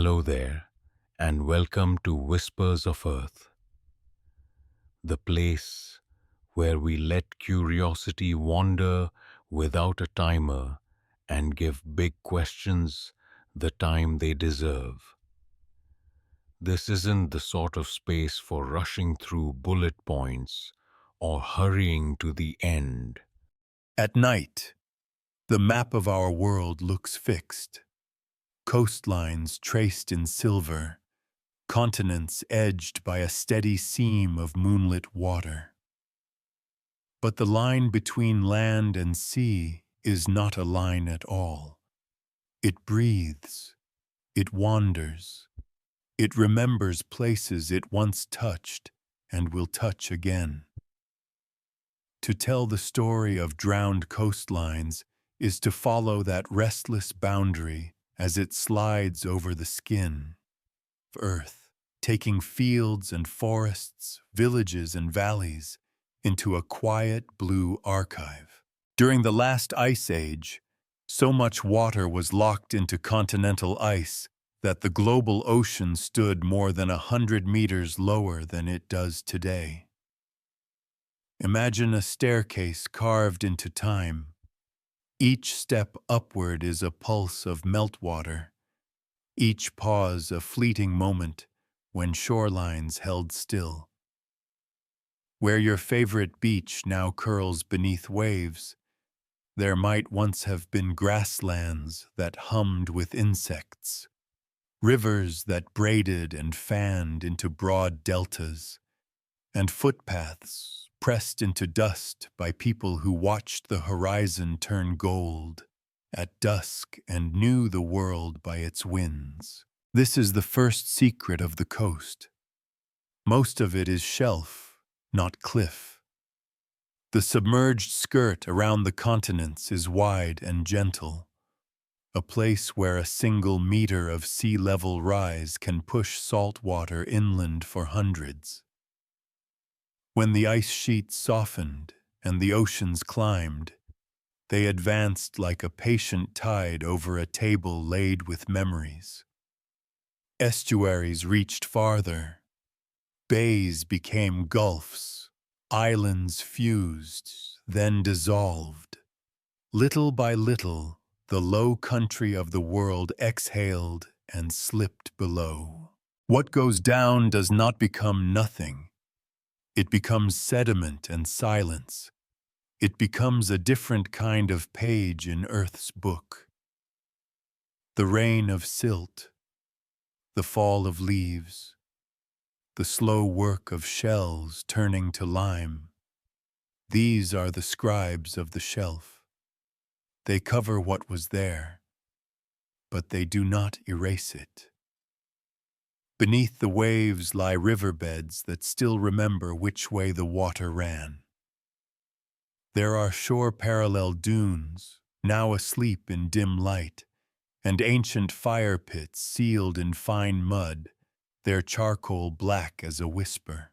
Hello there, and welcome to Whispers of Earth, the place where we let curiosity wander without a timer and give big questions the time they deserve. This isn't the sort of space for rushing through bullet points or hurrying to the end. At night, the map of our world looks fixed, coastlines traced in silver, continents edged by a steady seam of moonlit water. But the line between land and sea is not a line at all. It breathes, it wanders, it remembers places it once touched and will touch again. To tell the story of drowned coastlines is to follow that restless boundary as it slides over the skin of Earth, taking fields and forests, villages and valleys into a quiet blue archive. During the last ice age, so much water was locked into continental ice that the global ocean stood more than 100 meters lower than it does today. Imagine a staircase carved into time. Each step upward is a pulse of meltwater, each pause a fleeting moment when shorelines held still. Where your favorite beach now curls beneath waves, there might once have been grasslands that hummed with insects, rivers that braided and fanned into broad deltas, and footpaths pressed into dust by people who watched the horizon turn gold at dusk and knew the world by its winds. This is the first secret of the coast. Most of it is shelf, not cliff. The submerged skirt around the continents is wide and gentle, a place where a single meter of sea level rise can push salt water inland for hundreds. When the ice sheets softened and the oceans climbed, they advanced like a patient tide over a table laid with memories. Estuaries reached farther. Bays became gulfs. Islands fused, then dissolved. Little by little, the low country of the world exhaled and slipped below. What goes down does not become nothing. It becomes sediment and silence. It becomes a different kind of page in Earth's book. The rain of silt, the fall of leaves, the slow work of shells turning to lime. These are the scribes of the shelf. They cover what was there, but they do not erase it. Beneath the waves lie riverbeds that still remember which way the water ran. There are shore-parallel dunes, now asleep in dim light, and ancient fire pits sealed in fine mud, their charcoal black as a whisper.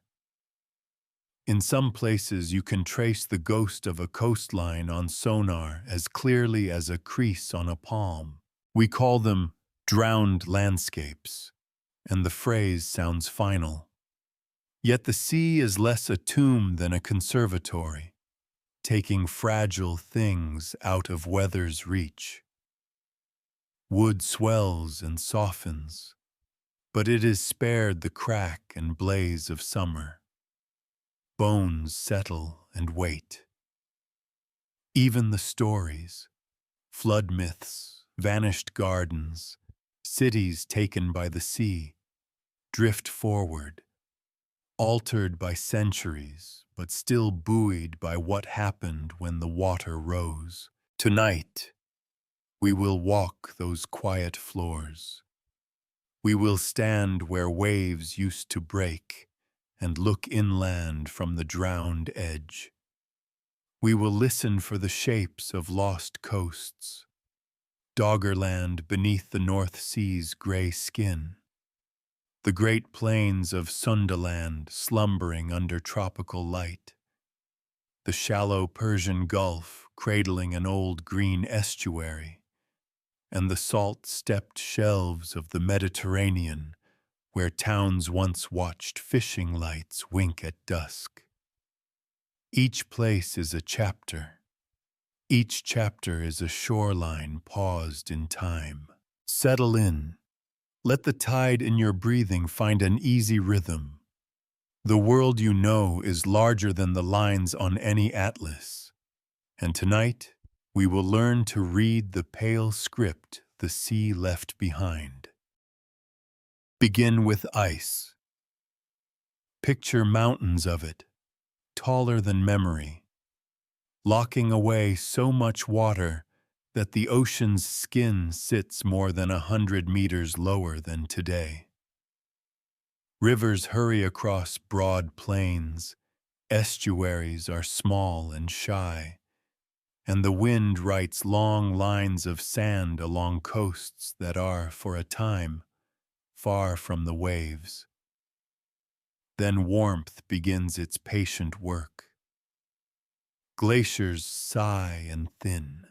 In some places you can trace the ghost of a coastline on sonar as clearly as a crease on a palm. We call them drowned landscapes, and the phrase sounds final. Yet the sea is less a tomb than a conservatory, taking fragile things out of weather's reach. Wood swells and softens, but it is spared the crack and blaze of summer. Bones settle and wait. Even the stories, flood myths, vanished gardens, cities taken by the sea, drift forward, altered by centuries, but still buoyed by what happened when the water rose. Tonight, we will walk those quiet floors. We will stand where waves used to break and look inland from the drowned edge. We will listen for the shapes of lost coasts, Doggerland beneath the North Sea's gray skin, the great plains of Sundaland slumbering under tropical light, the shallow Persian Gulf cradling an old green estuary, and the salt-stepped shelves of the Mediterranean, where towns once watched fishing lights wink at dusk. Each place is a chapter. Each chapter is a shoreline paused in time. Settle in. Let the tide in your breathing find an easy rhythm. The world you know is larger than the lines on any atlas. And tonight, we will learn to read the pale script the sea left behind. Begin with ice. Picture mountains of it, taller than memory, locking away so much water that the ocean's skin sits more than 100 meters lower than today. Rivers hurry across broad plains, estuaries are small and shy, and the wind writes long lines of sand along coasts that are, for a time, far from the waves. Then warmth begins its patient work. Glaciers sigh and thin.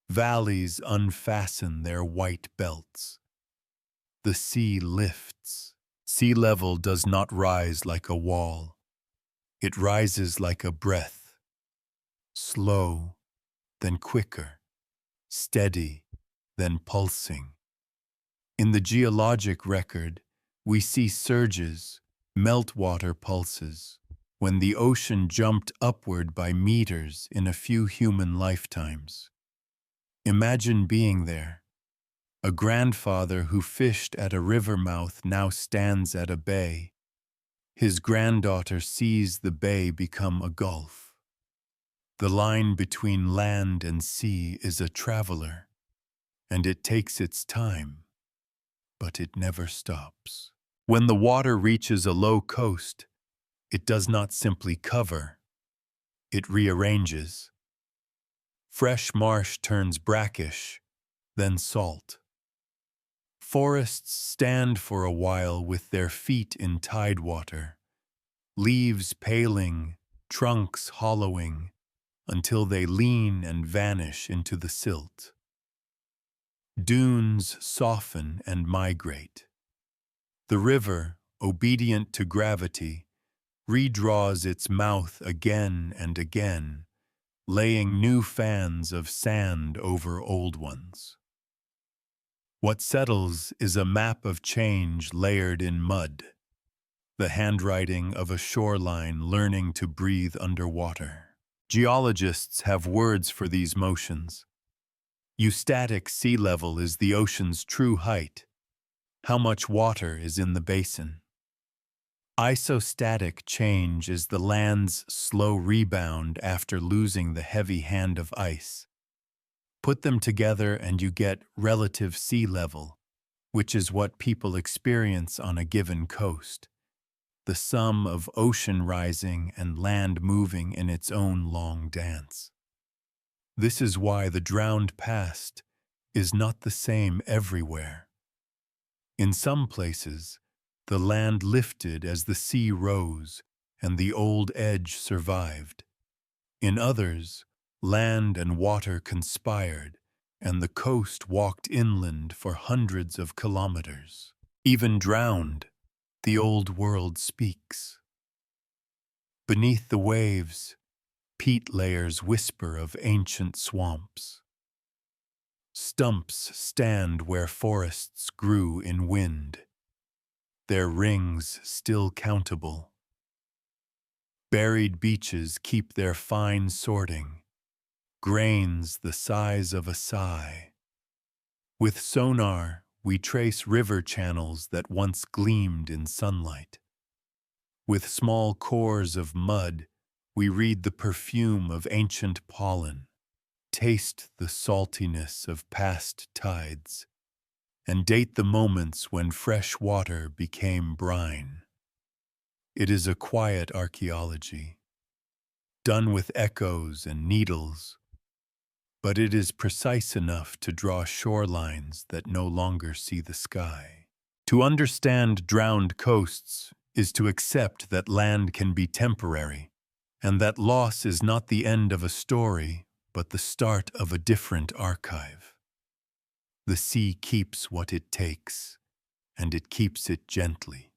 Valleys unfasten their white belts. The sea lifts. Sea level does not rise like a wall. It rises like a breath. Slow, then quicker. Steady, then pulsing. In the geologic record, we see surges, meltwater pulses, when the ocean jumped upward by meters in a few human lifetimes. Imagine being there. A grandfather who fished at a river mouth now stands at a bay. His granddaughter sees the bay become a gulf. The line between land and sea is a traveler, and it takes its time, but it never stops. When the water reaches a low coast, it does not simply cover, it rearranges. Fresh marsh turns brackish, then salt. Forests stand for a while with their feet in tidewater, leaves paling, trunks hollowing, until they lean and vanish into the silt. Dunes soften and migrate. The river, obedient to gravity, redraws its mouth again and again, laying new fans of sand over old ones. What settles is a map of change layered in mud, the handwriting of a shoreline learning to breathe underwater. Geologists have words for these motions. Eustatic sea level is the ocean's true height. How much water is in the basin? Isostatic change is the land's slow rebound after losing the heavy hand of ice. Put them together and you get relative sea level, which is what people experience on a given coast, the sum of ocean rising and land moving in its own long dance. This is why the drowned past is not the same everywhere. In some places, the land lifted as the sea rose, and the old edge survived. In others, land and water conspired, and the coast walked inland for hundreds of kilometers. Even drowned, the old world speaks. Beneath the waves, peat layers whisper of ancient swamps. Stumps stand where forests grew in wind, their rings still countable. Buried beaches keep their fine sorting, grains the size of a sigh. With sonar, we trace river channels that once gleamed in sunlight. With small cores of mud, we read the perfume of ancient pollen, taste the saltiness of past tides, and date the moments when fresh water became brine. It is a quiet archaeology, done with echoes and needles, but it is precise enough to draw shorelines that no longer see the sky. To understand drowned coasts is to accept that land can be temporary, and that loss is not the end of a story, but the start of a different archive. The sea keeps what it takes, and it keeps it gently.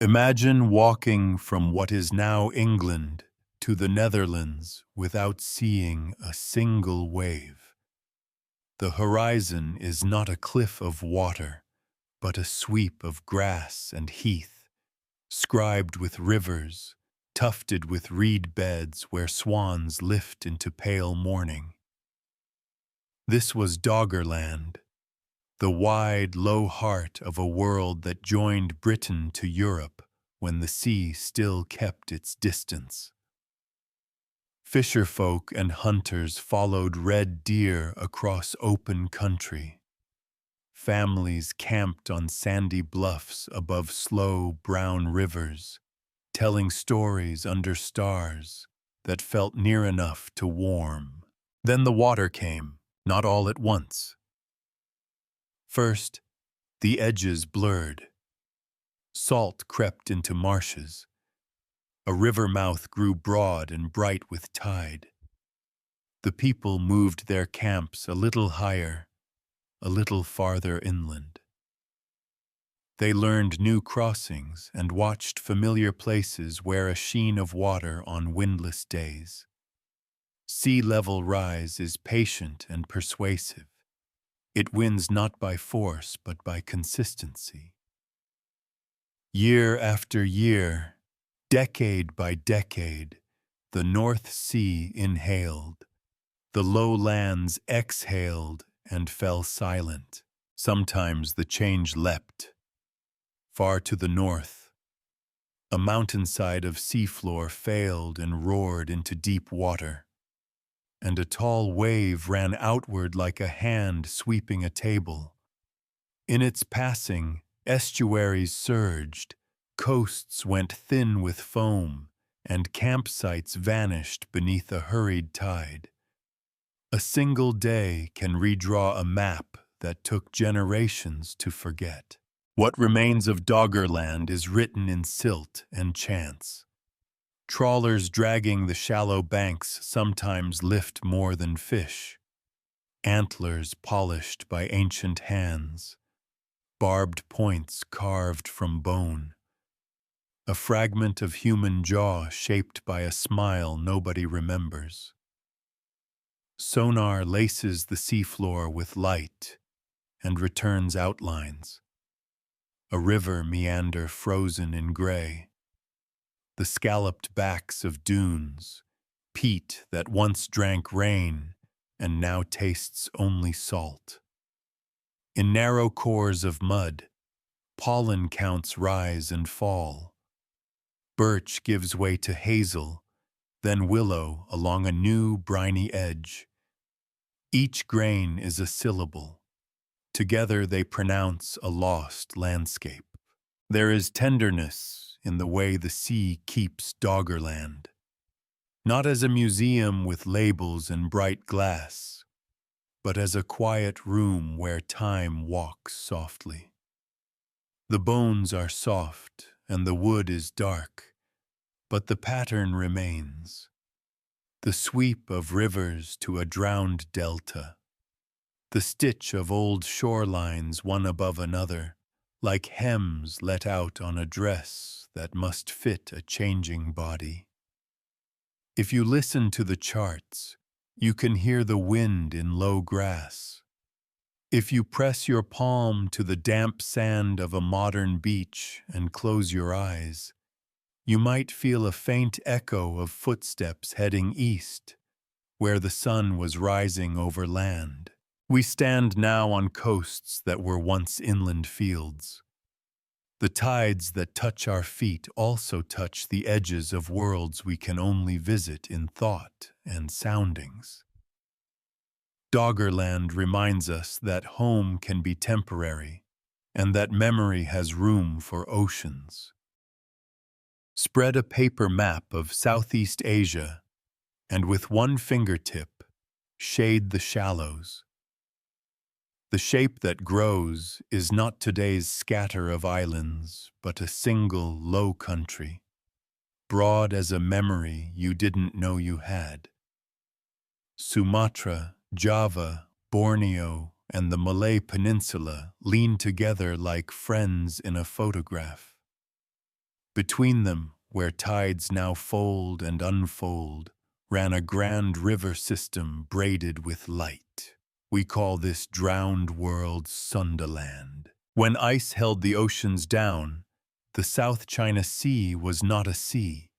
Imagine walking from what is now England to the Netherlands without seeing a single wave. The horizon is not a cliff of water, but a sweep of grass and heath, scribed with rivers, tufted with reed beds where swans lift into pale morning. This was Doggerland, the wide, low heart of a world that joined Britain to Europe when the sea still kept its distance. Fisherfolk and hunters followed red deer across open country. Families camped on sandy bluffs above slow brown rivers, telling stories under stars that felt near enough to warm. Then the water came, not all at once. First, the edges blurred. Salt crept into marshes. A river mouth grew broad and bright with tide. The people moved their camps a little higher, a little farther inland. They learned new crossings and watched familiar places wear a sheen of water on windless days. Sea level rise is patient and persuasive. It wins not by force but by consistency. Year after year, decade by decade, the North Sea inhaled, the lowlands exhaled and fell silent. Sometimes the change leapt. Far to the north, a mountainside of seafloor failed and roared into deep water, and a tall wave ran outward like a hand sweeping a table. In its passing, estuaries surged, coasts went thin with foam, and campsites vanished beneath a hurried tide. A single day can redraw a map that took generations to forget. What remains of Doggerland is written in silt and chance. Trawlers dragging the shallow banks sometimes lift more than fish. Antlers polished by ancient hands. Barbed points carved from bone. A fragment of human jaw shaped by a smile nobody remembers. Sonar laces the seafloor with light and returns outlines. A river meander frozen in gray. The scalloped backs of dunes, peat that once drank rain and now tastes only salt. In narrow cores of mud, pollen counts rise and fall. Birch gives way to hazel, then willow along a new briny edge. Each grain is a syllable. Together they pronounce a lost landscape. There is tenderness in the way the sea keeps Doggerland. Not as a museum with labels and bright glass, but as a quiet room where time walks softly. The bones are soft and the wood is dark, but the pattern remains. The sweep of rivers to a drowned delta. The stitch of old shorelines one above another, like hems let out on a dress that must fit a changing body. If you listen to the charts, you can hear the wind in low grass. If you press your palm to the damp sand of a modern beach and close your eyes, you might feel a faint echo of footsteps heading east, where the sun was rising over land. We stand now on coasts that were once inland fields. The tides that touch our feet also touch the edges of worlds we can only visit in thought and soundings. Doggerland reminds us that home can be temporary and that memory has room for oceans. Spread a paper map of Southeast Asia and with one fingertip, shade the shallows. The shape that grows is not today's scatter of islands, but a single low country, broad as a memory you didn't know you had. Sumatra, Java, Borneo, and the Malay Peninsula lean together like friends in a photograph. Between them, where tides now fold and unfold, ran a grand river system braided with light. We call this drowned world Sundaland. When ice held the oceans down, the South China Sea was not a sea.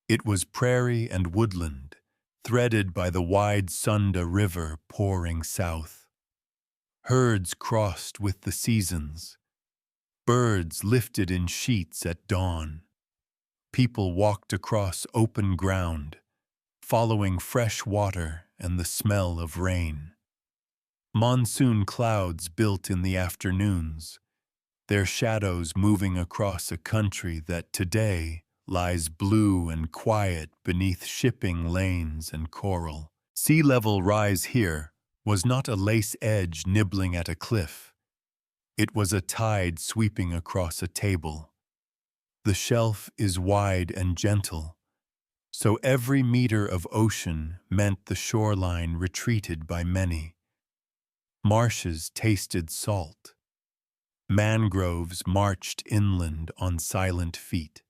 It was prairie and woodland, threaded by the wide Sunda River pouring south. Herds crossed with the seasons. Birds lifted in sheets at dawn. People walked across open ground, following fresh water and the smell of rain. Monsoon clouds built in the afternoons, their shadows moving across a country that today lies blue and quiet beneath shipping lanes and coral. Sea level rise here was not a lace edge nibbling at a cliff. It was a tide sweeping across a table. The shelf is wide and gentle, so every meter of ocean meant the shoreline retreated by many. Marshes tasted salt. Mangroves marched inland on silent feet.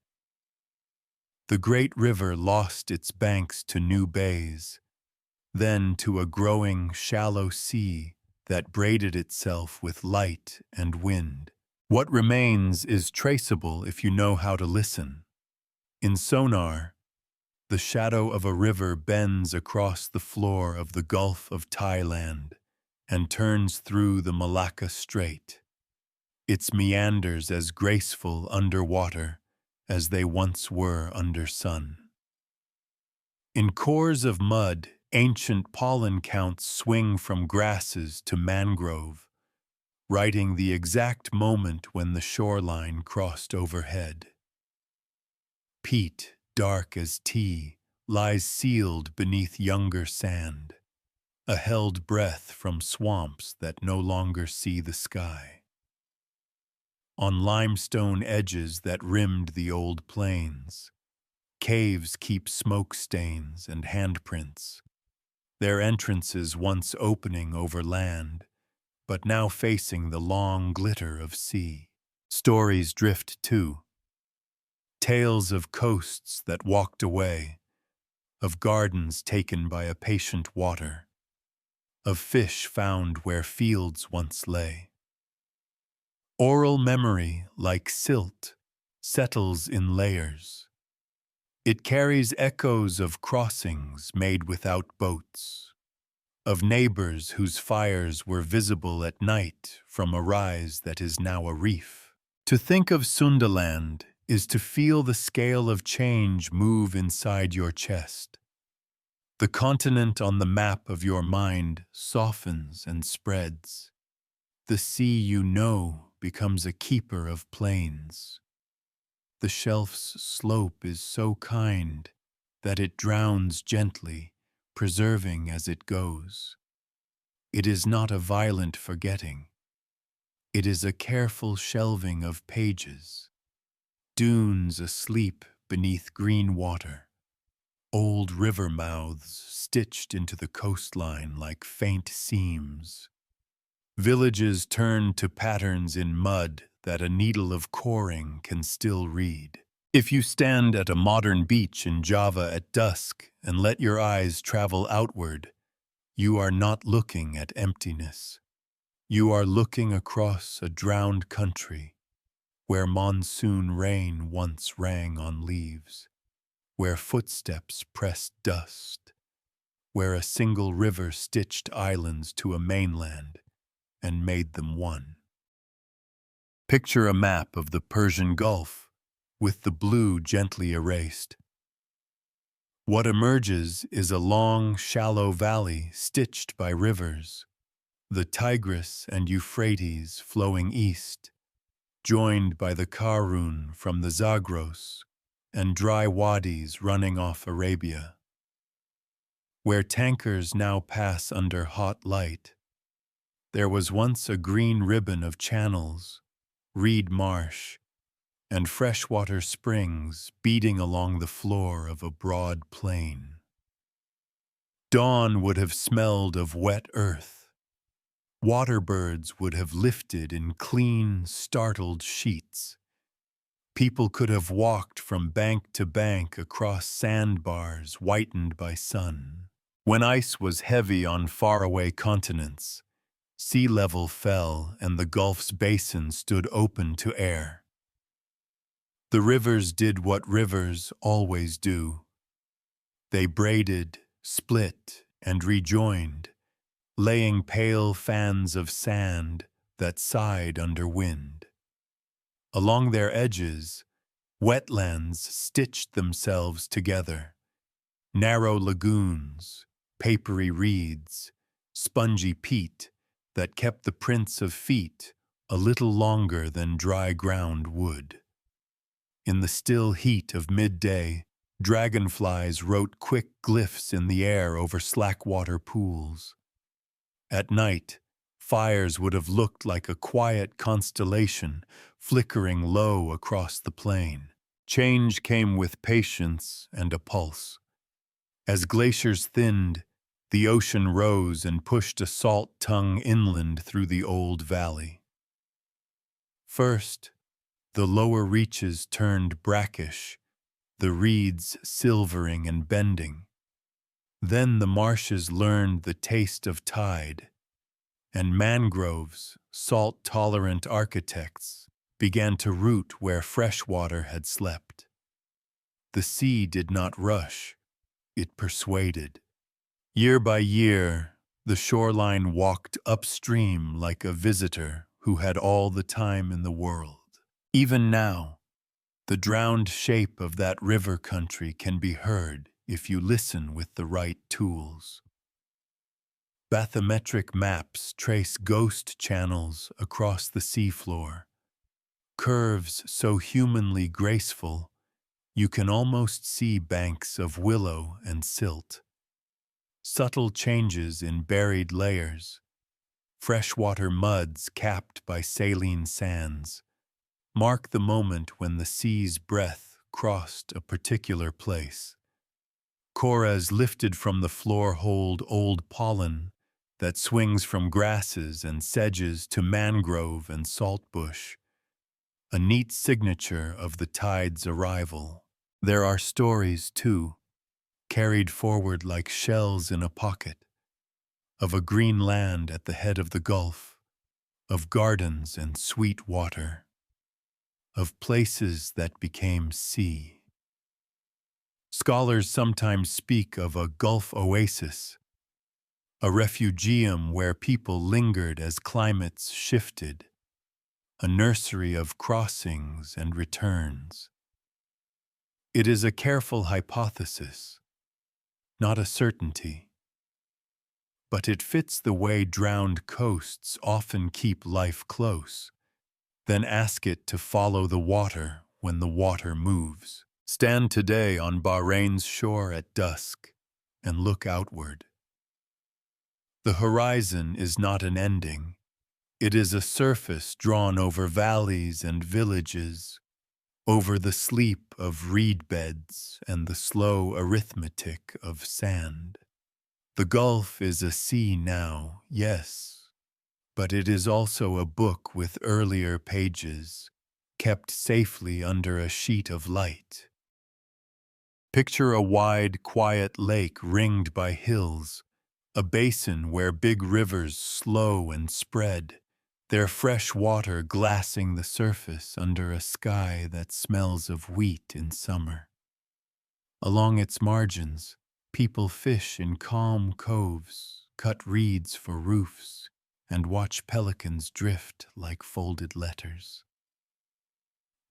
The great river lost its banks to new bays, then to a growing, shallow sea that braided itself with light and wind. What remains is traceable if you know how to listen. In sonar, the shadow of a river bends across the floor of the Gulf of Thailand and turns through the Malacca Strait, its meanders as graceful underwater as they once were under sun. In cores of mud, ancient pollen counts swing from grasses to mangrove, writing the exact moment when the shoreline crossed overhead. Peat, dark as tea, lies sealed beneath younger sand, a held breath from swamps that no longer see the sky. On limestone edges that rimmed the old plains, caves keep smoke stains and handprints, their entrances once opening over land, but now facing the long glitter of sea. Stories drift too. Tales of coasts that walked away, of gardens taken by a patient water, of fish found where fields once lay. Oral memory, like silt, settles in layers. It carries echoes of crossings made without boats, of neighbors whose fires were visible at night from a rise that is now a reef. To think of Sundaland is to feel the scale of change move inside your chest. The continent on the map of your mind softens and spreads. The sea you know becomes a keeper of plains. The shelf's slope is so kind that it drowns gently, preserving as it goes. It is not a violent forgetting. It is a careful shelving of pages. Dunes asleep beneath green water. Old river mouths stitched into the coastline like faint seams. Villages turned to patterns in mud that a needle of coring can still read. If you stand at a modern beach in Java at dusk and let your eyes travel outward, you are not looking at emptiness. You are looking across a drowned country where monsoon rain once rang on leaves, where footsteps pressed dust, where a single river stitched islands to a mainland and made them one. Picture a map of the Persian Gulf, with the blue gently erased. What emerges is a long, shallow valley stitched by rivers, the Tigris and Euphrates flowing east, joined by the Karun from the Zagros, and dry wadis running off Arabia. Where tankers now pass under hot light, there was once a green ribbon of channels, reed marsh, and freshwater springs beating along the floor of a broad plain. Dawn would have smelled of wet earth. Water birds would have lifted in clean, startled sheets. People could have walked from bank to bank across sandbars whitened by sun. When ice was heavy on faraway continents, sea level fell and the Gulf's basin stood open to air. The rivers did what rivers always do. They braided, split, and rejoined, laying pale fans of sand that sighed under wind. Along their edges, wetlands stitched themselves together. Narrow lagoons, papery reeds, spongy peat that kept the prints of feet a little longer than dry ground would. In the still heat of midday, dragonflies wrote quick glyphs in the air over slackwater pools. At night, fires would have looked like a quiet constellation flickering low across the plain. Change came with patience and a pulse. As glaciers thinned, the ocean rose and pushed a salt tongue inland through the old valley. First, the lower reaches turned brackish, the reeds silvering and bending. Then the marshes learned the taste of tide, and mangroves, salt-tolerant architects, began to root where fresh water had slept. The sea did not rush, it persuaded. Year by year, the shoreline walked upstream like a visitor who had all the time in the world. Even now, the drowned shape of that river country can be heard if you listen with the right tools. Bathymetric maps trace ghost channels across the seafloor, curves so humanly graceful you can almost see banks of willow and silt. Subtle changes in buried layers, freshwater muds capped by saline sands, mark the moment when the sea's breath crossed a particular place. Coras lifted from the floor hold old pollen that swings from grasses and sedges to mangrove and saltbush, a neat signature of the tide's arrival. There are stories, too, carried forward like shells in a pocket, of a green land at the head of the Gulf, of gardens and sweet water, of places that became sea. Scholars sometimes speak of a Gulf Oasis, a refugium where people lingered as climates shifted, a nursery of crossings and returns. It is a careful hypothesis, not a certainty, but it fits the way drowned coasts often keep life close, then ask it to follow the water when the water moves. Stand today on Bahrain's shore at dusk and look outward. The horizon is not an ending. It is a surface drawn over valleys and villages, over the sleep of reed beds and the slow arithmetic of sand. The Gulf is a sea now, yes, but it is also a book with earlier pages, kept safely under a sheet of light. Picture a wide, quiet lake ringed by hills, a basin where big rivers slow and spread, their fresh water glassing the surface under a sky that smells of wheat in summer. Along its margins, people fish in calm coves, cut reeds for roofs, and watch pelicans drift like folded letters.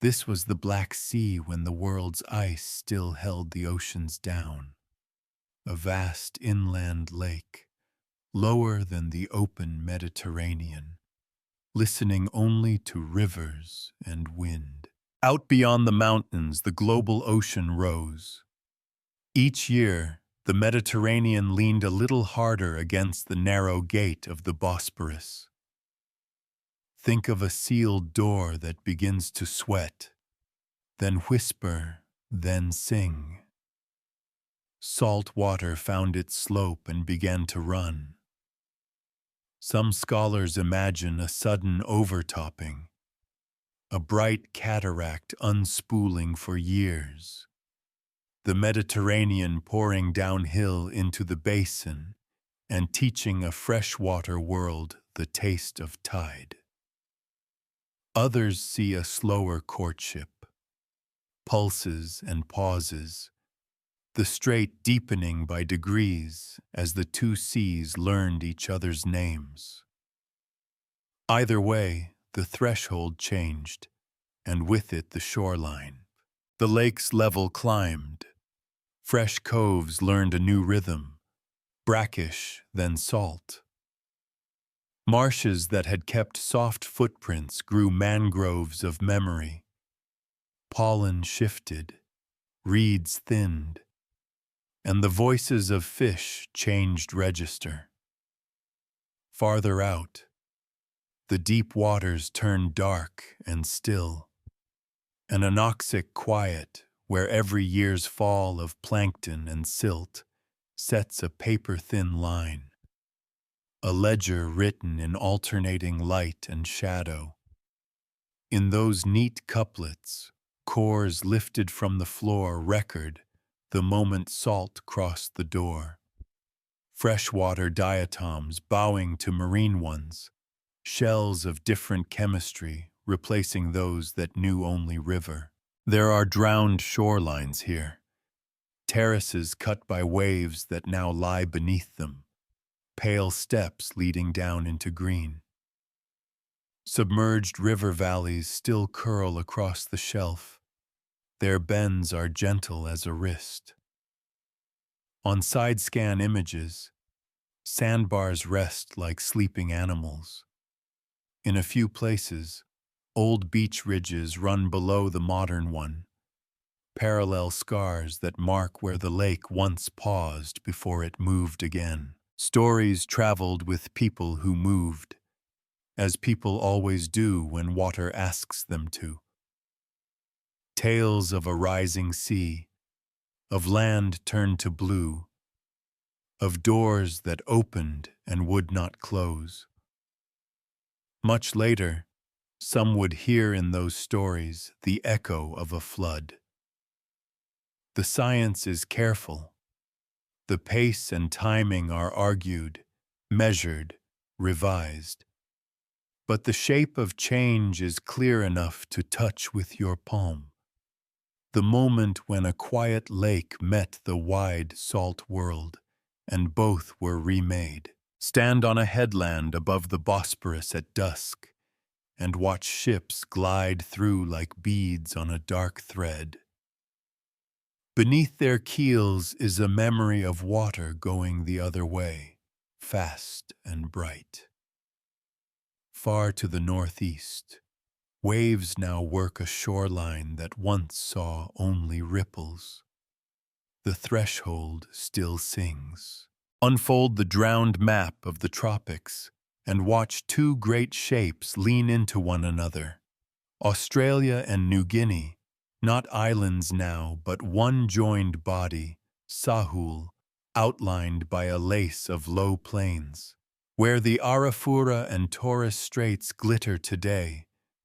This was the Black Sea when the world's ice still held the oceans down. A vast inland lake, lower than the open Mediterranean, listening only to rivers and wind. Out beyond the mountains, the global ocean rose. Each year, the Mediterranean leaned a little harder against the narrow gate of the Bosporus. Think of a sealed door that begins to sweat, then whisper, then sing. Salt water found its slope and began to run. Some scholars imagine a sudden overtopping, a bright cataract unspooling for years, the Mediterranean pouring downhill into the basin and teaching a freshwater world the taste of tide. Others see a slower courtship, pulses and pauses, the strait deepening by degrees as the two seas learned each other's names. Either way, the threshold changed, and with it the shoreline. The lake's level climbed. Fresh coves learned a new rhythm, brackish then salt. Marshes that had kept soft footprints grew mangroves of memory. Pollen shifted, reeds thinned, and the voices of fish changed register. Farther out, the deep waters turned dark and still, an anoxic quiet where every year's fall of plankton and silt sets a paper-thin line, a ledger written in alternating light and shadow. In those neat couplets, cores lifted from the floor record the moment salt crossed the door. Freshwater diatoms bowing to marine ones, shells of different chemistry replacing those that knew only river. There are drowned shorelines here, terraces cut by waves that now lie beneath them, pale steps leading down into green. Submerged river valleys still curl across the shelf. Their bends are gentle as a wrist. On side-scan images, sandbars rest like sleeping animals. In a few places, old beach ridges run below the modern one, parallel scars that mark where the lake once paused before it moved again. Stories traveled with people who moved, as people always do when water asks them to. Tales of a rising sea, of land turned to blue, of doors that opened and would not close. Much later, some would hear in those stories the echo of a flood. The science is careful. The pace and timing are argued, measured, revised. But the shape of change is clear enough to touch with your palm. The moment when a quiet lake met the wide salt world, and both were remade. Stand on a headland above the Bosporus at dusk, and watch ships glide through like beads on a dark thread. Beneath their keels is a memory of water going the other way, fast and bright. Far to the northeast, waves now work a shoreline that once saw only ripples. The threshold still sings. Unfold the drowned map of the tropics and watch two great shapes lean into one another. Australia and New Guinea, not islands now, but one joined body, Sahul, outlined by a lace of low plains. Where the Arafura and Torres Straits glitter today,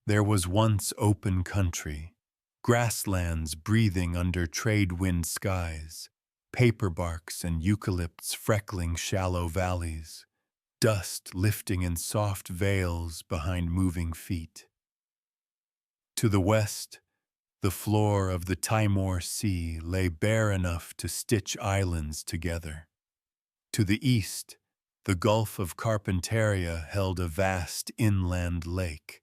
there was once open country, grasslands breathing under trade-wind skies, paperbarks and eucalypts freckling shallow valleys, dust lifting in soft veils behind moving feet. To the west, the floor of the Timor Sea lay bare enough to stitch islands together. To the east, the Gulf of Carpentaria held a vast inland lake,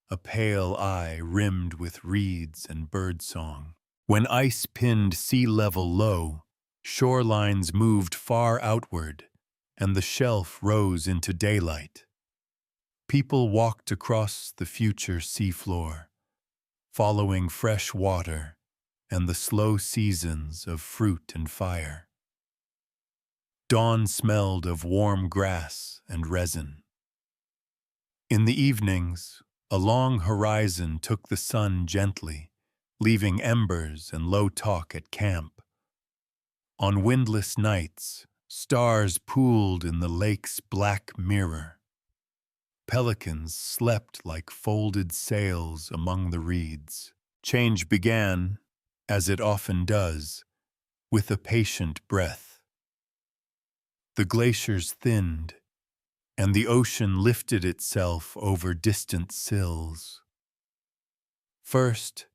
a pale eye rimmed with reeds and birdsong. When ice pinned sea level low, shorelines moved far outward, and the shelf rose into daylight. People walked across the future seafloor, following fresh water and the slow seasons of fruit and fire. Dawn smelled of warm grass and resin. In the evenings, a long horizon took the sun gently, leaving embers and low talk at camp. On windless nights, stars pooled in the lake's black mirror. Pelicans slept like folded sails among the reeds. Change began, as it often does, with a patient breath. The glaciers thinned, and the ocean lifted itself over distant sills. First,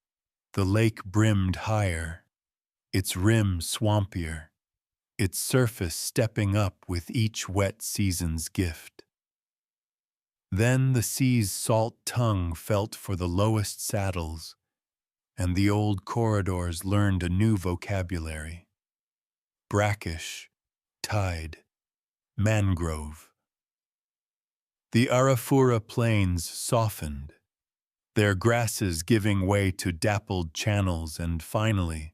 the lake brimmed higher, its rim swampier, its surface stepping up with each wet season's gift. Then the sea's salt tongue felt for the lowest saddles, and the old corridors learned a new vocabulary. Brackish, tide, mangrove. The Arafura plains softened, their grasses giving way to dappled channels, and finally,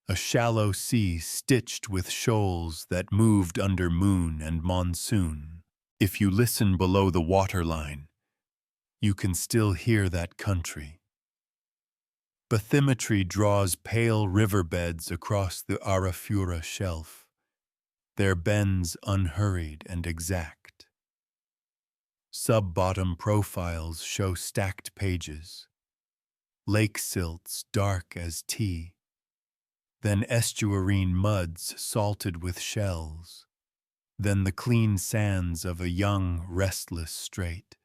a shallow sea stitched with shoals that moved under moon and monsoon. If you listen below the waterline, you can still hear that country. Bathymetry draws pale riverbeds across the Arafura shelf, their bends unhurried and exact. Sub-bottom profiles show stacked pages, lake silts dark as tea, then estuarine muds salted with shells, then the clean sands of a young, restless strait.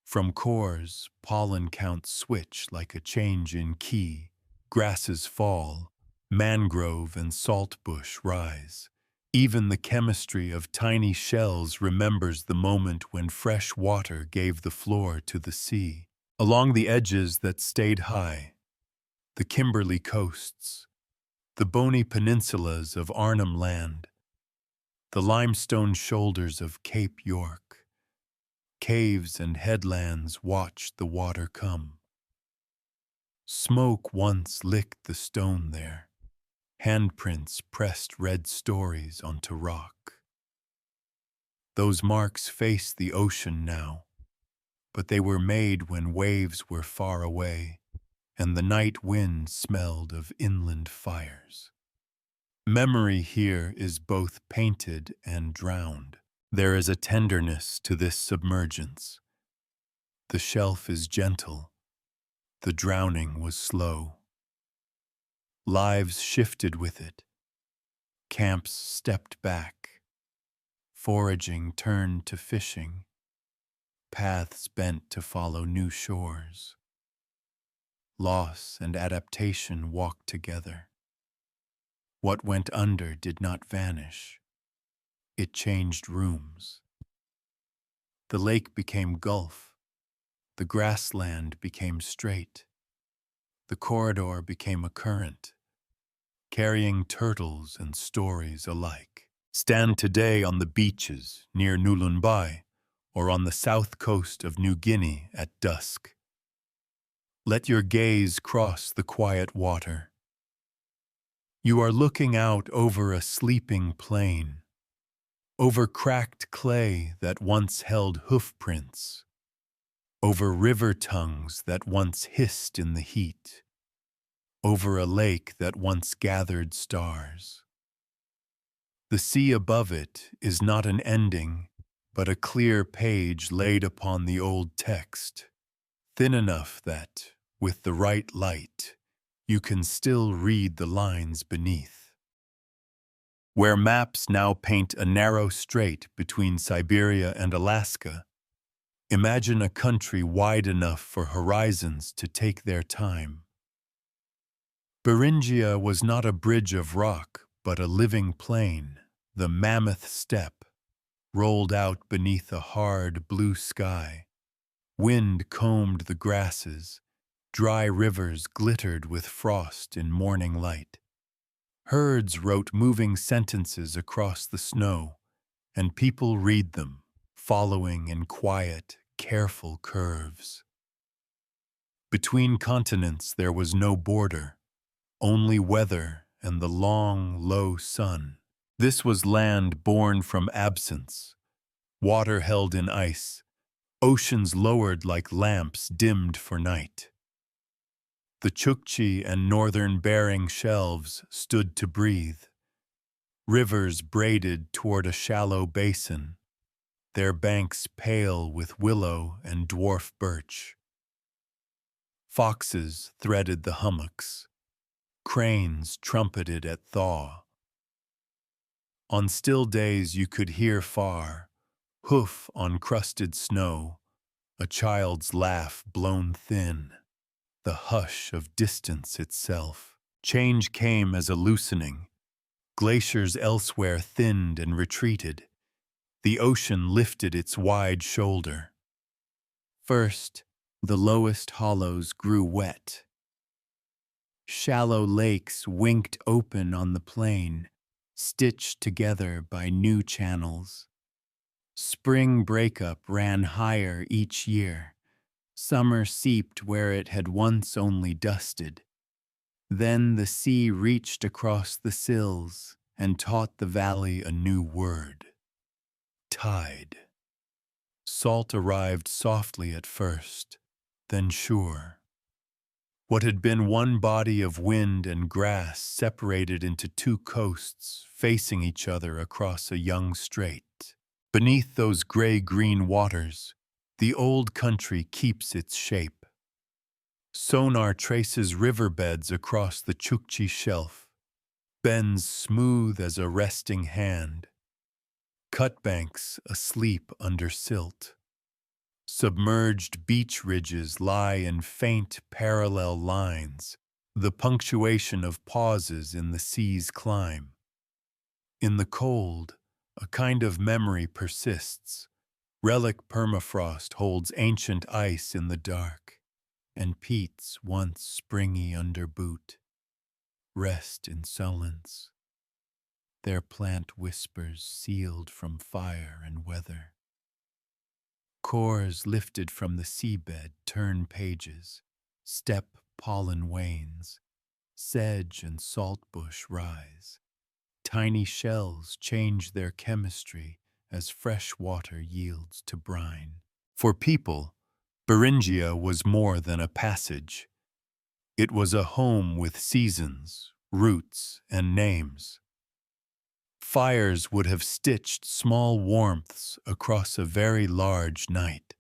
From cores, pollen counts switch like a change in key, grasses fall, mangrove and saltbush rise. Even the chemistry of tiny shells remembers the moment when fresh water gave the floor to the sea. Along the edges that stayed high, the Kimberley coasts, the bony peninsulas of Arnhem Land, the limestone shoulders of Cape York, caves and headlands watched the water come. Smoke once licked the stone there. Handprints pressed red stories onto rock. Those marks face the ocean now, but they were made when waves were far away, and the night wind smelled of inland fires. Memory here is both painted and drowned. There is a tenderness to this submergence. The shelf is gentle. The drowning was slow. Lives shifted with it. Camps stepped back. Foraging turned to fishing. Paths bent to follow new shores. Loss and adaptation walked together. What went under did not vanish. It changed rooms. The lake became gulf. The grassland became straight. The corridor became a current, carrying turtles and stories alike. Stand today on the beaches near Nulunbai or on the south coast of New Guinea at dusk. Let your gaze cross the quiet water. You are looking out over a sleeping plain, over cracked clay that once held hoofprints, over river tongues that once hissed in the heat, over a lake that once gathered stars. The sea above it is not an ending, but a clear page laid upon the old text, thin enough that, with the right light, you can still read the lines beneath. Where maps now paint a narrow strait between Siberia and Alaska, imagine a country wide enough for horizons to take their time. Beringia was not a bridge of rock, but a living plain, the mammoth steppe, rolled out beneath a hard blue sky. Wind combed the grasses, dry rivers glittered with frost in morning light. Herds wrote moving sentences across the snow, and people read them, following in quiet, careful curves. Between continents there was no border, only weather and the long, low sun. This was land born from absence, water held in ice, oceans lowered like lamps dimmed for night. The Chukchi and northern Bering shelves stood to breathe, rivers braided toward a shallow basin, their banks pale with willow and dwarf birch. Foxes threaded the hummocks. Cranes trumpeted at thaw. On still days you could hear far, hoof on crusted snow, a child's laugh blown thin, the hush of distance itself. Change came as a loosening. Glaciers elsewhere thinned and retreated. The ocean lifted its wide shoulder. First, the lowest hollows grew wet. Shallow lakes winked open on the plain, stitched together by new channels. Spring breakup ran higher each year. Summer seeped where it had once only dusted. Then the sea reached across the sills and taught the valley a new word: tide. Salt arrived softly at first, then sure. What had been one body of wind and grass separated into two coasts facing each other across a young strait. Beneath those gray-green waters, the old country keeps its shape. Sonar traces riverbeds across the Chukchi shelf, bends smooth as a resting hand, cutbanks asleep under silt. Submerged beach ridges lie in faint parallel lines, the punctuation of pauses in the sea's climb. In the cold, a kind of memory persists. Relic permafrost holds ancient ice in the dark, and peats once springy under boot rest in silence, their plant whispers sealed from fire and weather. Cores lifted from the seabed turn pages, steppe pollen wanes, sedge and saltbush rise. Tiny shells change their chemistry as fresh water yields to brine. For people, Beringia was more than a passage. It was a home with seasons, roots, and names. Fires would have stitched small warmths across a very large night.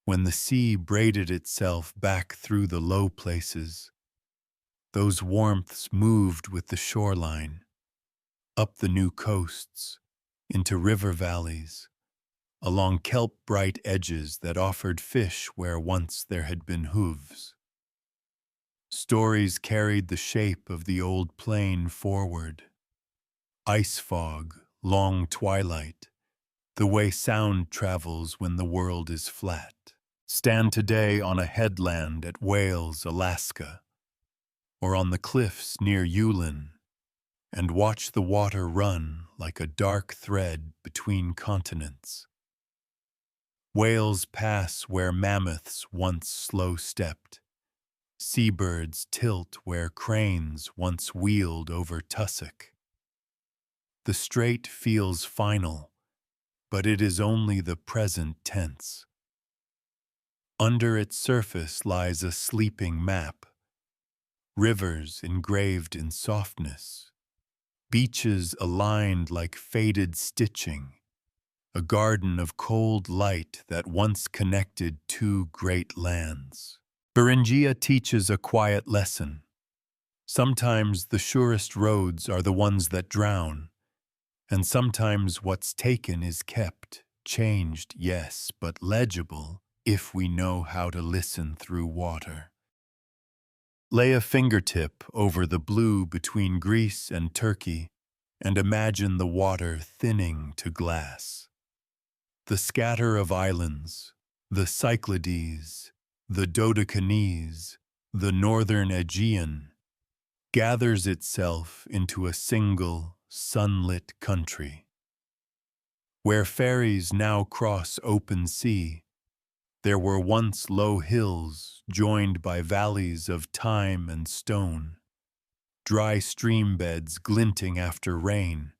When the sea braided itself back through the low places, those warmths moved with the shoreline, up the new coasts, into river valleys, along kelp-bright edges that offered fish where once there had been hooves. Stories carried the shape of the old plain forward. Ice fog, long twilight, the way sound travels when the world is flat. Stand today on a headland at Wales, Alaska, or on the cliffs near Yulin, and watch the water run like a dark thread between continents. Whales pass where mammoths once slow-stepped. Seabirds tilt where cranes once wheeled over tussock. The strait feels final, but it is only the present tense. Under its surface lies a sleeping map, rivers engraved in softness, beaches aligned like faded stitching, a garden of cold light that once connected two great lands. Beringia teaches a quiet lesson. Sometimes the surest roads are the ones that drown, and sometimes what's taken is kept, changed, yes, but legible if we know how to listen through water. Lay a fingertip over the blue between Greece and Turkey and imagine the water thinning to glass. The scatter of islands, the Cyclades, the Dodecanese, the northern Aegean, gathers itself into a single, sunlit country. Where ferries now cross open sea, there were once low hills joined by valleys of thyme and stone, dry stream beds glinting after rain,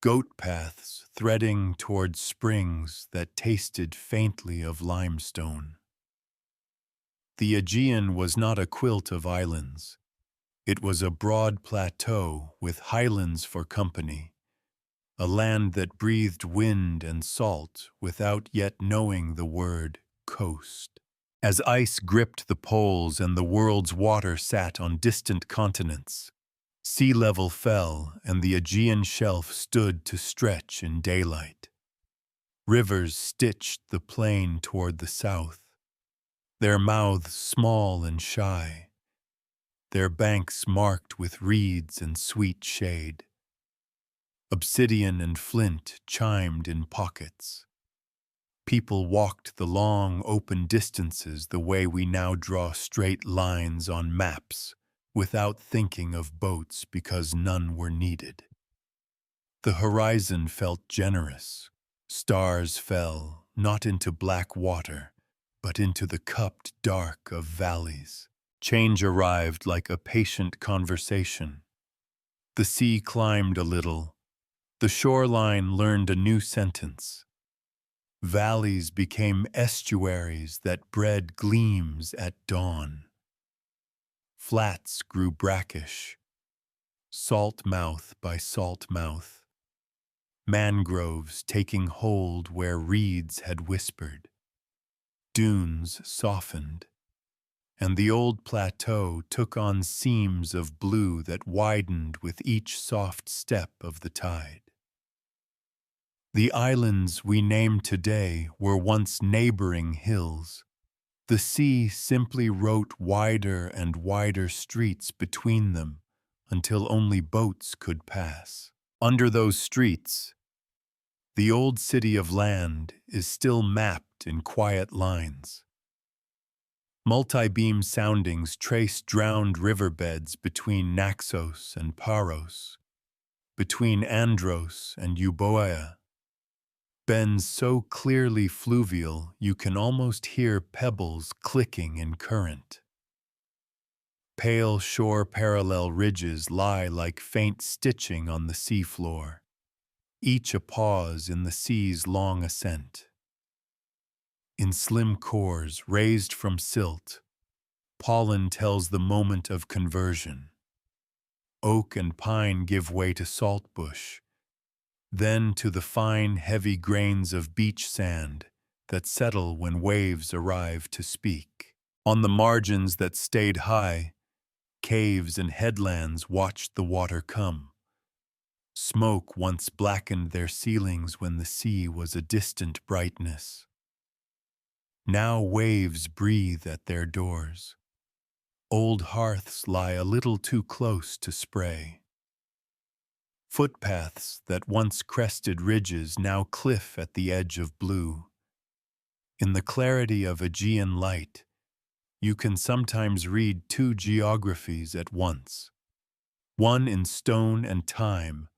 goat paths threading towards springs that tasted faintly of limestone. The Aegean was not a quilt of islands. It was a broad plateau with highlands for company, a land that breathed wind and salt without yet knowing the word coast. As ice gripped the poles and the world's water sat on distant continents, sea level fell and the Aegean shelf stood to stretch in daylight. Rivers stitched the plain toward the south, their mouths small and shy, their banks marked with reeds and sweet shade. Obsidian and flint chimed in pockets. People walked the long, open distances the way we now draw straight lines on maps, without thinking of boats because none were needed. The horizon felt generous. Stars fell, not into black water, but into the cupped dark of valleys. Change arrived like a patient conversation. The sea climbed a little. The shoreline learned a new sentence. Valleys became estuaries that bred gleams at dawn. Flats grew brackish, salt mouth by salt mouth. Mangroves taking hold where reeds had whispered. Dunes softened, and the old plateau took on seams of blue that widened with each soft step of the tide. The islands we name today were once neighboring hills. The sea simply wrote wider and wider streets between them until only boats could pass. Under those streets, the old city of land is still mapped in quiet lines. Multibeam soundings trace drowned riverbeds between Naxos and Paros, between Andros and Euboea. Bends so clearly fluvial you can almost hear pebbles clicking in current. Pale shore parallel ridges lie like faint stitching on the seafloor, each a pause in the sea's long ascent. In slim cores raised from silt, pollen tells the moment of conversion. Oak and pine give way to saltbush, then to the fine, heavy grains of beach sand that settle when waves arrive to speak. On the margins that stayed high, caves and headlands watched the water come. Smoke once blackened their ceilings when the sea was a distant brightness. Now waves breathe at their doors. Old hearths lie a little too close to spray. Footpaths that once crested ridges now cliff at the edge of blue. In the clarity of Aegean light, you can sometimes read two geographies at once. One in stone and time,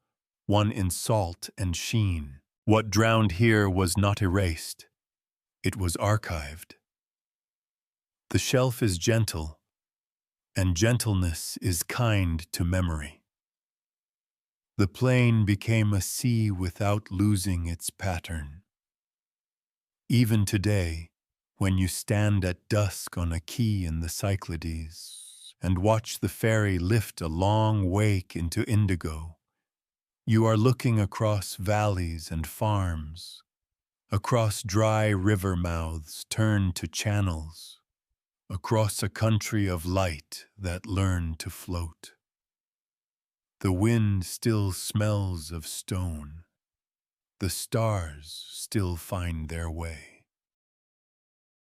one in salt and sheen. What drowned here was not erased. It was archived. The shelf is gentle, and gentleness is kind to memory. The plain became a sea without losing its pattern. Even today, when you stand at dusk on a quay in the Cyclades and watch the ferry lift a long wake into indigo, you are looking across valleys and farms, across dry river mouths turned to channels, across a country of light that learned to float. The wind still smells of stone. The stars still find their way.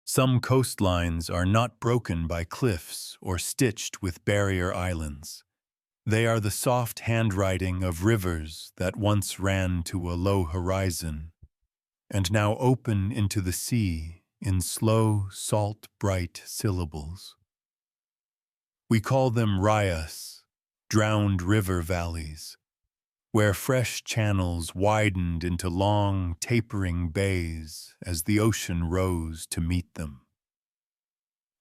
Some coastlines are not broken by cliffs or stitched with barrier islands. They are the soft handwriting of rivers that once ran to a low horizon and now open into the sea in slow, salt, bright syllables. We call them rayas, drowned river valleys, where fresh channels widened into long, tapering bays as the ocean rose to meet them.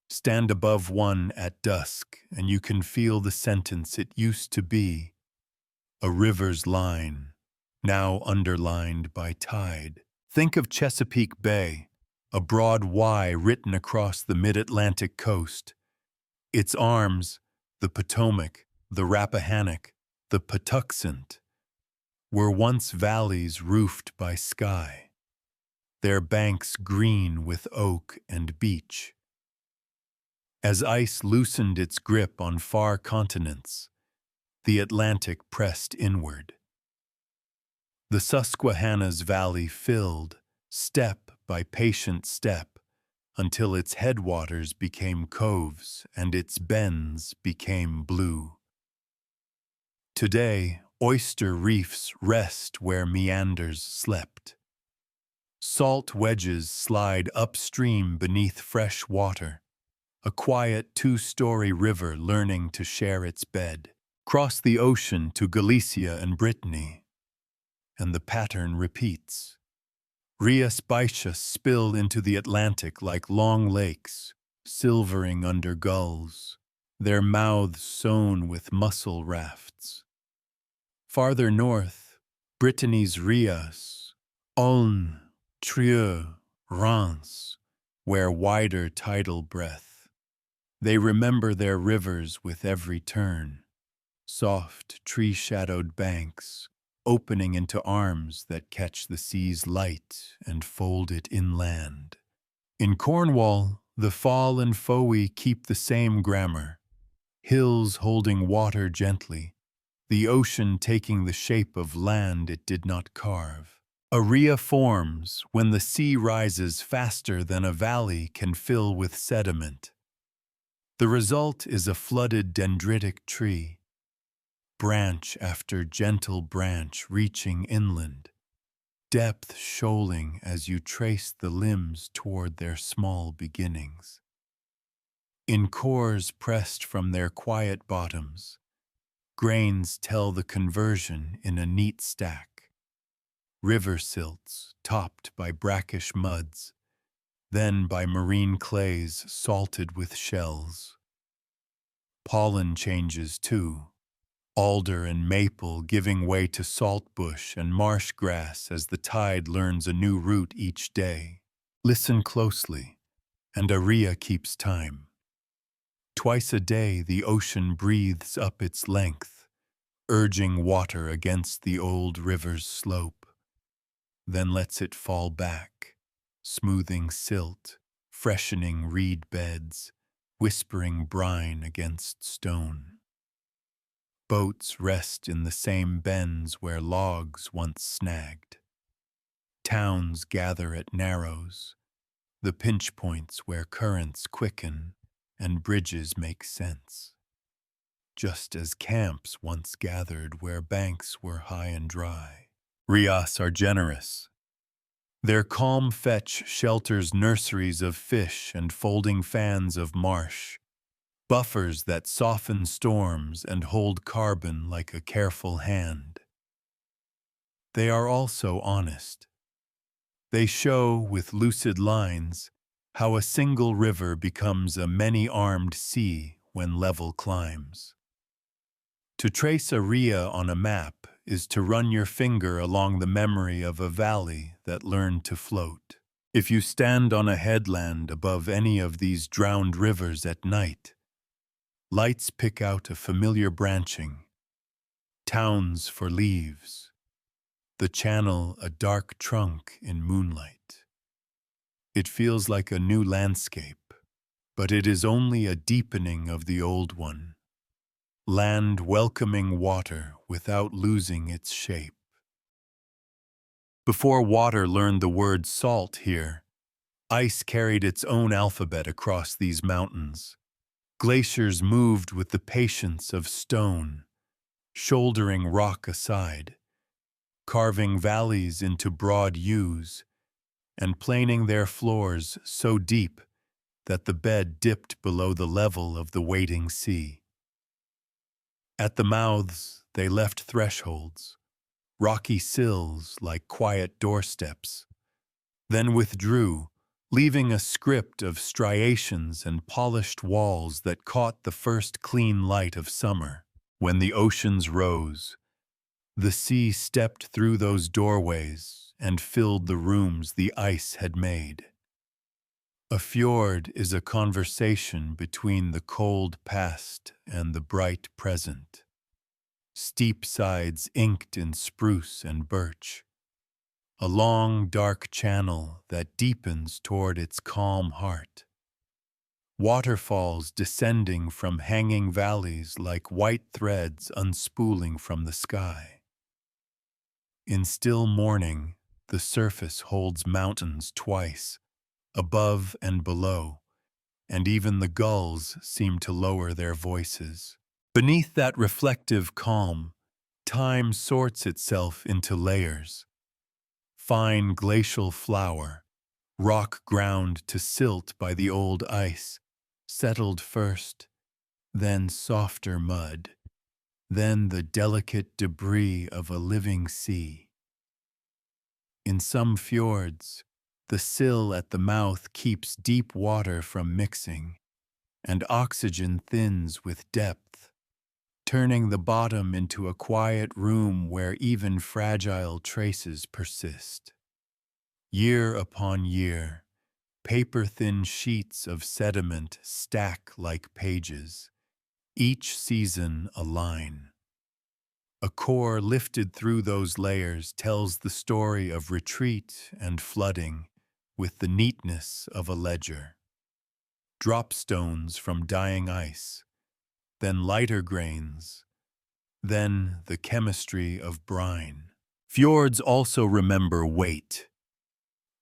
Stand above one at dusk, and you can feel the sentence it used to be, a river's line, now underlined by tide. Think of Chesapeake Bay, a broad Y written across the mid-Atlantic coast. Its arms, the Potomac, the Rappahannock, the Patuxent, were once valleys roofed by sky, their banks green with oak and beech. As ice loosened its grip on far continents, the Atlantic pressed inward. The Susquehanna's valley filled, step by patient step, until its headwaters became coves and its bends became blue. Today, oyster reefs rest where meanders slept. Salt wedges slide upstream beneath fresh water, a quiet two-story river learning to share its bed. Cross the ocean to Galicia and Brittany, and the pattern repeats. Rias Baixas spill into the Atlantic like long lakes, silvering under gulls, their mouths sown with mussel rafts. Farther north, Brittany's Rias, Aulne, Trieux, Reims, wear wider tidal breath. They remember their rivers with every turn, soft, tree-shadowed banks, opening into arms that catch the sea's light and fold it inland. In Cornwall, the Fall and Fowey keep the same grammar, hills holding water gently, the ocean taking the shape of land it did not carve. A ria forms when the sea rises faster than a valley can fill with sediment. The result is a flooded dendritic tree, branch after gentle branch reaching inland, depth shoaling as you trace the limbs toward their small beginnings. In cores pressed from their quiet bottoms, grains tell the conversion in a neat stack. River silts topped by brackish muds, then by marine clays salted with shells. Pollen changes too, alder and maple giving way to saltbush and marsh grass as the tide learns a new route each day. Listen closely, and Aria keeps time. Twice a day the ocean breathes up its length, urging water against the old river's slope, then lets it fall back, smoothing silt, freshening reed beds, whispering brine against stone. Boats rest in the same bends where logs once snagged. Towns gather at narrows, the pinch points where currents quicken and bridges make sense. Just as camps once gathered where banks were high and dry. Rias are generous. Their calm fetch shelters nurseries of fish and folding fans of marsh, buffers that soften storms and hold carbon like a careful hand. They are also honest. They show with lucid lines how a single river becomes a many-armed sea when level climbs. To trace a ria on a map is to run your finger along the memory of a valley that learned to float. If you stand on a headland above any of these drowned rivers at night, lights pick out a familiar branching, towns for leaves, the channel a dark trunk in moonlight. It feels like a new landscape, but it is only a deepening of the old one. Land welcoming water without losing its shape. Before water learned the word salt here, ice carried its own alphabet across these mountains. Glaciers moved with the patience of stone, shouldering rock aside, carving valleys into broad U's, and planing their floors so deep that the bed dipped below the level of the waiting sea. At the mouths, they left thresholds, rocky sills like quiet doorsteps, then withdrew, leaving a script of striations and polished walls that caught the first clean light of summer. When the oceans rose, the sea stepped through those doorways and filled the rooms the ice had made. A fjord is a conversation between the cold past and the bright present. steep sides inked in spruce and birch, a long, dark channel that deepens toward its calm heart. Waterfalls descending from hanging valleys like white threads unspooling from the sky. In still morning, the surface holds mountains twice, above and below, and even the gulls seem to lower their voices. Beneath that reflective calm, time sorts itself into layers. Fine glacial flour, rock ground to silt by the old ice, settled first, then softer mud, then the delicate debris of a living sea. In some fjords, the sill at the mouth keeps deep water from mixing, and oxygen thins with depth, turning the bottom into a quiet room where even fragile traces persist. Year upon year, paper-thin sheets of sediment stack like pages, each season a line. A core lifted through those layers tells the story of retreat and flooding with the neatness of a ledger. Dropstones from dying ice, then lighter grains, then the chemistry of brine. Fjords also remember weight.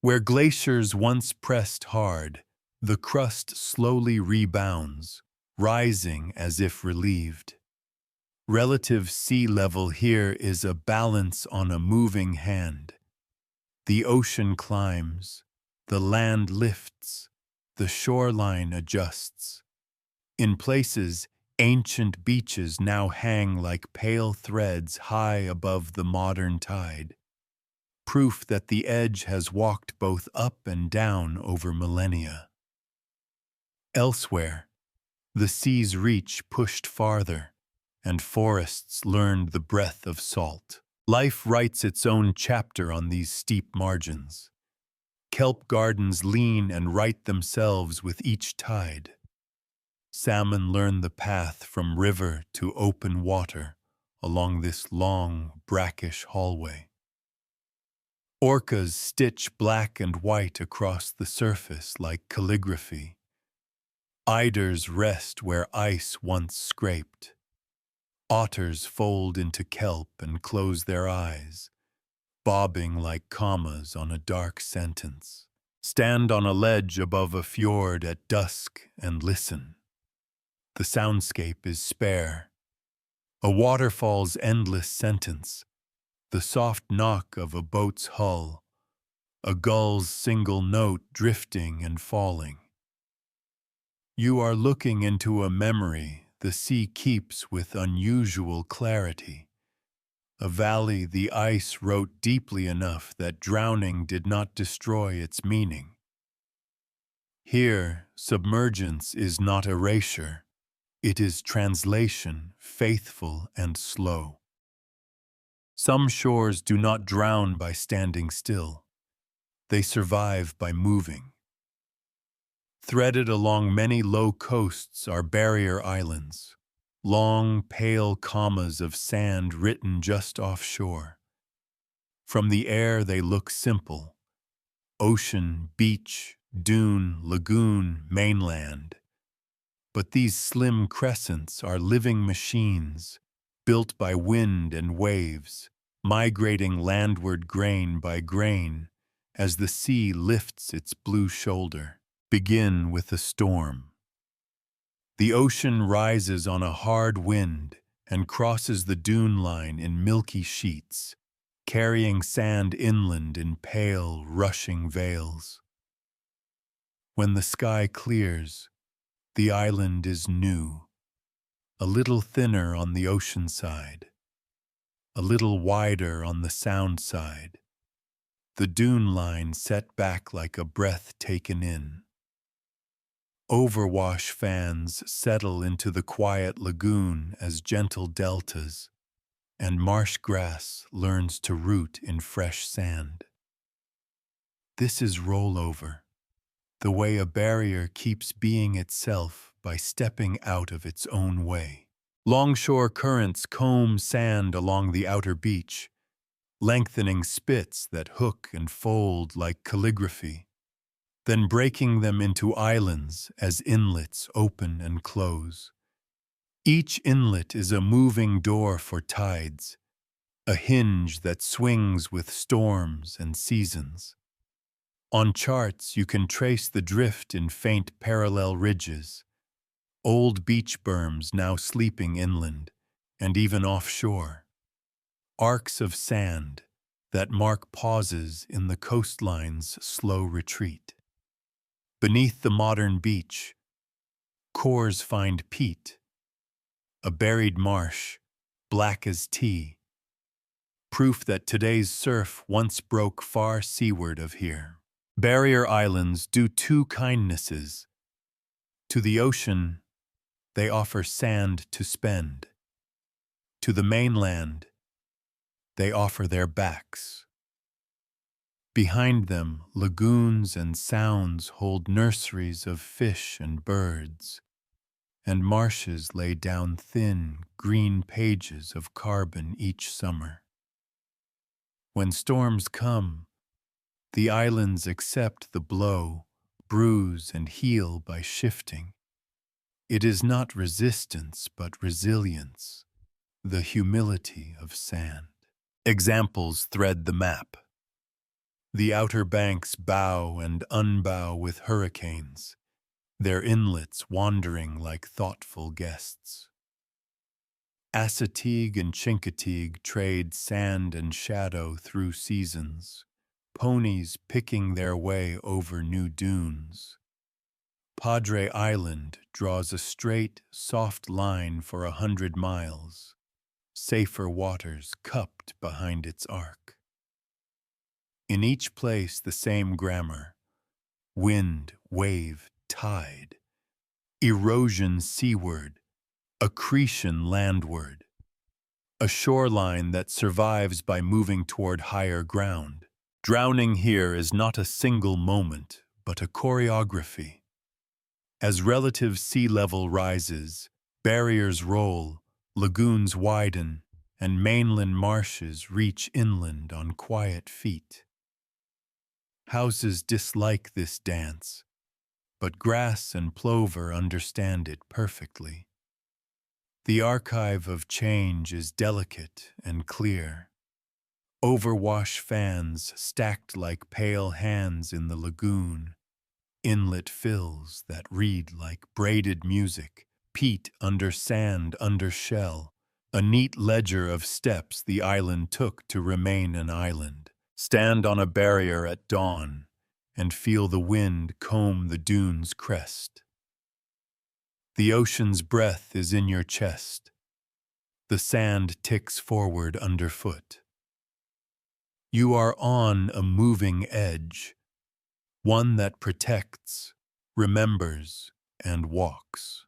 Where glaciers once pressed hard, the crust slowly rebounds, rising as if relieved. Relative sea level here is a balance on a moving hand. The ocean climbs, the land lifts, the shoreline adjusts. In places, ancient beaches now hang like pale threads high above the modern tide. Proof that the edge has walked both up and down over millennia. Elsewhere, the sea's reach pushed farther, and forests learned the breath of salt. Life writes its own chapter on these steep margins. Kelp gardens lean and right themselves with each tide. Salmon learn the path from river to open water along this long, brackish hallway. Orcas stitch black and white across the surface like calligraphy. Eiders rest where ice once scraped. Otters fold into kelp and close their eyes, bobbing like commas on a dark sentence. Stand on a ledge above a fjord at dusk and listen. The soundscape is spare. A waterfall's endless sentence, the soft knock of a boat's hull, a gull's single note drifting and falling. You are looking into a memory the sea keeps with unusual clarity, a valley the ice wrote deeply enough that drowning did not destroy its meaning. Here, submergence is not erasure, it is translation, faithful and slow. Some shores do not drown by standing still. They survive by moving. Threaded along many low coasts are barrier islands, long, pale commas of sand written just offshore. From the air they look simple: ocean, beach, dune, lagoon, mainland. But these slim crescents are living machines, built by wind and waves, migrating landward grain by grain as the sea lifts its blue shoulder. Begin with a storm. The ocean rises on a hard wind and crosses the dune line in milky sheets, carrying sand inland in pale, rushing veils. When the sky clears, the island is new, a little thinner on the ocean side, a little wider on the sound side, the dune line set back like a breath taken in. Overwash fans settle into the quiet lagoon as gentle deltas, and marsh grass learns to root in fresh sand. This is rollover, the way a barrier keeps being itself by stepping out of its own way. Longshore currents comb sand along the outer beach, lengthening spits that hook and fold like calligraphy, then breaking them into islands as inlets open and close. Each inlet is a moving door for tides, a hinge that swings with storms and seasons. On charts, you can trace the drift in faint parallel ridges, old beach berms now sleeping inland, and even offshore. Arcs of sand that mark pauses in the coastline's slow retreat. Beneath the modern beach, cores find peat, a buried marsh, black as tea, proof that today's surf once broke far seaward of here. Barrier islands do two kindnesses. To the ocean, they offer sand to spend. To the mainland, they offer their backs. Behind them, lagoons and sounds hold nurseries of fish and birds, and marshes lay down thin, green pages of carbon each summer. When storms come, the islands accept the blow, bruise, and heal by shifting. It is not resistance, but resilience, the humility of sand. Examples thread the map. The outer banks bow and unbow with hurricanes, their inlets wandering like thoughtful guests. Assateague and Chincoteague trade sand and shadow through seasons, ponies picking their way over new dunes. Padre Island draws a straight, soft line for 100 miles, safer waters cupped behind its arc. In each place the same grammar: wind, wave, tide, erosion seaward, accretion landward, a shoreline that survives by moving toward higher ground. Drowning here is not a single moment, but a choreography. As relative sea level rises, barriers roll, lagoons widen, and mainland marshes reach inland on quiet feet. Houses dislike this dance, but grass and plover understand it perfectly. The archive of change is delicate and clear. Overwash fans stacked like pale hands in the lagoon, inlet fills that read like braided music, peat under sand under shell, a neat ledger of steps the island took to remain an island. Stand on a barrier at dawn and feel the wind comb the dune's crest. The ocean's breath is in your chest. The sand ticks forward underfoot. You are on a moving edge, one that protects, remembers, and walks.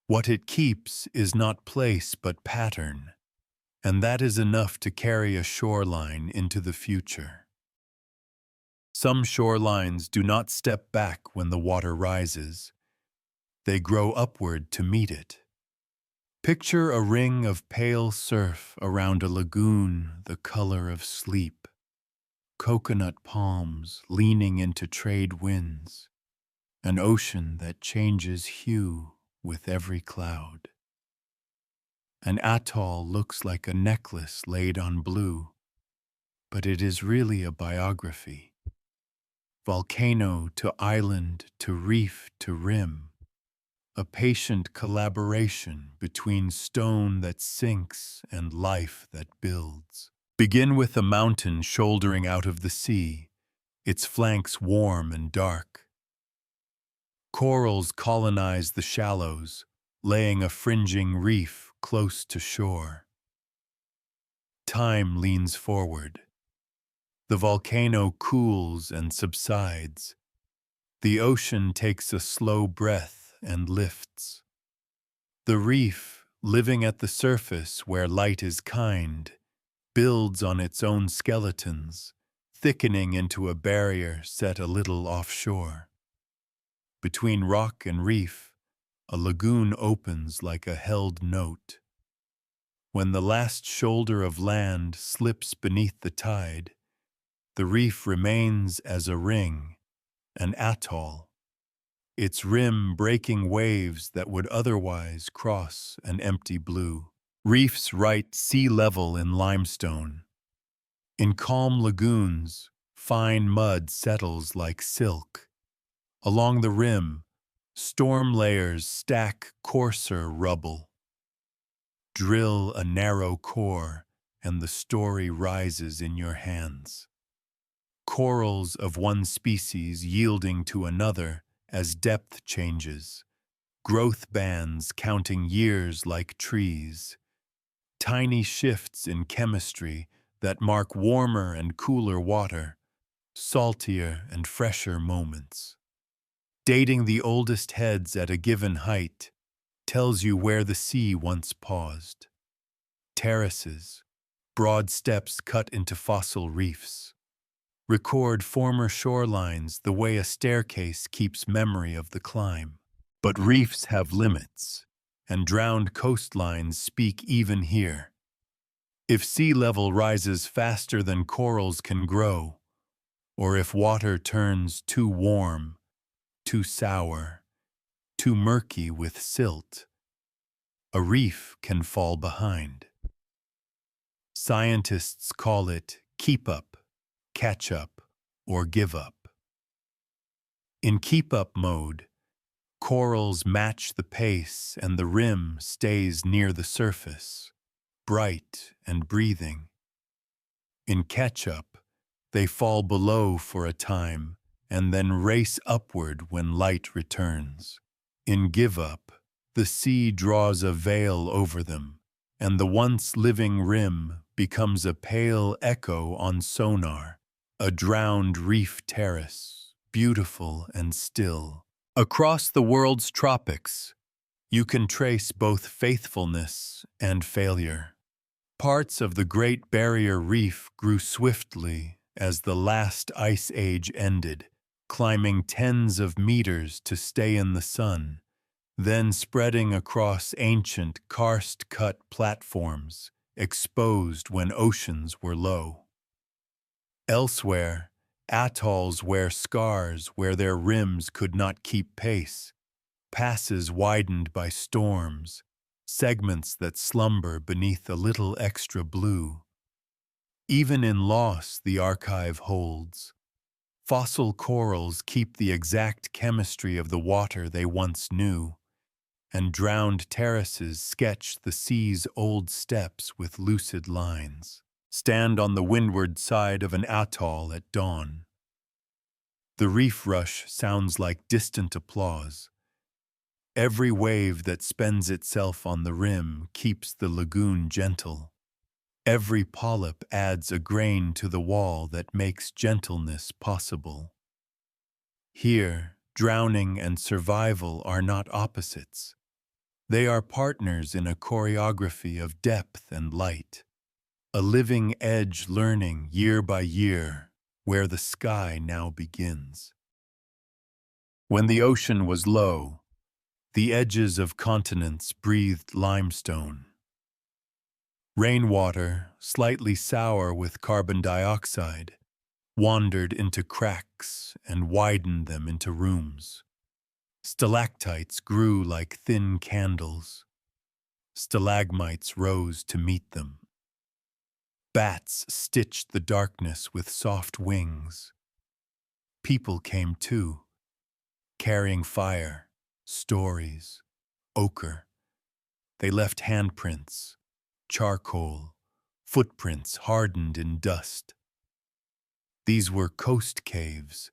What it keeps is not place but pattern, and that is enough to carry a shoreline into the future. Some shorelines do not step back when the water rises. They grow upward to meet it. Picture a ring of pale surf around a lagoon the color of sleep. Coconut palms leaning into trade winds. An ocean that changes hue with every cloud. An atoll looks like a necklace laid on blue, but it is really a biography. Volcano to island to reef to rim. A patient collaboration between stone that sinks and life that builds. Begin with a mountain shouldering out of the sea, its flanks warm and dark. Corals colonize the shallows, laying a fringing reef close to shore. Time leans forward. The volcano cools and subsides. The ocean takes a slow breath and lifts. The reef, living at the surface where light is kind, builds on its own skeletons, thickening into a barrier set a little offshore. Between rock and reef, a lagoon opens like a held note. When the last shoulder of land slips beneath the tide, the reef remains as a ring, an atoll, its rim breaking waves that would otherwise cross an empty blue. Reefs write sea level in limestone. In calm lagoons, fine mud settles like silk. Along the rim, storm layers stack coarser rubble. Drill a narrow core, and the story rises in your hands. Corals of one species yielding to another as depth changes. Growth bands counting years like trees. Tiny shifts in chemistry that mark warmer and cooler water, saltier and fresher moments. Dating the oldest heads at a given height tells you where the sea once paused. Terraces, broad steps cut into fossil reefs, record former shorelines the way a staircase keeps memory of the climb. But reefs have limits, and drowned coastlines speak even here. If sea level rises faster than corals can grow, or if water turns too warm, too sour, too murky with silt, a reef can fall behind. Scientists call it keep up, catch up, or give up. In keep up mode, corals match the pace and the rim stays near the surface, bright and breathing. In catch up, they fall below for a time and then race upward when light returns. In give up, the sea draws a veil over them, and the once living rim becomes a pale echo on sonar, a drowned reef terrace, beautiful and still. Across the world's tropics, you can trace both faithfulness and failure. Parts of the Great Barrier Reef grew swiftly as the last ice age ended, climbing tens of meters to stay in the sun, then spreading across ancient karst-cut platforms, exposed when oceans were low. Elsewhere, atolls wear scars where their rims could not keep pace, passes widened by storms, segments that slumber beneath a little extra blue. Even in loss, the archive holds. Fossil corals keep the exact chemistry of the water they once knew, and drowned terraces sketch the sea's old steps with lucid lines. Stand on the windward side of an atoll at dawn. The reef rush sounds like distant applause. Every wave that spends itself on the rim keeps the lagoon gentle. Every polyp adds a grain to the wall that makes gentleness possible. Here, drowning and survival are not opposites. They are partners in a choreography of depth and light, a living edge learning year by year where the sky now begins. When the ocean was low, the edges of continents breathed limestone. Rainwater, slightly sour with carbon dioxide, wandered into cracks and widened them into rooms. Stalactites grew like thin candles. Stalagmites rose to meet them. Bats stitched the darkness with soft wings. People came too, carrying fire, stories, ochre. They left handprints, charcoal, footprints hardened in dust. These were coast caves,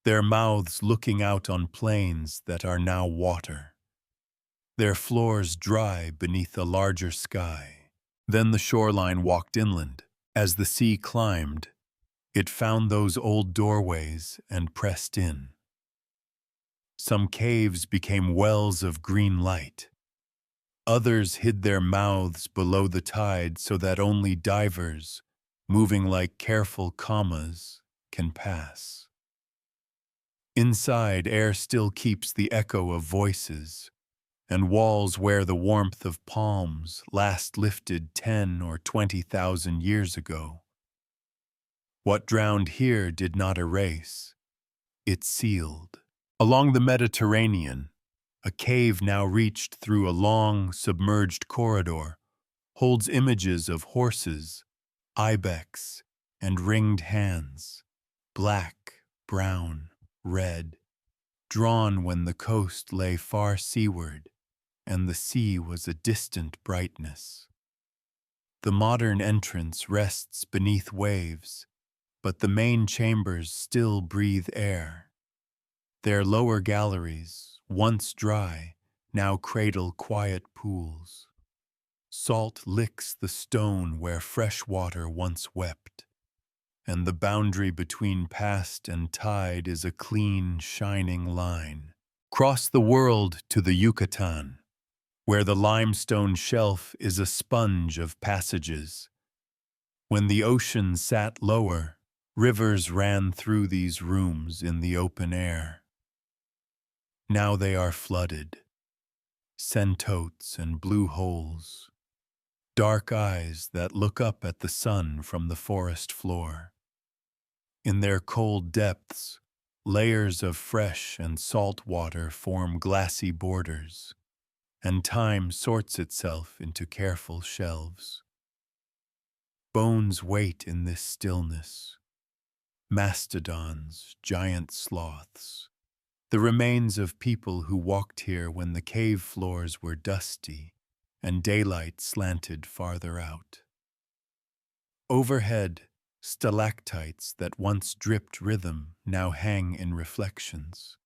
their mouths looking out on plains that are now water, their floors dry beneath a larger sky. Then the shoreline walked inland. As the sea climbed, it found those old doorways and pressed in. Some caves became wells of green light. Others hid their mouths below the tide so that only divers, moving like careful commas, can pass. Inside, air still keeps the echo of voices, and walls where the warmth of palms last lifted 10 or 20,000 years ago. What drowned here did not erase, it sealed. Along the Mediterranean, a cave now reached through a long, submerged corridor holds images of horses, ibex, and ringed hands, black, brown, red, drawn when the coast lay far seaward and the sea was a distant brightness. The modern entrance rests beneath waves, but the main chambers still breathe air. Their lower galleries, once dry, now cradle quiet pools. Salt licks the stone where fresh water once wept, and the boundary between past and tide is a clean, shining line. Cross the world to the Yucatan, where the limestone shelf is a sponge of passages. When the ocean sat lower, rivers ran through these rooms in the open air. Now they are flooded, centotes and blue holes, dark eyes that look up at the sun from the forest floor. In their cold depths, layers of fresh and salt water form glassy borders, and time sorts itself into careful shelves. Bones wait in this stillness. Mastodons, giant sloths, the remains of people who walked here when the cave floors were dusty and daylight slanted farther out. Overhead, stalactites that once dripped rhythm now hang in reflections.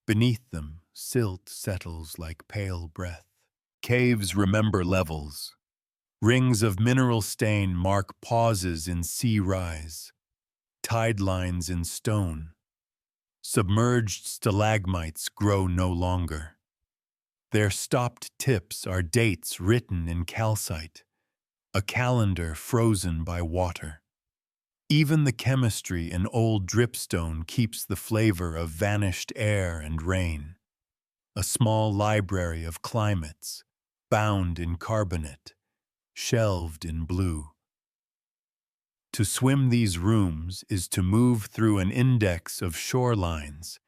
Beneath them, silt settles like pale breath. Caves remember levels. Rings of mineral stain mark pauses in sea rise, tide lines in stone. Submerged stalagmites grow no longer. Their stopped tips are dates written in calcite, a calendar frozen by water. Even the chemistry in old dripstone keeps the flavor of vanished air and rain. A small library of climates, bound in carbonate, shelved in blue. To swim these rooms is to move through an index of shorelines,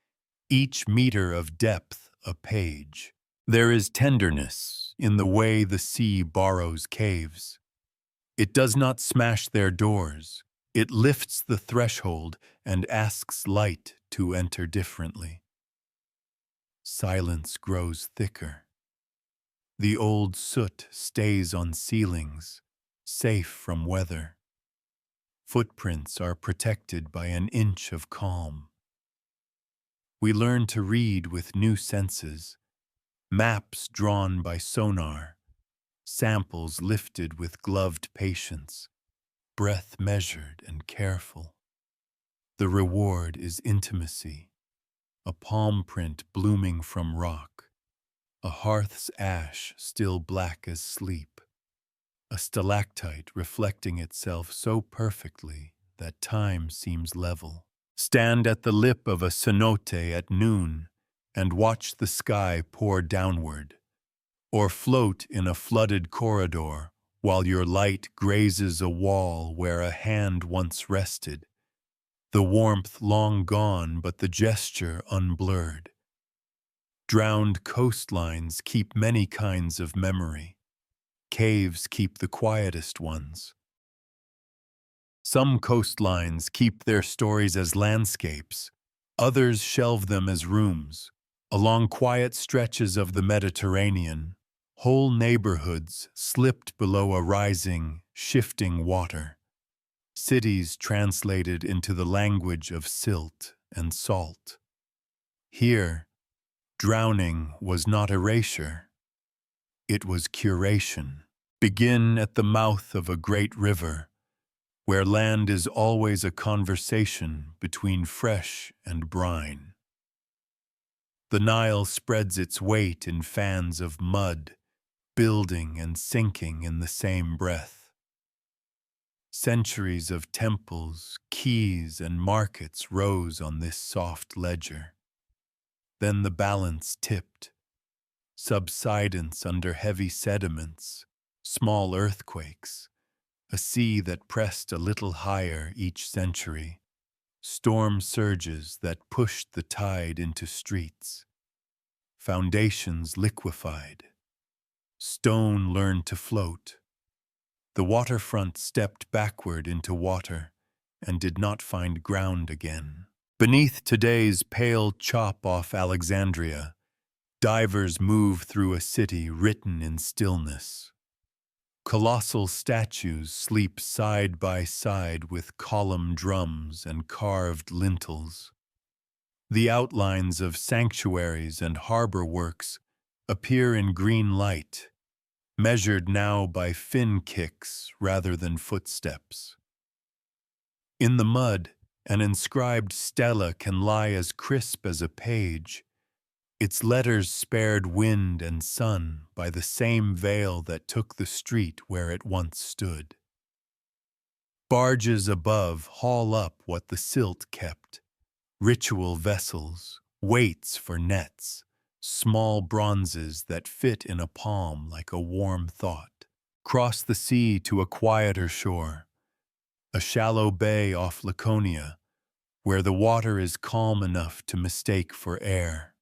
each meter of depth a page. There is tenderness in the way the sea borrows caves. It does not smash their doors. It lifts the threshold and asks light to enter differently. Silence grows thicker. The old soot stays on ceilings, safe from weather. Footprints are protected by an inch of calm. We learn to read with new senses, maps drawn by sonar, samples lifted with gloved patience, breath measured and careful. The reward is intimacy, a palm print blooming from rock, a hearth's ash still black as sleep, a stalactite reflecting itself so perfectly that time seems level. Stand at the lip of a cenote at noon and watch the sky pour downward, or float in a flooded corridor while your light grazes a wall where a hand once rested, the warmth long gone but the gesture unblurred. Drowned coastlines keep many kinds of memory. Caves keep the quietest ones. Some coastlines keep their stories as landscapes, others shelve them as rooms. Along quiet stretches of the Mediterranean, whole neighborhoods slipped below a rising, shifting water. Cities translated into the language of silt and salt. Here, drowning was not erasure. It was curation. Begin at the mouth of a great river, where land is always a conversation between fresh and brine. The Nile spreads its weight in fans of mud, building and sinking in the same breath. Centuries of temples, quays, and markets rose on this soft ledger. Then the balance tipped. subsidence under heavy sediments, small earthquakes, a sea that pressed a little higher each century, storm surges that pushed the tide into streets, foundations liquefied, stone learned to float. The waterfront stepped backward into water and did not find ground again. Beneath today's pale chop off Alexandria, divers move through a city written in stillness. Colossal statues sleep side by side with column drums and carved lintels. The outlines of sanctuaries and harbor works appear in green light, measured now by fin kicks rather than footsteps. In the mud, an inscribed stela can lie as crisp as a page, its letters spared wind and sun by the same veil that took the street where it once stood. Barges above haul up what the silt kept, ritual vessels, weights for nets, small bronzes that fit in a palm like a warm thought. Cross the sea to a quieter shore, a shallow bay off Laconia, where the water is calm enough to mistake for air.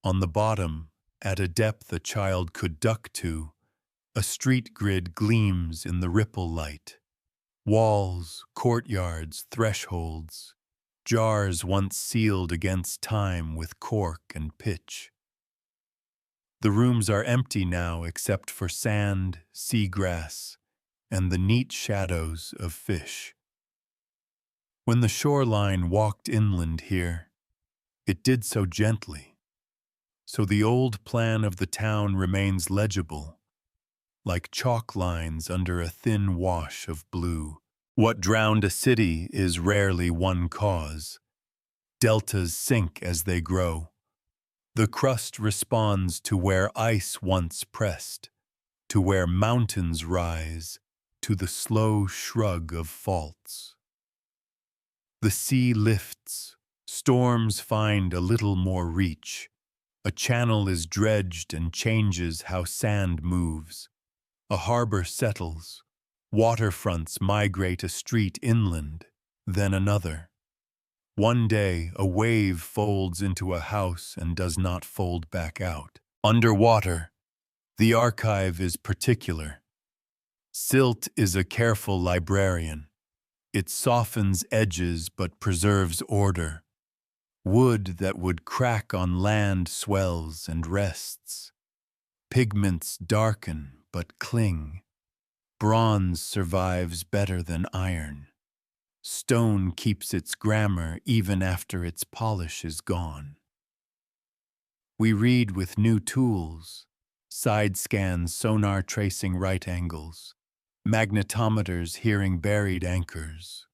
On the bottom, at a depth a child could duck to, a street grid gleams in the ripple light. Walls, courtyards, thresholds, jars once sealed against time with cork and pitch. The rooms are empty now except for sand, seagrass, and the neat shadows of fish. When the shoreline walked inland here, it did so gently, so the old plan of the town remains legible, like chalk lines under a thin wash of blue. What drowned a city is rarely one cause. Deltas sink as they grow. The crust responds to where ice once pressed, to where mountains rise, to the slow shrug of faults. The sea lifts, storms find a little more reach. A channel is dredged and changes how sand moves. A harbor settles. Waterfronts migrate a street inland, then another. One day, a wave folds into a house and does not fold back out. Underwater, the archive is particular. Silt is a careful librarian. It softens edges but preserves order. Wood that would crack on land swells and rests. Pigments darken but cling. Bronze survives better than iron. Stone keeps its grammar even after its polish is gone. We read with new tools, side scans, sonar tracing right angles, magnetometers hearing buried anchors,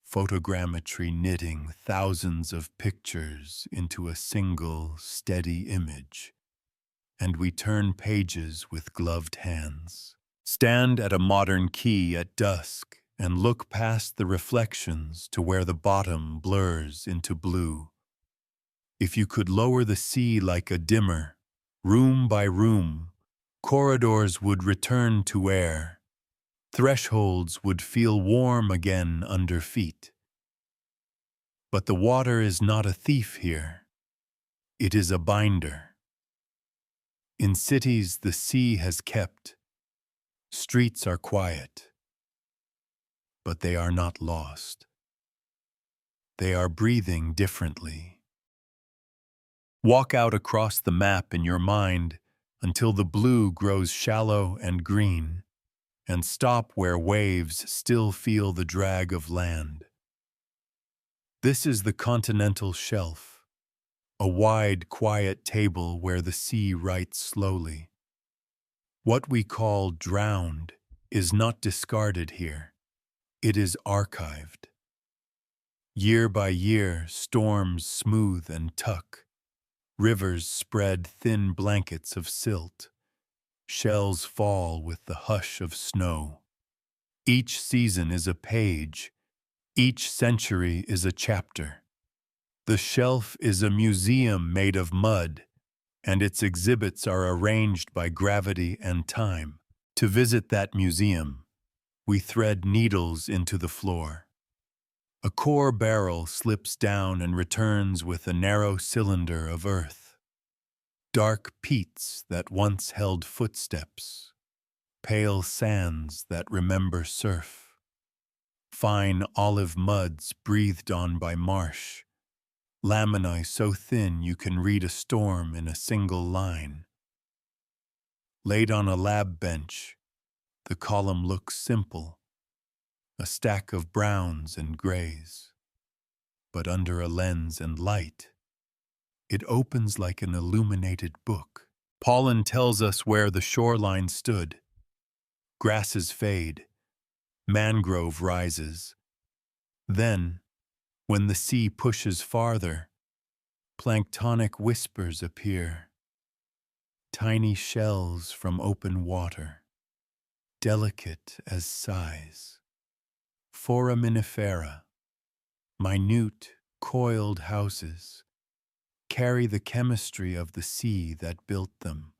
photogrammetry knitting thousands of pictures into a single, steady image, and we turn pages with gloved hands. Stand at a modern quay at dusk and look past the reflections to where the bottom blurs into blue. If you could lower the sea like a dimmer, room by room, corridors would return to air. Thresholds would feel warm again under feet. But the water is not a thief here. It is a binder. In cities the sea has kept. Streets are quiet. But they are not lost. They are breathing differently. Walk out across the map in your mind until the blue grows shallow and green, and stop where waves still feel the drag of land. This is the continental shelf, a wide, quiet table where the sea writes slowly. What we call drowned is not discarded here. It is archived. Year by year, storms smooth and tuck. Rivers spread thin blankets of silt. Shells fall with the hush of snow. Each season is a page. Each century is a chapter. The shelf is a museum made of mud, and its exhibits are arranged by gravity and time. To visit that museum, we thread needles into the floor. A core barrel slips down and returns with a narrow cylinder of earth. Dark peats that once held footsteps, pale sands that remember surf, fine olive muds breathed on by marsh, laminae so thin you can read a storm in a single line. Laid on a lab bench, the column looks simple, a stack of browns and grays. But under a lens and light, it opens like an illuminated book. Pollen tells us where the shoreline stood. Grasses fade, mangrove rises. Then, when the sea pushes farther, planktonic whispers appear. Tiny shells from open water, delicate as sighs. Foraminifera, minute, coiled houses, carry the chemistry of the sea that built them.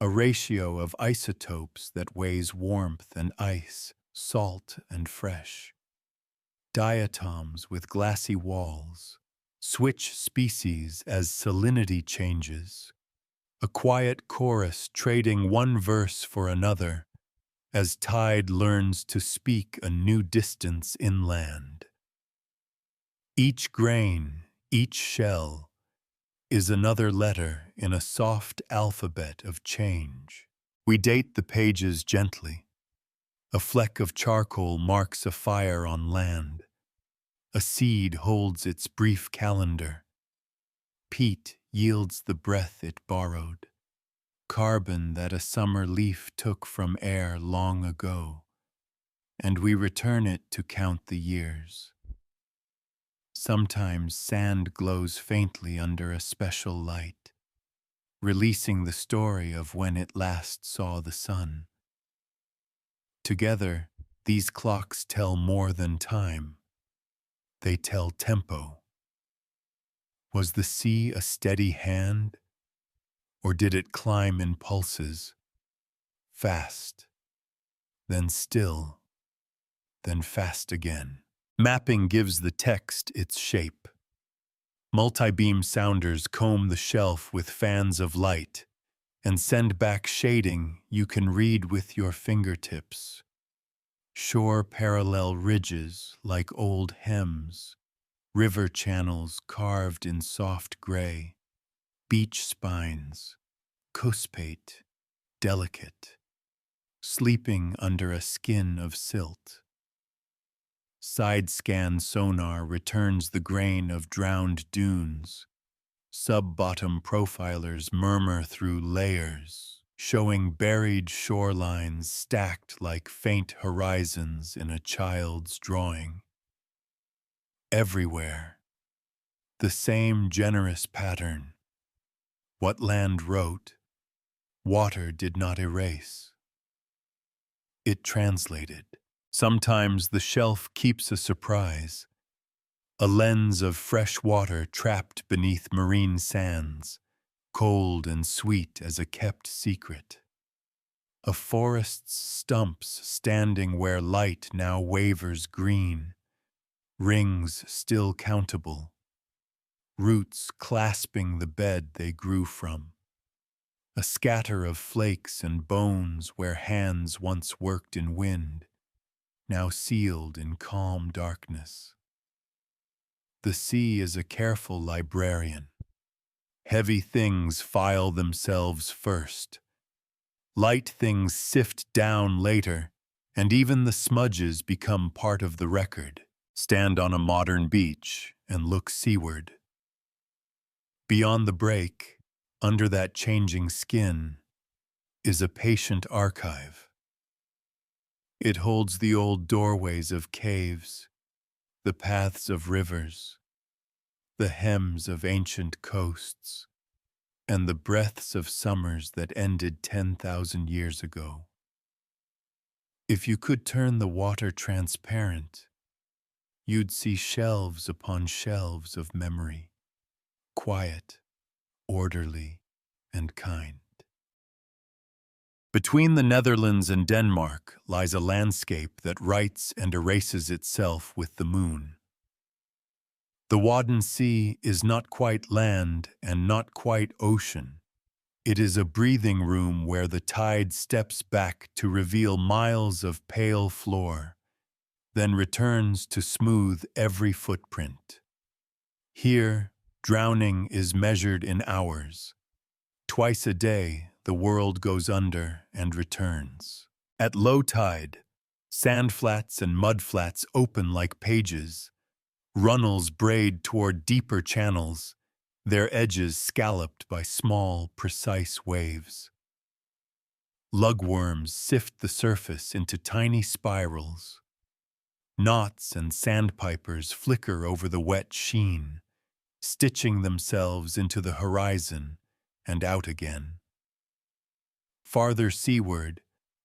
A ratio of isotopes that weighs warmth and ice, salt and fresh. Diatoms with glassy walls, switch species as salinity changes. A quiet chorus trading one verse for another as tide learns to speak a new distance inland. Each grain, each shell, is another letter in a soft alphabet of change. We date the pages gently. A fleck of charcoal marks a fire on land. A seed holds its brief calendar. Peat yields the breath it borrowed, carbon that a summer leaf took from air long ago, and we return it to count the years. Sometimes sand glows faintly under a special light, releasing the story of when it last saw the sun. Together, these clocks tell more than time. They tell tempo. Was the sea a steady hand, or did it climb in pulses, fast, then still, then fast again? Mapping gives the text its shape. Multibeam sounders comb the shelf with fans of light and send back shading you can read with your fingertips. Shore parallel ridges like old hems, river channels carved in soft gray, beach spines, cuspate, delicate, sleeping under a skin of silt. Side-scan sonar returns the grain of drowned dunes. Sub-bottom profilers murmur through layers, showing buried shorelines stacked like faint horizons in a child's drawing. Everywhere, the same generous pattern. What land wrote, water did not erase. It translated. Sometimes the shelf keeps a surprise, a lens of fresh water trapped beneath marine sands, cold and sweet as a kept secret. A forest's stumps standing where light now wavers green, rings still countable, roots clasping the bed they grew from. A scatter of flakes and bones where hands once worked in wind, now sealed in calm darkness. The sea is a careful librarian. Heavy things file themselves first. Light things sift down later, and even the smudges become part of the record. Stand on a modern beach and look seaward. Beyond the break, under that changing skin, is a patient archive. It holds the old doorways of caves, the paths of rivers, the hems of ancient coasts, and the breaths of summers that ended 10,000 years ago. If you could turn the water transparent, you'd see shelves upon shelves of memory, quiet, orderly, and kind. Between the Netherlands and Denmark lies a landscape that writes and erases itself with the moon. The Wadden Sea is not quite land and not quite ocean. It is a breathing room where the tide steps back to reveal miles of pale floor, then returns to smooth every footprint. Here, drowning is measured in hours. Twice a day, the world goes under and returns. At low tide, sandflats and mudflats open like pages. Runnels braid toward deeper channels, their edges scalloped by small, precise waves. Lugworms sift the surface into tiny spirals. Knots and sandpipers flicker over the wet sheen, stitching themselves into the horizon and out again. Farther seaward,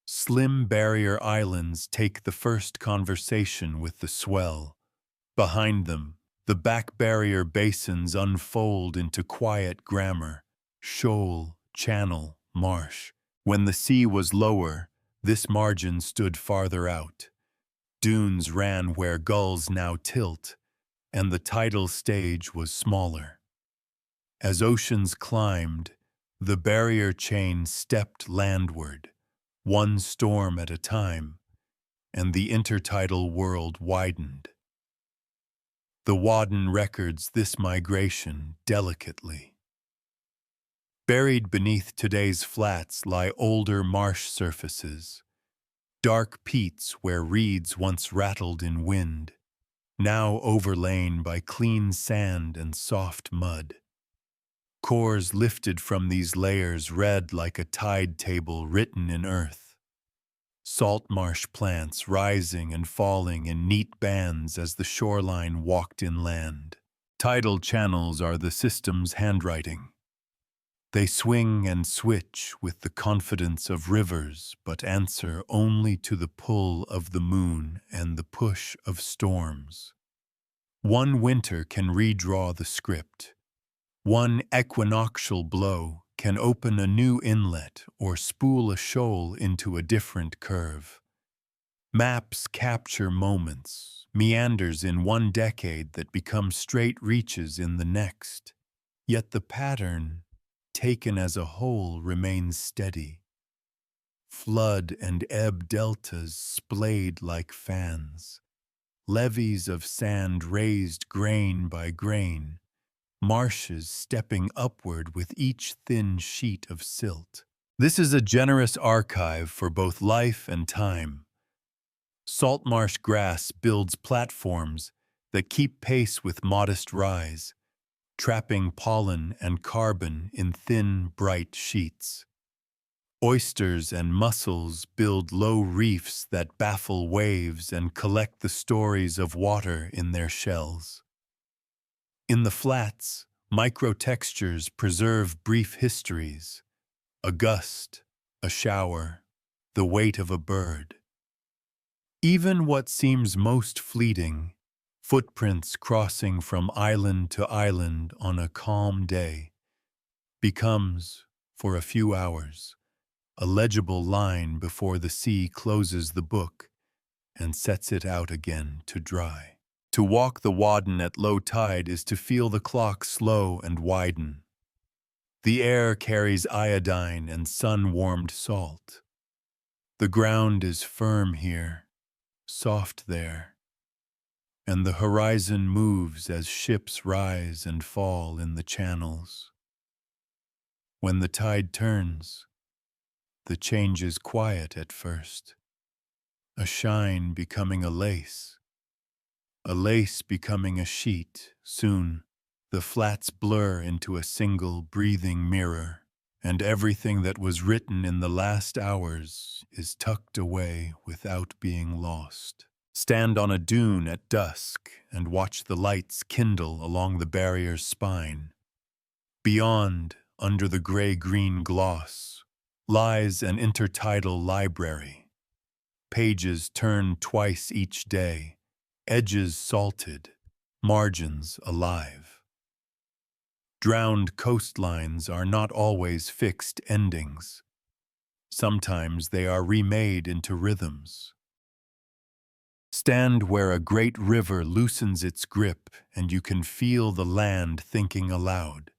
slim barrier islands take the first conversation with the swell. Behind them, the back barrier basins unfold into quiet grammar, shoal, channel, marsh. When the sea was lower, this margin stood farther out. Dunes ran where gulls now tilt, and the tidal stage was smaller. As oceans climbed, the barrier chain stepped landward, one storm at a time, and the intertidal world widened. The Wadden records this migration delicately. Buried beneath today's flats lie older marsh surfaces, dark peats where reeds once rattled in wind, now overlain by clean sand and soft mud. Cores lifted from these layers read like a tide table written in earth. Salt marsh plants rising and falling in neat bands as the shoreline walked inland. Tidal channels are the system's handwriting. They swing and switch with the confidence of rivers, but answer only to the pull of the moon and the push of storms. One winter can redraw the script. One equinoctial blow can open a new inlet or spool a shoal into a different curve. Maps capture moments, meanders in one decade that become straight reaches in the next. Yet the pattern, taken as a whole, remains steady. Flood and ebb deltas splayed like fans. Levees of sand raised grain by grain. Marshes stepping upward with each thin sheet of silt. This is a generous archive for both life and time. Salt marsh grass builds platforms that keep pace with modest rise, trapping pollen and carbon in thin, bright sheets. Oysters and mussels build low reefs that baffle waves and collect the stories of water in their shells. In the flats, microtextures preserve brief histories, a gust, a shower, the weight of a bird. Even what seems most fleeting, footprints crossing from island to island on a calm day, becomes, for a few hours, a legible line before the sea closes the book and sets it out again to dry. To walk the Wadden at low tide is to feel the clock slow and widen. The air carries iodine and sun-warmed salt. The ground is firm here, soft there, and the horizon moves as ships rise and fall in the channels. When the tide turns, the change is quiet at first, a shine becoming a lace becoming a sheet. Soon, the flats blur into a single breathing mirror, and everything that was written in the last hours is tucked away without being lost. Stand on a dune at dusk and watch the lights kindle along the barrier's spine. Beyond, under the gray-green gloss, lies an intertidal library. Pages turn twice each day, edges salted, margins alive. Drowned coastlines are not always fixed endings. Sometimes they are remade into rhythms. Stand where a great river loosens its grip and you can feel the land thinking aloud.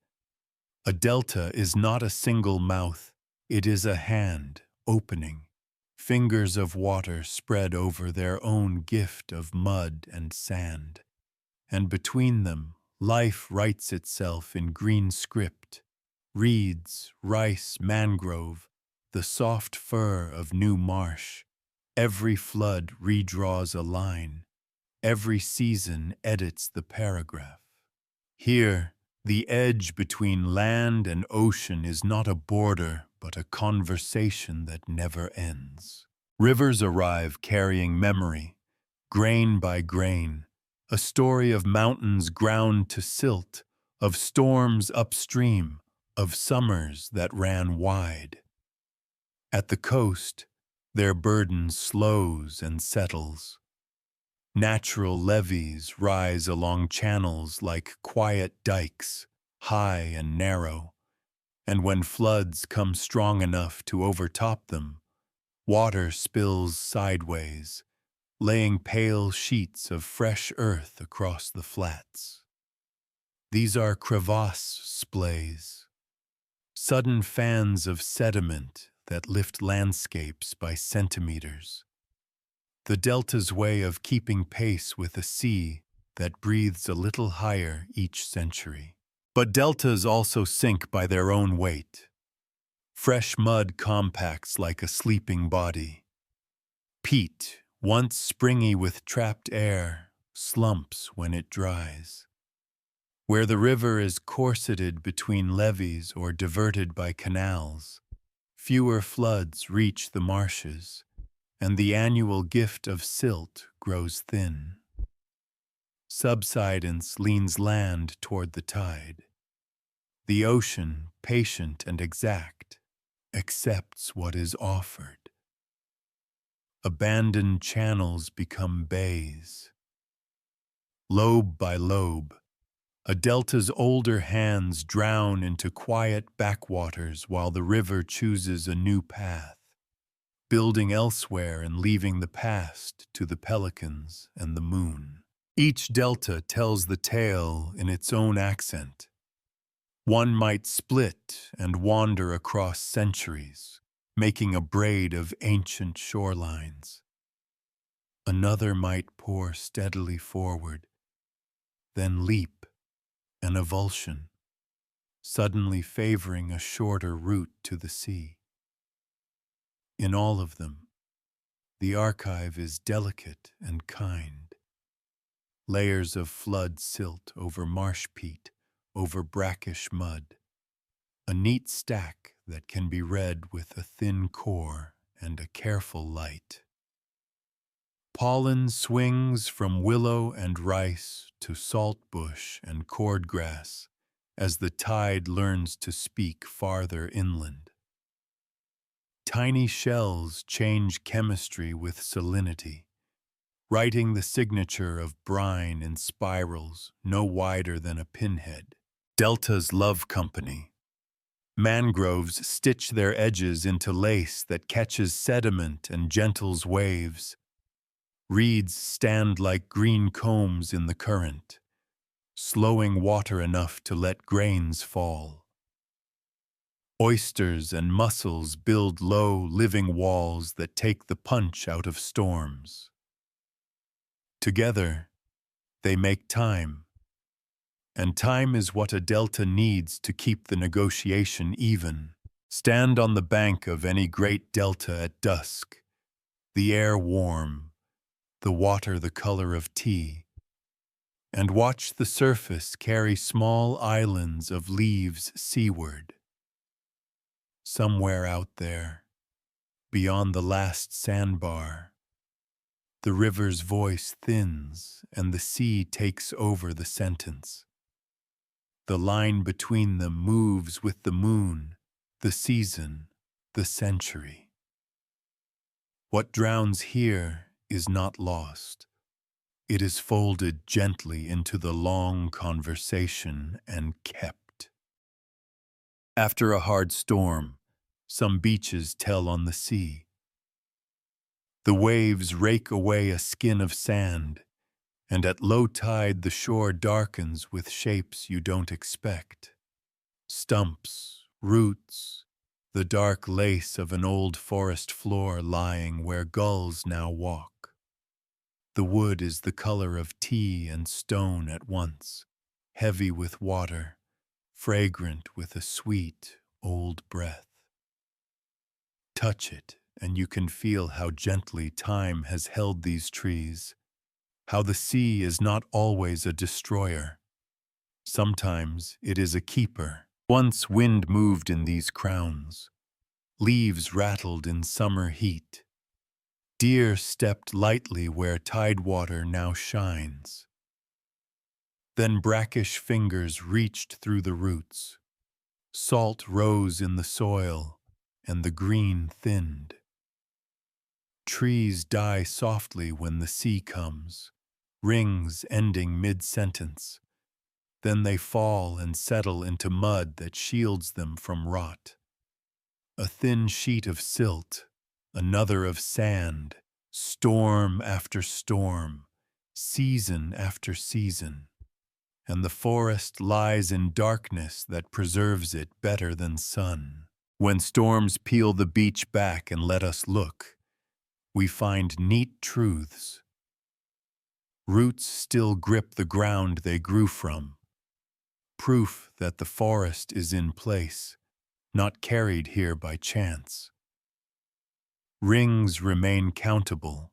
A delta is not a single mouth, it is a hand opening, fingers of water spread over their own gift of mud and sand. And between them, life writes itself in green script. Reeds, rice, mangrove, the soft fur of new marsh. Every flood redraws a line. Every season edits the paragraph. Here, the edge between land and ocean is not a border, but a conversation that never ends. Rivers arrive carrying memory, grain by grain, a story of mountains ground to silt, of storms upstream, of summers that ran wide. At the coast, their burden slows and settles. Natural levees rise along channels like quiet dikes, high and narrow, and when floods come strong enough to overtop them, water spills sideways, laying pale sheets of fresh earth across the flats. These are crevasse splays, sudden fans of sediment that lift landscapes by centimeters. The delta's way of keeping pace with a sea that breathes a little higher each century. But deltas also sink by their own weight. Fresh mud compacts like a sleeping body. Peat, once springy with trapped air, slumps when it dries. Where the river is corseted between levees or diverted by canals, fewer floods reach the marshes, and the annual gift of silt grows thin. Subsidence leans land toward the tide. The ocean, patient and exact, accepts what is offered. Abandoned channels become bays. Lobe by lobe, a delta's older hands drown into quiet backwaters while the river chooses a new path, building elsewhere and leaving the past to the pelicans and the moon. Each delta tells the tale in its own accent. One might split and wander across centuries, making a braid of ancient shorelines. Another might pour steadily forward, then leap, an avulsion, suddenly favoring a shorter route to the sea. In all of them, the archive is delicate and kind. Layers of flood silt over marsh peat, over brackish mud. A neat stack that can be read with a thin core and a careful light. Pollen swings from willow and rice to saltbush and cordgrass as the tide learns to speak farther inland. Tiny shells change chemistry with salinity, writing the signature of brine in spirals no wider than a pinhead. Deltas love company. Mangroves stitch their edges into lace that catches sediment and gentles waves. Reeds stand like green combs in the current, slowing water enough to let grains fall. Oysters and mussels build low, living walls that take the punch out of storms. Together, they make time. And time is what a delta needs to keep the negotiation even. Stand on the bank of any great delta at dusk, the air warm, the water the color of tea, and watch the surface carry small islands of leaves seaward. Somewhere out there, beyond the last sandbar, the river's voice thins and the sea takes over the sentence. The line between them moves with the moon, the season, the century. What drowns here is not lost. It is folded gently into the long conversation and kept. After a hard storm, some beaches tell on the sea. The waves rake away a skin of sand, and at low tide the shore darkens with shapes you don't expect. Stumps, roots, the dark lace of an old forest floor lying where gulls now walk. The wood is the color of tea and stone at once, heavy with water, fragrant with a sweet, old breath. Touch it, and you can feel how gently time has held these trees, how the sea is not always a destroyer. Sometimes it is a keeper. Once wind moved in these crowns. Leaves rattled in summer heat. Deer stepped lightly where tidewater now shines. Then brackish fingers reached through the roots. Salt rose in the soil, and the green thinned. Trees die softly when the sea comes, rings ending mid-sentence. Then they fall and settle into mud that shields them from rot. A thin sheet of silt, another of sand, storm after storm, season after season, and the forest lies in darkness that preserves it better than sun. When storms peel the beach back and let us look, we find neat truths. Roots still grip the ground they grew from, proof that the forest is in place, not carried here by chance. Rings remain countable.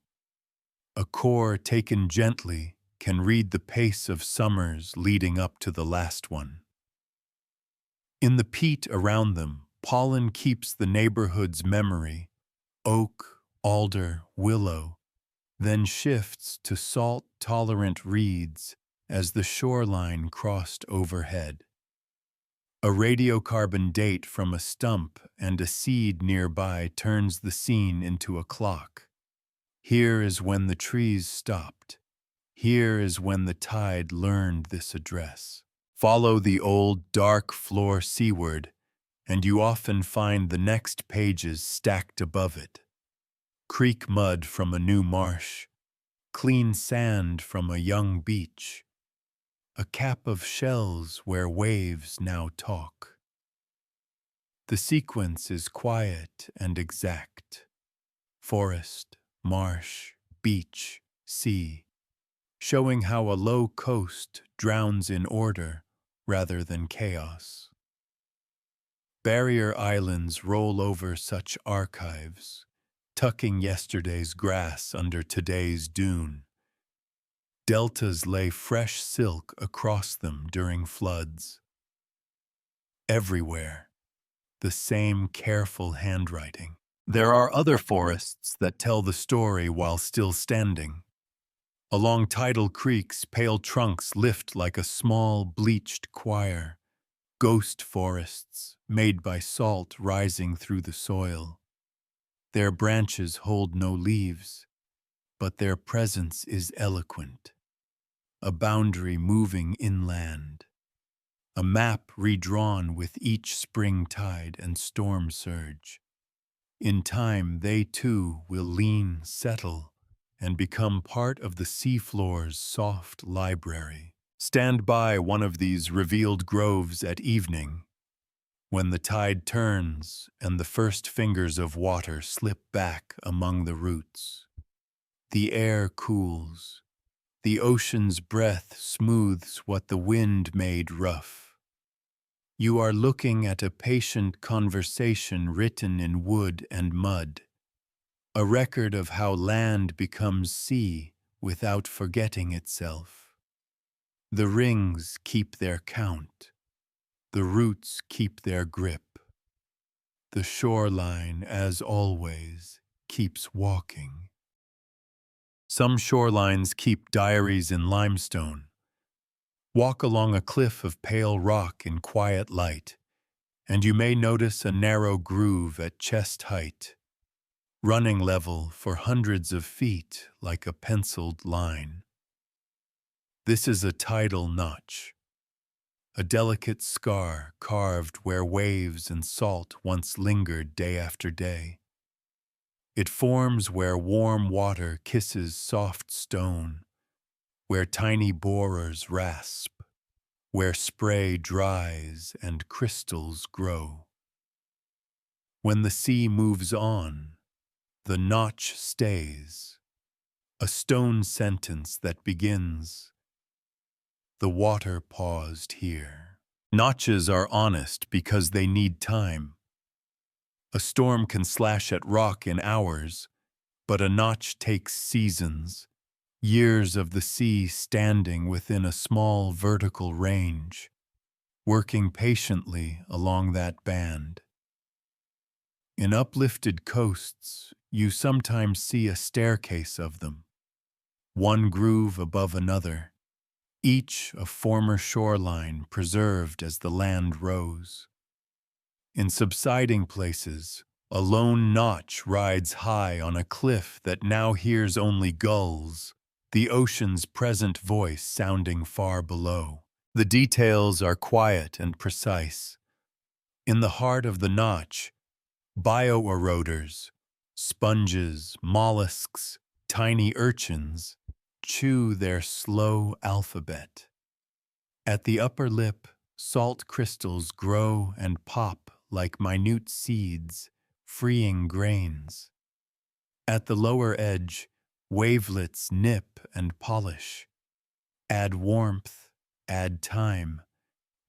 A core taken gently can read the pace of summers leading up to the last one. In the peat around them, pollen keeps the neighborhood's memory, oak, alder, willow, then shifts to salt-tolerant reeds as the shoreline crossed overhead. A radiocarbon date from a stump and a seed nearby turns the scene into a clock. Here is when the trees stopped. Here is when the tide learned this address. Follow the old dark floor seaward, and you often find the next pages stacked above it. Creek mud from a new marsh, clean sand from a young beach, a cap of shells where waves now talk. The sequence is quiet and exact. Forest, marsh, beach, sea, showing how a low coast drowns in order rather than chaos. Barrier islands roll over such archives, tucking yesterday's grass under today's dune. Deltas lay fresh silk across them during floods. Everywhere, the same careful handwriting. There are other forests that tell the story while still standing. Along tidal creeks, pale trunks lift like a small, bleached choir. Ghost forests, made by salt rising through the soil. Their branches hold no leaves, but their presence is eloquent. A boundary moving inland. A map redrawn with each spring tide and storm surge. In time, they too will lean, settle, and become part of the seafloor's soft library. Stand by one of these revealed groves at evening, when the tide turns and the first fingers of water slip back among the roots. The air cools. The ocean's breath smooths what the wind made rough. You are looking at a patient conversation written in wood and mud, a record of how land becomes sea without forgetting itself. The rings keep their count. The roots keep their grip. The shoreline, as always, keeps walking. Some shorelines keep diaries in limestone. Walk along a cliff of pale rock in quiet light, and you may notice a narrow groove at chest height, running level for hundreds of feet like a penciled line. This is a tidal notch, a delicate scar carved where waves and salt once lingered day after day. It forms where warm water kisses soft stone, where tiny borers rasp, where spray dries and crystals grow. When the sea moves on, the notch stays, a stone sentence that begins, "The water paused here." Notches are honest because they need time. A storm can slash at rock in hours, but a notch takes seasons, years of the sea standing within a small vertical range, working patiently along that band. In uplifted coasts, you sometimes see a staircase of them, one groove above another, each a former shoreline preserved as the land rose. In subsiding places, a lone notch rides high on a cliff that now hears only gulls, the ocean's present voice sounding far below. The details are quiet and precise. In the heart of the notch, bioeroders, sponges, mollusks, tiny urchins, chew their slow alphabet. At the upper lip, salt crystals grow and pop like minute seeds, freeing grains. At the lower edge, wavelets nip and polish. Add warmth, add time,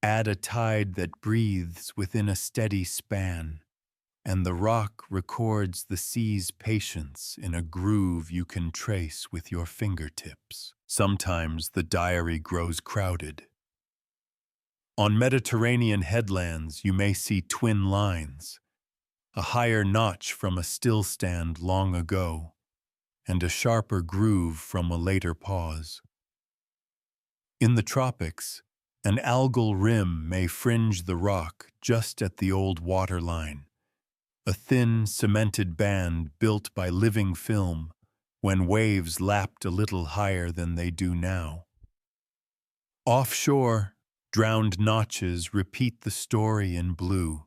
add a tide that breathes within a steady span, and the rock records the sea's patience in a groove you can trace with your fingertips. Sometimes the diary grows crowded. On Mediterranean headlands, you may see twin lines, a higher notch from a still stand long ago, and a sharper groove from a later pause. In the tropics, an algal rim may fringe the rock just at the old waterline, a thin, cemented band built by living film when waves lapped a little higher than they do now. Offshore, drowned notches repeat the story in blue.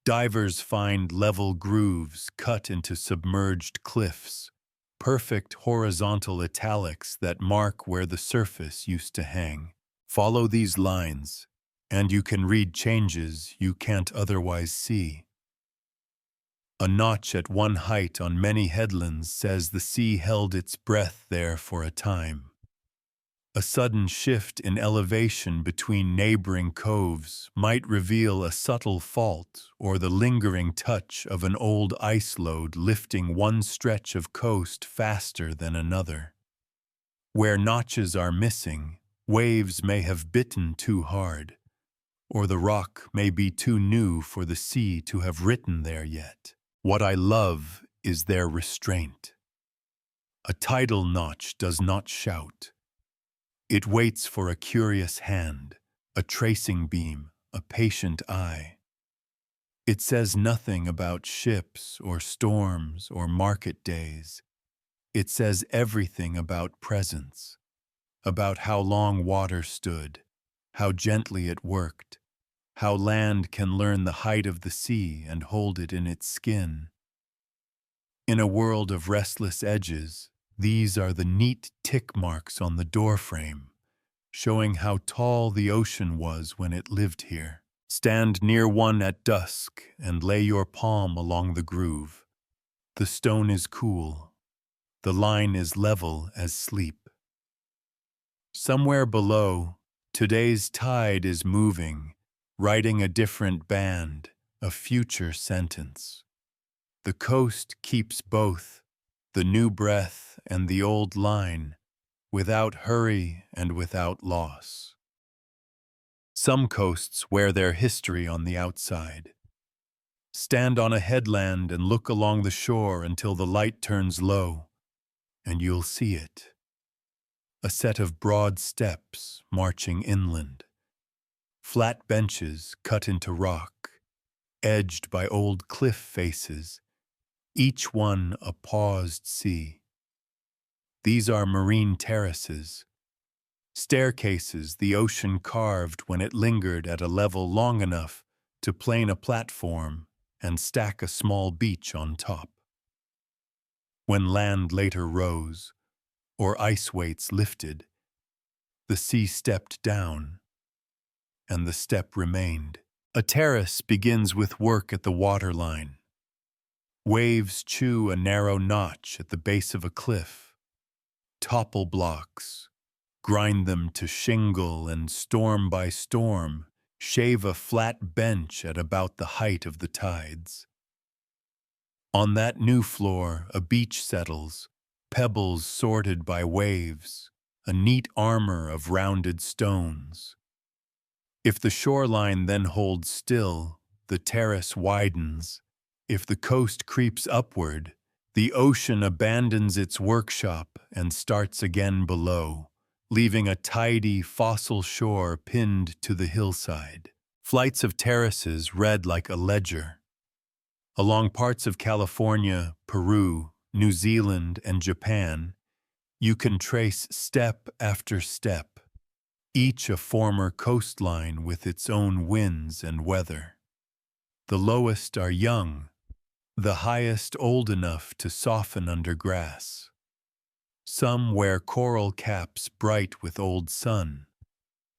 Divers find level grooves cut into submerged cliffs, perfect horizontal italics that mark where the surface used to hang. Follow these lines, and you can read changes you can't otherwise see. A notch at one height on many headlands says the sea held its breath there for a time. A sudden shift in elevation between neighboring coves might reveal a subtle fault or the lingering touch of an old ice load lifting one stretch of coast faster than another. Where notches are missing, waves may have bitten too hard, or the rock may be too new for the sea to have written there yet. What I love is their restraint. A tidal notch does not shout. It waits for a curious hand, a tracing beam, a patient eye. It says nothing about ships or storms or market days. It says everything about presence, about how long water stood, how gently it worked, how land can learn the height of the sea and hold it in its skin. In a world of restless edges, these are the neat tick marks on the doorframe, showing how tall the ocean was when it lived here. Stand near one at dusk and lay your palm along the groove. The stone is cool. The line is level as sleep. Somewhere below, today's tide is moving, writing a different band, a future sentence. The coast keeps both, the new breath and the old line, without hurry and without loss. Some coasts wear their history on the outside. Stand on a headland and look along the shore until the light turns low, and you'll see it. A set of broad steps marching inland. Flat benches cut into rock, edged by old cliff faces, each one a paused sea. These are marine terraces, Staircases the ocean carved when it lingered at a level long enough to plane a platform and stack a small beach on top. When land later rose, or ice weights lifted, the sea stepped down, and the step remained. A terrace begins with work at the waterline. Waves chew a narrow notch at the base of a cliff, topple blocks, grind them to shingle, and storm by storm, shave a flat bench at about the height of the tides. On that new floor, a beach settles, pebbles sorted by waves, a neat armor of rounded stones. If the shoreline then holds still, the terrace widens. If the coast creeps upward, the ocean abandons its workshop and starts again below, leaving a tidy fossil shore pinned to the hillside. Flights of terraces read like a ledger. Along parts of California, Peru, New Zealand, and Japan, you can trace step after step, each a former coastline with its own winds and weather. The lowest are young, the highest old enough to soften under grass. Some wear coral caps bright with old sun,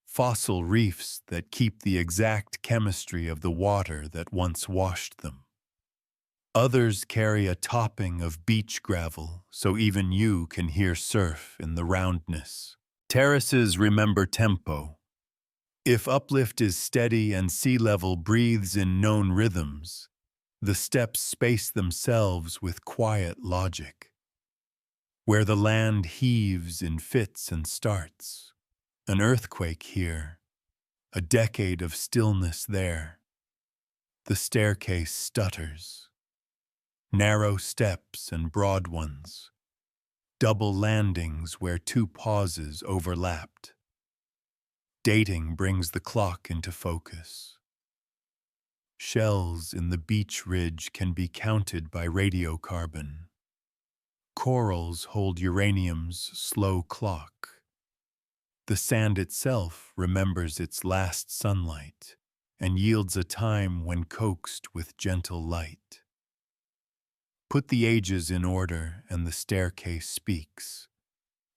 fossil reefs that keep the exact chemistry of the water that once washed them. Others carry a topping of beach gravel so even you can hear surf in the roundness. Terraces remember tempo. If uplift is steady and sea level breathes in known rhythms, the steps space themselves with quiet logic. Where the land heaves in fits and starts, an earthquake here, a decade of stillness there. The staircase stutters. Narrow steps and broad ones, double landings where two pauses overlapped. Dating brings the clock into focus. Shells in the beach ridge can be counted by radiocarbon. Corals hold uranium's slow clock. The sand itself remembers its last sunlight and yields a time when coaxed with gentle light. Put the ages in order and the staircase speaks.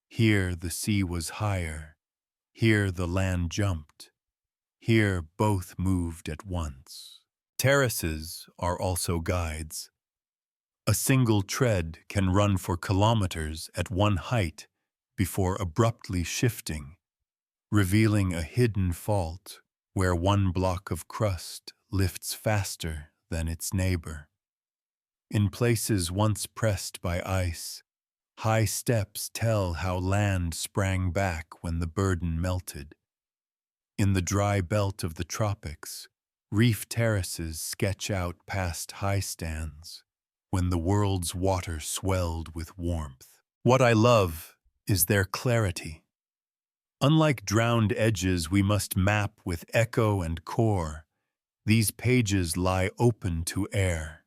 Here the sea was higher, here the land jumped, here both moved at once. Terraces are also guides. A single tread can run for kilometers at one height before abruptly shifting, revealing a hidden fault where one block of crust lifts faster than its neighbor. In places once pressed by ice, high steps tell how land sprang back when the burden melted. In the dry belt of the tropics, reef terraces sketch out past high stands when the world's water swelled with warmth. What I love is their clarity. Unlike drowned edges we must map with echo and core, these pages lie open to air.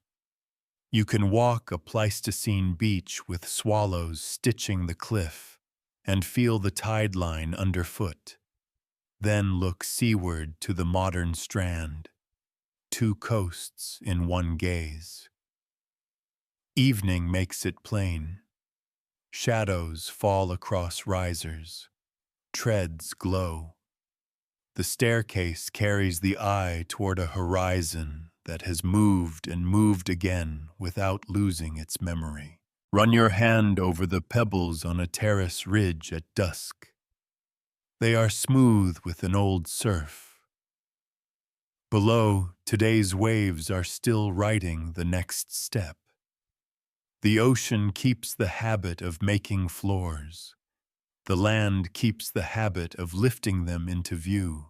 You can walk a Pleistocene beach with swallows stitching the cliff and feel the tide line underfoot. Then look seaward to the modern strand, two coasts in one gaze. Evening makes it plain. Shadows fall across risers. Treads glow. The staircase carries the eye toward a horizon that has moved and moved again without losing its memory. Run your hand over the pebbles on a terrace ridge at dusk. They are smooth with an old surf. Below, today's waves are still writing the next step. The ocean keeps the habit of making floors. The land keeps the habit of lifting them into view.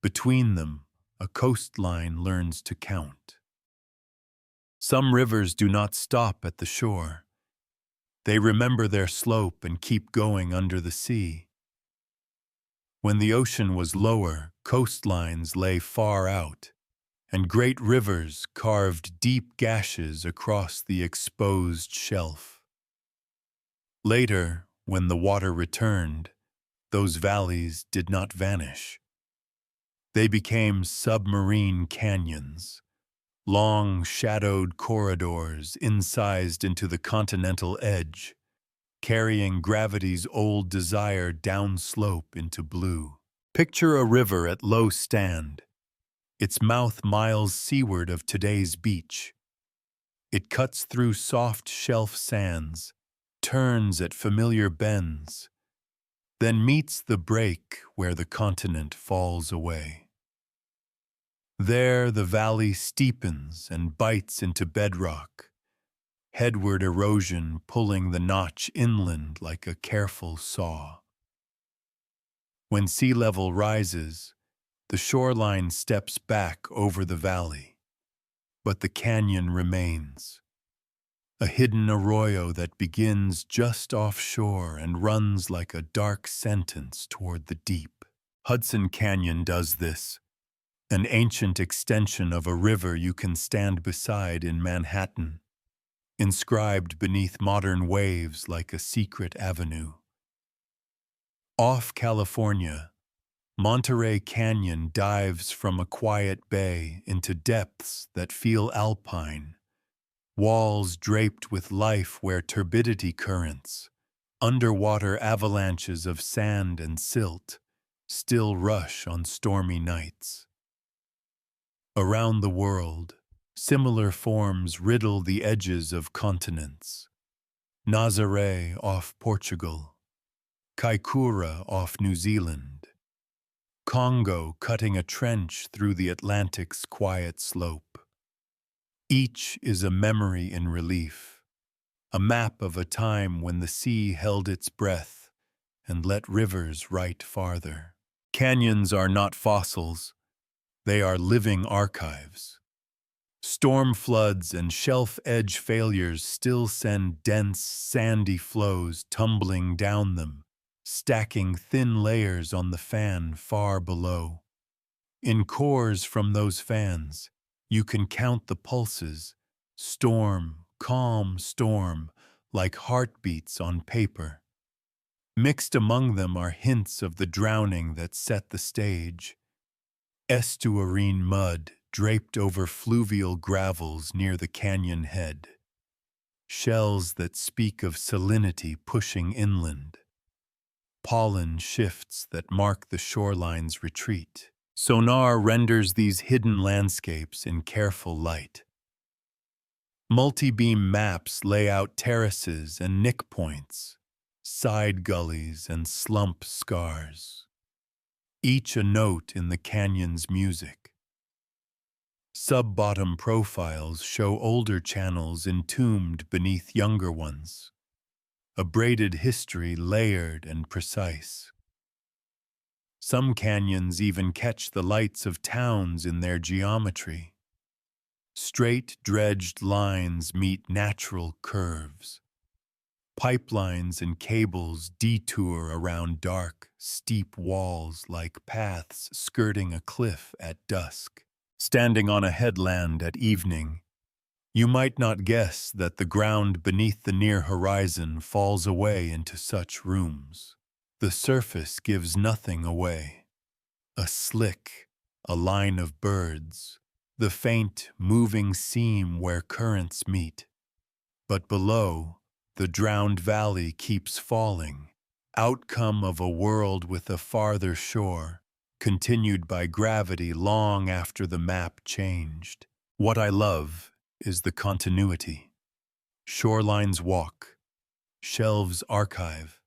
Between them, a coastline learns to count. Some rivers do not stop at the shore. They remember their slope and keep going under the sea. When the ocean was lower, coastlines lay far out, and great rivers carved deep gashes across the exposed shelf. Later, when the water returned, those valleys did not vanish. They became submarine canyons, long shadowed corridors incised into the continental edge, carrying gravity's old desire downslope into blue. Picture a river at low stand, its mouth miles seaward of today's beach. It cuts through soft shelf sands, turns at familiar bends, then meets the break where the continent falls away. There the valley steepens and bites into bedrock, headward erosion pulling the notch inland like a careful saw. When sea level rises, the shoreline steps back over the valley, but the canyon remains. A hidden arroyo that begins just offshore and runs like a dark sentence toward the deep. Hudson Canyon does this, an ancient extension of a river you can stand beside in Manhattan, inscribed beneath modern waves like a secret avenue. Off California, Monterey Canyon dives from a quiet bay into depths that feel alpine, walls draped with life where turbidity currents, underwater avalanches of sand and silt, still rush on stormy nights. Around the world, similar forms riddle the edges of continents. Nazaré off Portugal, Kaikoura off New Zealand, Congo cutting a trench through the Atlantic's quiet slope. Each is a memory in relief, a map of a time when the sea held its breath and let rivers write farther. Canyons are not fossils, they are living archives. Storm floods and shelf-edge failures still send dense, sandy flows tumbling down them, stacking thin layers on the fan far below. In cores from those fans, you can count the pulses, storm, calm storm, like heartbeats on paper. Mixed among them are hints of the drowning that set the stage. Estuarine mud draped over fluvial gravels near the canyon head. Shells that speak of salinity pushing inland. Pollen shifts that mark the shoreline's retreat. Sonar renders these hidden landscapes in careful light. Multibeam maps lay out terraces and nick points, side gullies and slump scars, each a note in the canyon's music. Sub-bottom profiles show older channels entombed beneath younger ones, a braided history layered and precise. Some canyons even catch the lights of towns in their geometry. Straight, dredged lines meet natural curves. Pipelines and cables detour around dark, steep walls like paths skirting a cliff at dusk. Standing on a headland at evening, you might not guess that the ground beneath the near horizon falls away into such rooms. The surface gives nothing away. A slick, a line of birds, the faint, moving seam where currents meet. But below, the drowned valley keeps falling, outcome of a world with a farther shore, continued by gravity long after the map changed. What I love is the continuity. Shorelines walk, shelves archive,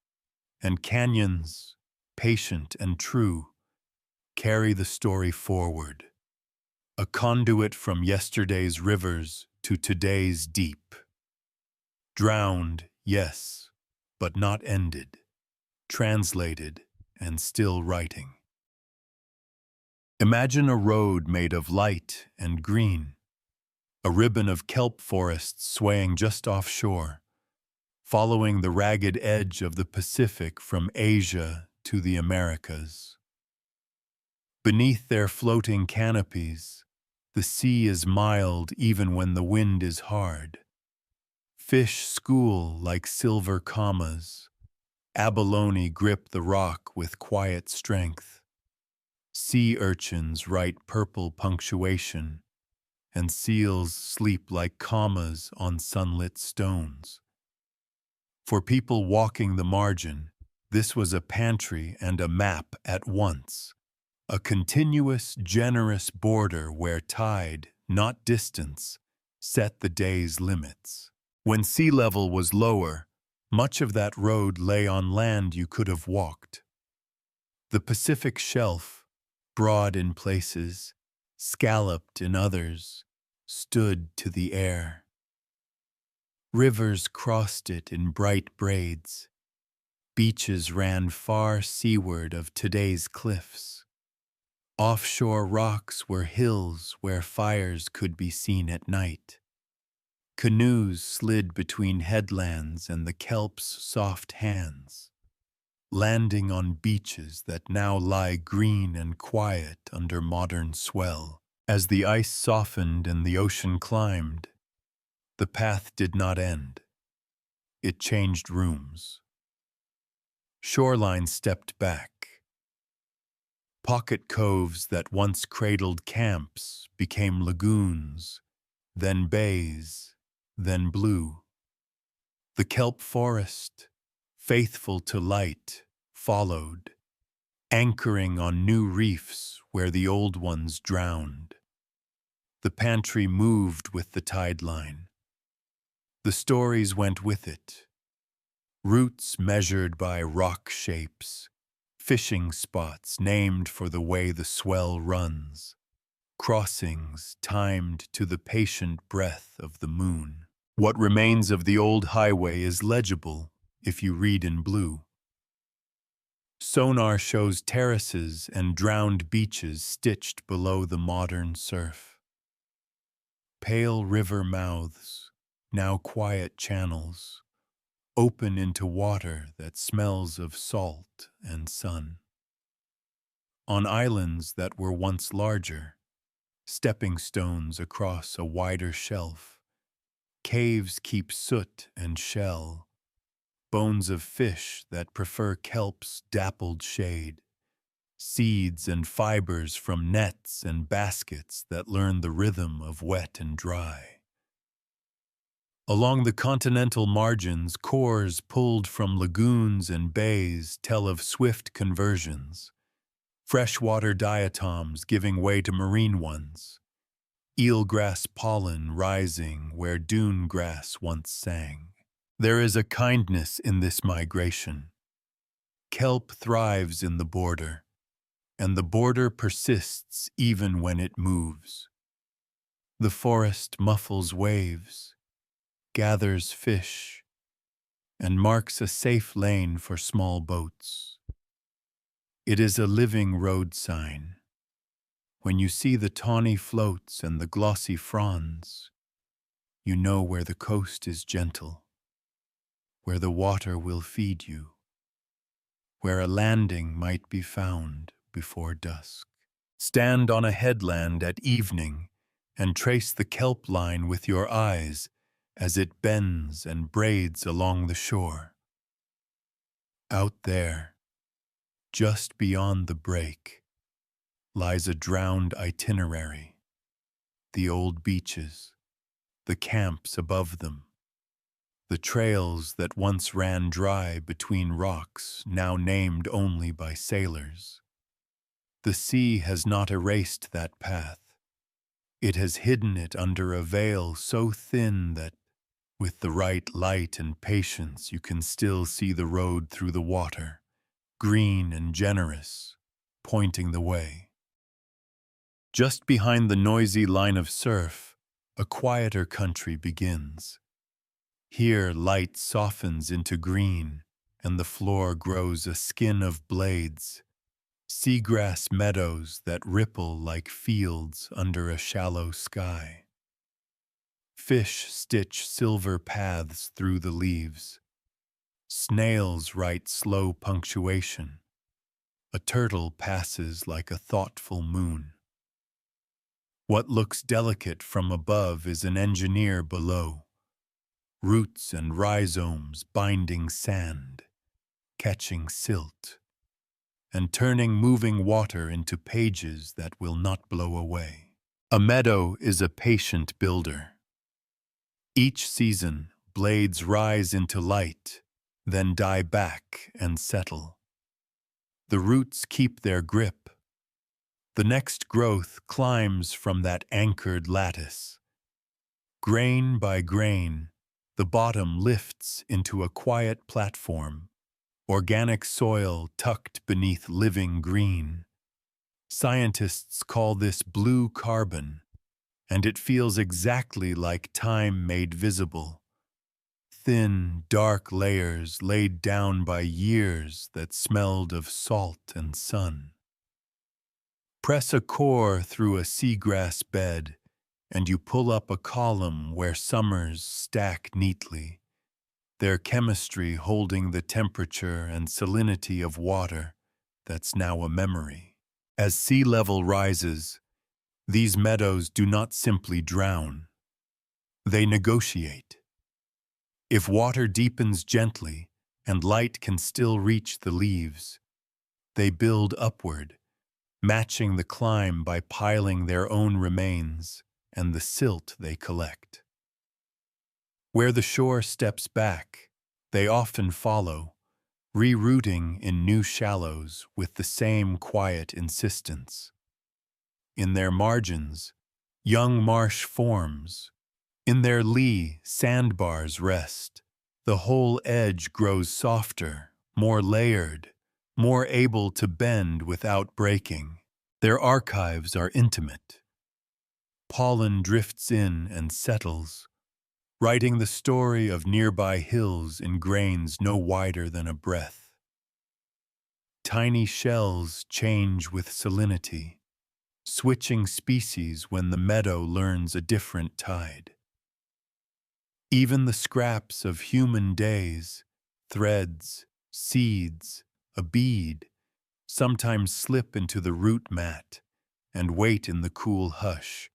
and canyons, patient and true, carry the story forward. A conduit from yesterday's rivers to today's deep. Drowned, yes, but not ended. Translated and still writing. Imagine a road made of light and green, a ribbon of kelp forests swaying just offshore, following the ragged edge of the Pacific from Asia to the Americas. Beneath their floating canopies, the sea is mild even when the wind is hard. Fish school like silver commas, Abalone grip the rock with quiet strength. Sea urchins write purple punctuation, and seals sleep like commas on sunlit stones. For people walking the margin, this was a pantry and a map at once, a continuous, generous border where tide, not distance, set the day's limits. When sea level was lower, much of that road lay on land you could have walked. The Pacific Shelf, broad in places, scalloped in others, stood to the air. Rivers crossed it in bright braids. Beaches ran far seaward of today's cliffs. Offshore rocks were hills where fires could be seen at night. Canoes slid between headlands and the kelp's soft hands, landing on beaches that now lie green and quiet under modern swell. As the ice softened and the ocean climbed, the path did not end. It changed rooms. Shorelines stepped back. Pocket coves that once cradled camps became lagoons, then bays, then blue. The kelp forest, faithful to light, followed, anchoring on new reefs where the old ones drowned. The pantry moved with the tide line. The stories went with it. Routes measured by rock shapes, fishing spots named for the way the swell runs, crossings timed to the patient breath of the moon. What remains of the old highway is legible if you read in blue. Sonar shows terraces and drowned beaches stitched below the modern surf. Pale river mouths, now quiet channels, open into water that smells of salt and sun. On islands that were once larger, stepping stones across a wider shelf, caves keep soot and shell, bones of fish that prefer kelp's dappled shade, seeds and fibers from nets and baskets that learn the rhythm of wet and dry. Along the continental margins, cores pulled from lagoons and bays tell of swift conversions, freshwater diatoms giving way to marine ones, eelgrass pollen rising where dune grass once sang. There is a kindness in this migration. Kelp thrives in the border, and the border persists even when it moves. The forest muffles waves, gathers fish, and marks a safe lane for small boats. It is a living road sign. When you see the tawny floats and the glossy fronds, you know where the coast is gentle, where the water will feed you, where a landing might be found before dusk. Stand on a headland at evening and trace the kelp line with your eyes as it bends and braids along the shore. Out there, just beyond the break, lies a drowned itinerary, the old beaches, the camps above them, the trails that once ran dry between rocks now named only by sailors. The sea has not erased that path. It has hidden it under a veil so thin that, with the right light and patience, you can still see the road through the water, green and generous, pointing the way. Just behind the noisy line of surf, a quieter country begins. Here light softens into green, and the floor grows a skin of blades, seagrass meadows that ripple like fields under a shallow sky. Fish stitch silver paths through the leaves. Snails write slow punctuation. A turtle passes like a thoughtful moon. What looks delicate from above is an engineer below. Roots and rhizomes binding sand, catching silt, and turning moving water into pages that will not blow away. A meadow is a patient builder. Each season, blades rise into light, then die back and settle. The roots keep their grip. The next growth climbs from that anchored lattice. Grain by grain, the bottom lifts into a quiet platform, organic soil tucked beneath living green. Scientists call this blue carbon, and it feels exactly like time made visible. Thin, dark layers laid down by years that smelled of salt and sun. Press a core through a seagrass bed, and you pull up a column where summers stack neatly, their chemistry holding the temperature and salinity of water that's now a memory. As sea level rises, these meadows do not simply drown. They negotiate. If water deepens gently and light can still reach the leaves, they build upward, matching the climb by piling their own remains and the silt they collect. Where the shore steps back, they often follow, rerouting in new shallows with the same quiet insistence. In their margins, young marsh forms. In their lee, sandbars rest. The whole edge grows softer, more layered, more able to bend without breaking. Their archives are intimate. Pollen drifts in and settles, writing the story of nearby hills in grains no wider than a breath. Tiny shells change with salinity, switching species when the meadow learns a different tide. Even the scraps of human days, threads, seeds, a bead, sometimes slip into the root mat and wait in the cool hush,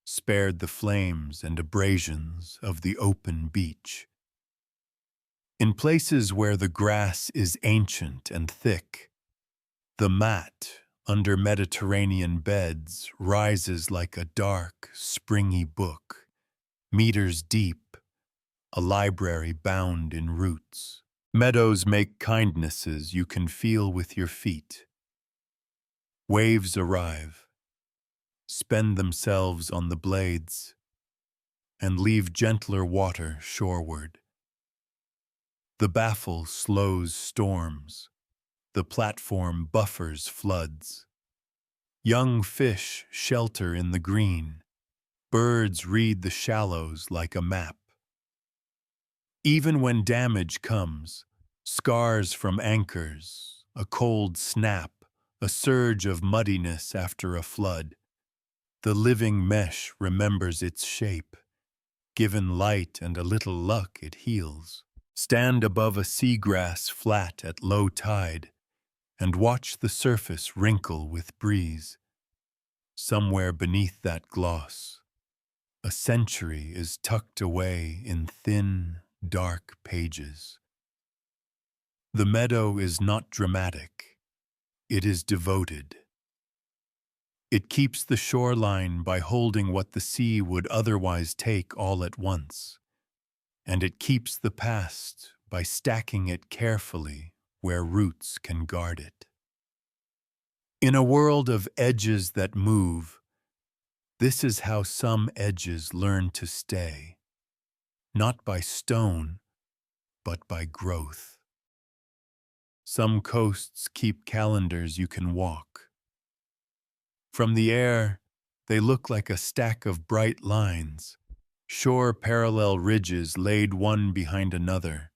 spared the flames and abrasions of the open beach. In places where the grass is ancient and thick, the mat under Mediterranean beds rises like a dark, springy book, meters deep, a library bound in roots. Meadows make kindnesses you can feel with your feet. Waves arrive, spend themselves on the blades, and leave gentler water shoreward. The baffle slows storms. The platform buffers floods. Young fish shelter in the green. Birds read the shallows like a map. Even when damage comes, scars from anchors, a cold snap, a surge of muddiness after a flood, the living mesh remembers its shape. Given light and a little luck, it heals. Stand above a seagrass flat at low tide and watch the surface wrinkle with breeze. Somewhere beneath that gloss, a century is tucked away in thin, dark pages. The meadow is not dramatic. It is devoted. It keeps the shoreline by holding what the sea would otherwise take all at once. And it keeps the past by stacking it carefully where roots can guard it. In a world of edges that move, this is how some edges learn to stay, not by stone, but by growth. Some coasts keep calendars you can walk. From the air, they look like a stack of bright lines, shore parallel ridges laid one behind another,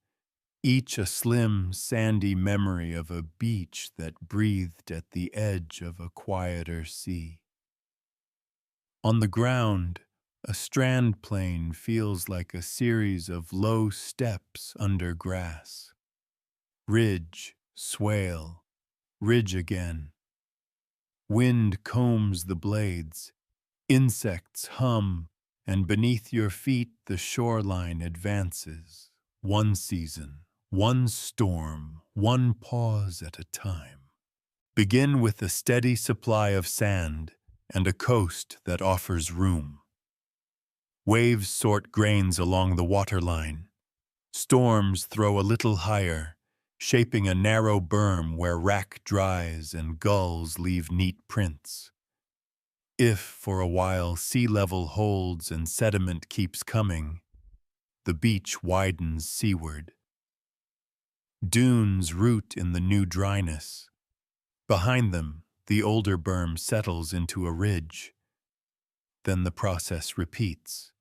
each a slim, sandy memory of a beach that breathed at the edge of a quieter sea. On the ground, a strand plane feels like a series of low steps under grass. Ridge, swale, ridge again. Wind combs the blades, insects hum, and beneath your feet the shoreline advances, one season, one storm, one pause at a time. Begin with a steady supply of sand and a coast that offers room. Waves sort grains along the waterline. Storms throw a little higher, shaping a narrow berm where wrack dries and gulls leave neat prints. If, for a while, sea level holds and sediment keeps coming, the beach widens seaward. Dunes root in the new dryness. Behind them, the older berm settles into a ridge. Then the process repeats.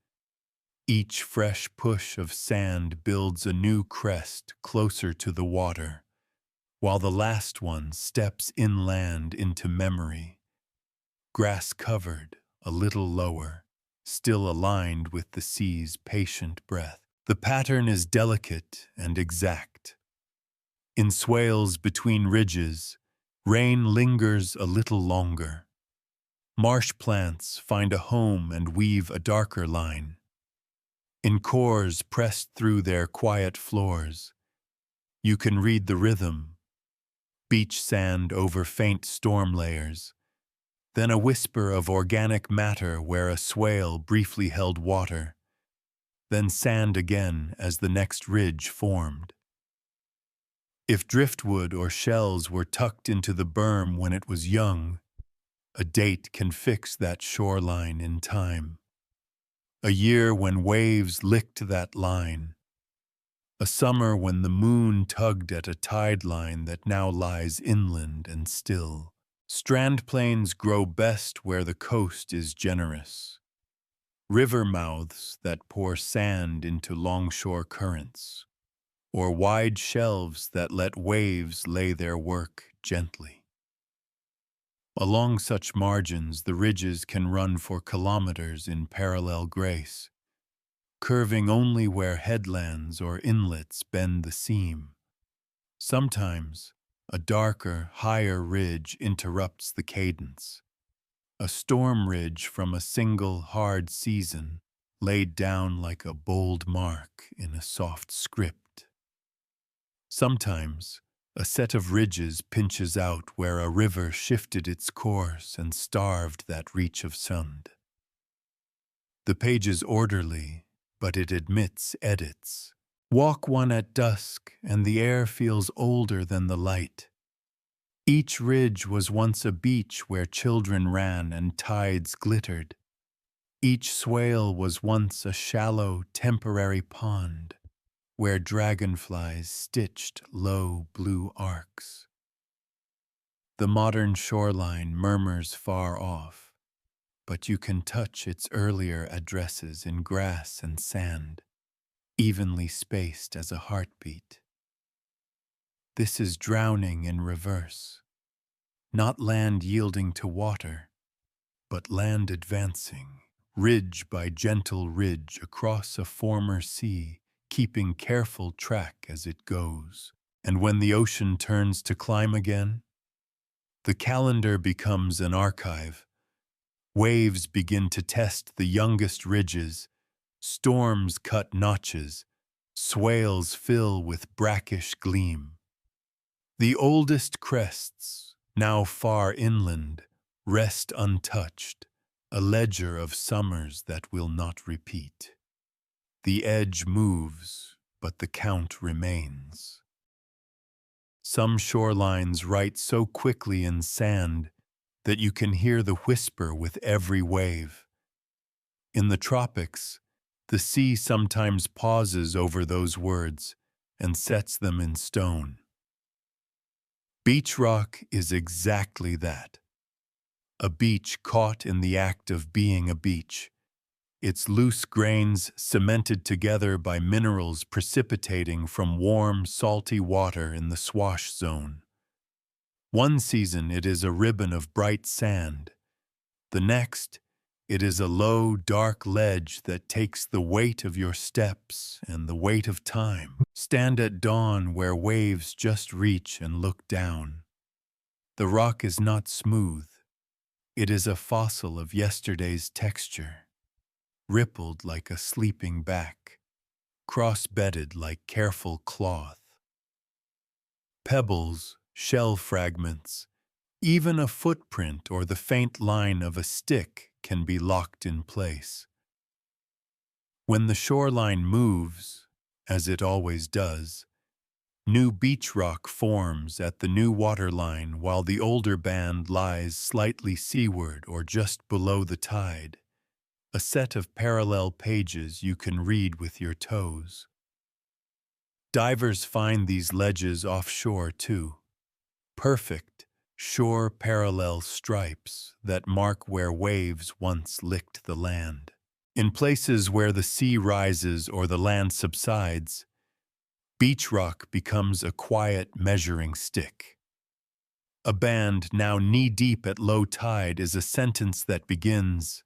Each fresh push of sand builds a new crest closer to the water, while the last one steps inland into memory. Grass covered, a little lower, still aligned with the sea's patient breath. The pattern is delicate and exact. In swales between ridges, rain lingers a little longer. Marsh plants find a home and weave a darker line. In cores pressed through their quiet floors, you can read the rhythm. Beach sand over faint storm layers, then a whisper of organic matter where a swale briefly held water, then sand again as the next ridge formed. If driftwood or shells were tucked into the berm when it was young, a date can fix that shoreline in time. A year when waves licked that line. A summer when the moon tugged at a tide line that now lies inland and still. Strand plains grow best where the coast is generous. River mouths that pour sand into longshore currents, or wide shelves that let waves lay their work gently. Along such margins, the ridges can run for kilometers in parallel grace, curving only where headlands or inlets bend the seam. Sometimes, a darker, higher ridge interrupts the cadence, a storm ridge from a single hard season laid down like a bold mark in a soft script. Sometimes, a set of ridges pinches out where a river shifted its course and starved that reach of sun. The page is orderly, but it admits edits. Walk one at dusk, and the air feels older than the light. Each ridge was once a beach where children ran and tides glittered. Each swale was once a shallow, temporary pond, where dragonflies stitched low blue arcs. The modern shoreline murmurs far off, but you can touch its earlier addresses in grass and sand, evenly spaced as a heartbeat. This is drowning in reverse, not land yielding to water, but land advancing, ridge by gentle ridge across a former sea, keeping careful track as it goes. And when the ocean turns to climb again, the calendar becomes an archive. Waves begin to test the youngest ridges, storms cut notches, swales fill with brackish gleam. The oldest crests, now far inland, rest untouched, a ledger of summers that will not repeat. The edge moves, but the count remains. Some shorelines write so quickly in sand that you can hear the whisper with every wave. In the tropics, the sea sometimes pauses over those words and sets them in stone. Beach rock is exactly that. A beach caught in the act of being a beach. Its loose grains cemented together by minerals precipitating from warm, salty water in the swash zone. One season it is a ribbon of bright sand. The next, it is a low, dark ledge that takes the weight of your steps and the weight of time. Stand at dawn where waves just reach and look down. The rock is not smooth. It is a fossil of yesterday's texture. Rippled like a sleeping back, cross-bedded like careful cloth. Pebbles, shell fragments, even a footprint or the faint line of a stick can be locked in place. When the shoreline moves, as it always does, new beach rock forms at the new waterline while the older band lies slightly seaward or just below the tide, a set of parallel pages you can read with your toes. Divers find these ledges offshore too, perfect, shore parallel stripes that mark where waves once licked the land. In places where the sea rises or the land subsides, beach rock becomes a quiet measuring stick. A band now knee-deep at low tide is a sentence that begins,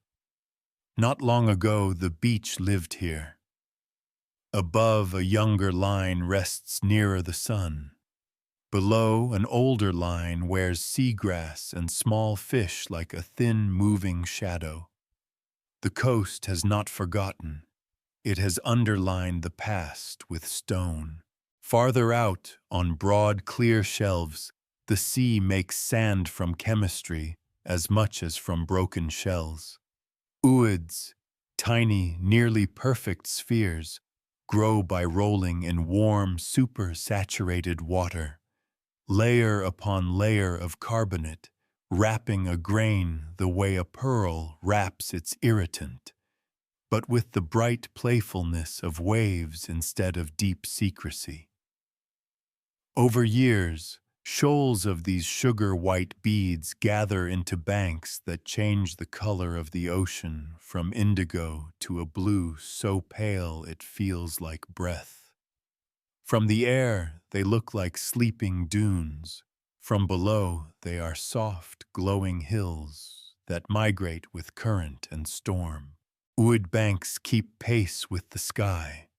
"Not long ago the beach lived here." Above, a younger line rests nearer the sun. Below, an older line wears seagrass and small fish like a thin, moving shadow. The coast has not forgotten. It has underlined the past with stone. Farther out, on broad, clear shelves, the sea makes sand from chemistry as much as from broken shells. Ooids, tiny, nearly perfect spheres, grow by rolling in warm, super-saturated water. Layer upon layer of carbonate, wrapping a grain the way a pearl wraps its irritant, but with the bright playfulness of waves instead of deep secrecy. Over years, shoals of these sugar-white beads gather into banks that change the color of the ocean from indigo to a blue so pale it feels like breath. From the air, they look like sleeping dunes. From below, they are soft, glowing hills that migrate with current and storm. Wood banks keep pace with the sky.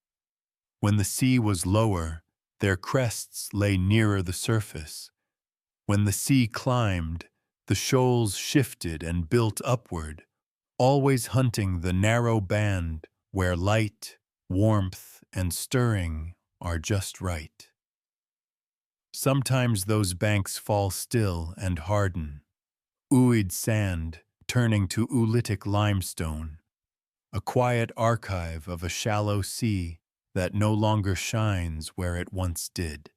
When the sea was lower, their crests lay nearer the surface. When the sea climbed, the shoals shifted and built upward, always hunting the narrow band where light, warmth, and stirring are just right. Sometimes those banks fall still and harden, ooid sand turning to oolitic limestone, a quiet archive of a shallow sea that no longer shines where it once did.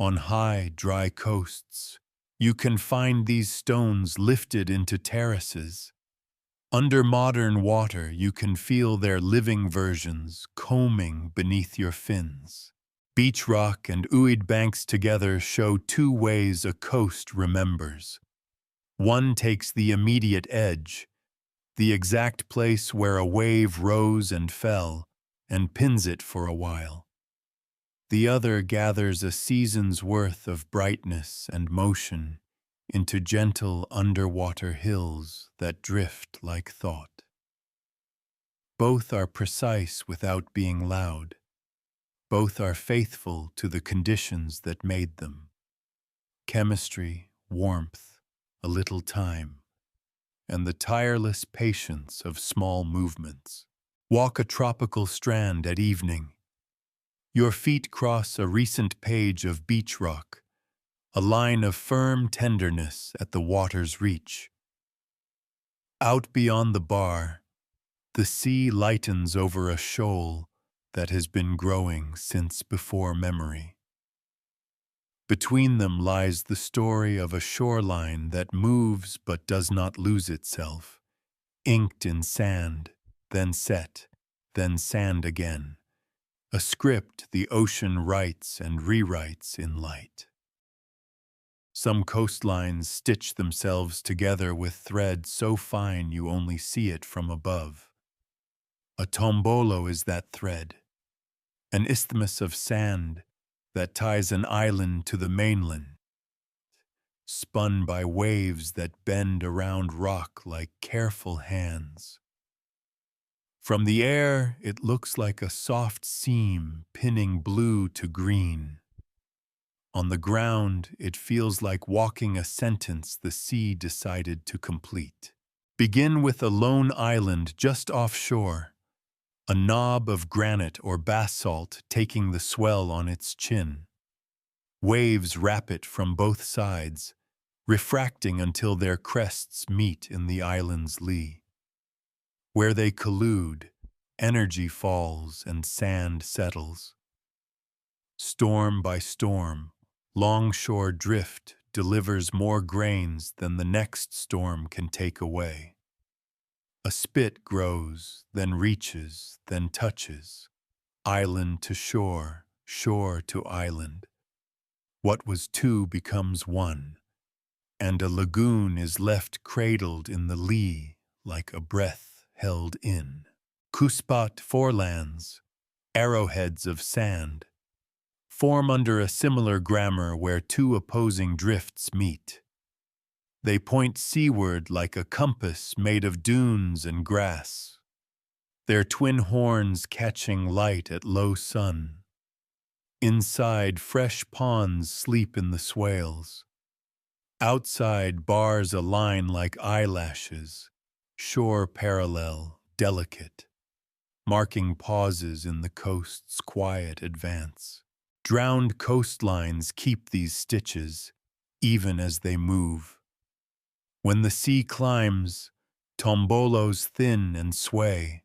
On high, dry coasts, you can find these stones lifted into terraces. Under modern water, you can feel their living versions combing beneath your fins. Beach rock and ooid banks together show two ways a coast remembers. One takes the immediate edge, the exact place where a wave rose and fell, and pins it for a while. The other gathers a season's worth of brightness and motion into gentle underwater hills that drift like thought. Both are precise without being loud. Both are faithful to the conditions that made them. Chemistry, warmth, a little time, and the tireless patience of small movements. Walk a tropical strand at evening. Your feet cross a recent page of beach rock, a line of firm tenderness at the water's reach. Out beyond the bar, the sea lightens over a shoal that has been growing since before memory. Between them lies the story of a shoreline that moves but does not lose itself, inked in sand, then set, then sand again, a script the ocean writes and rewrites in light. Some coastlines stitch themselves together with thread so fine you only see it from above. A tombolo is that thread, an isthmus of sand that ties an island to the mainland, spun by waves that bend around rock like careful hands. From the air, it looks like a soft seam pinning blue to green. On the ground, it feels like walking a sentence the sea decided to complete. Begin with a lone island just offshore, a knob of granite or basalt taking the swell on its chin. Waves wrap it from both sides, refracting until their crests meet in the island's lee. Where they collude, energy falls and sand settles. Storm by storm, longshore drift delivers more grains than the next storm can take away. A spit grows, then reaches, then touches, island to shore, shore to island. What was two becomes one, and a lagoon is left cradled in the lee like a breath held in. Kuspat forelands, arrowheads of sand, form under a similar grammar where two opposing drifts meet. They point seaward like a compass made of dunes and grass, their twin horns catching light at low sun. Inside, fresh ponds sleep in the swales. Outside, bars align like eyelashes, shore parallel, delicate, marking pauses in the coast's quiet advance. Drowned coastlines keep these stitches, even as they move. When the sea climbs, tombolos thin and sway.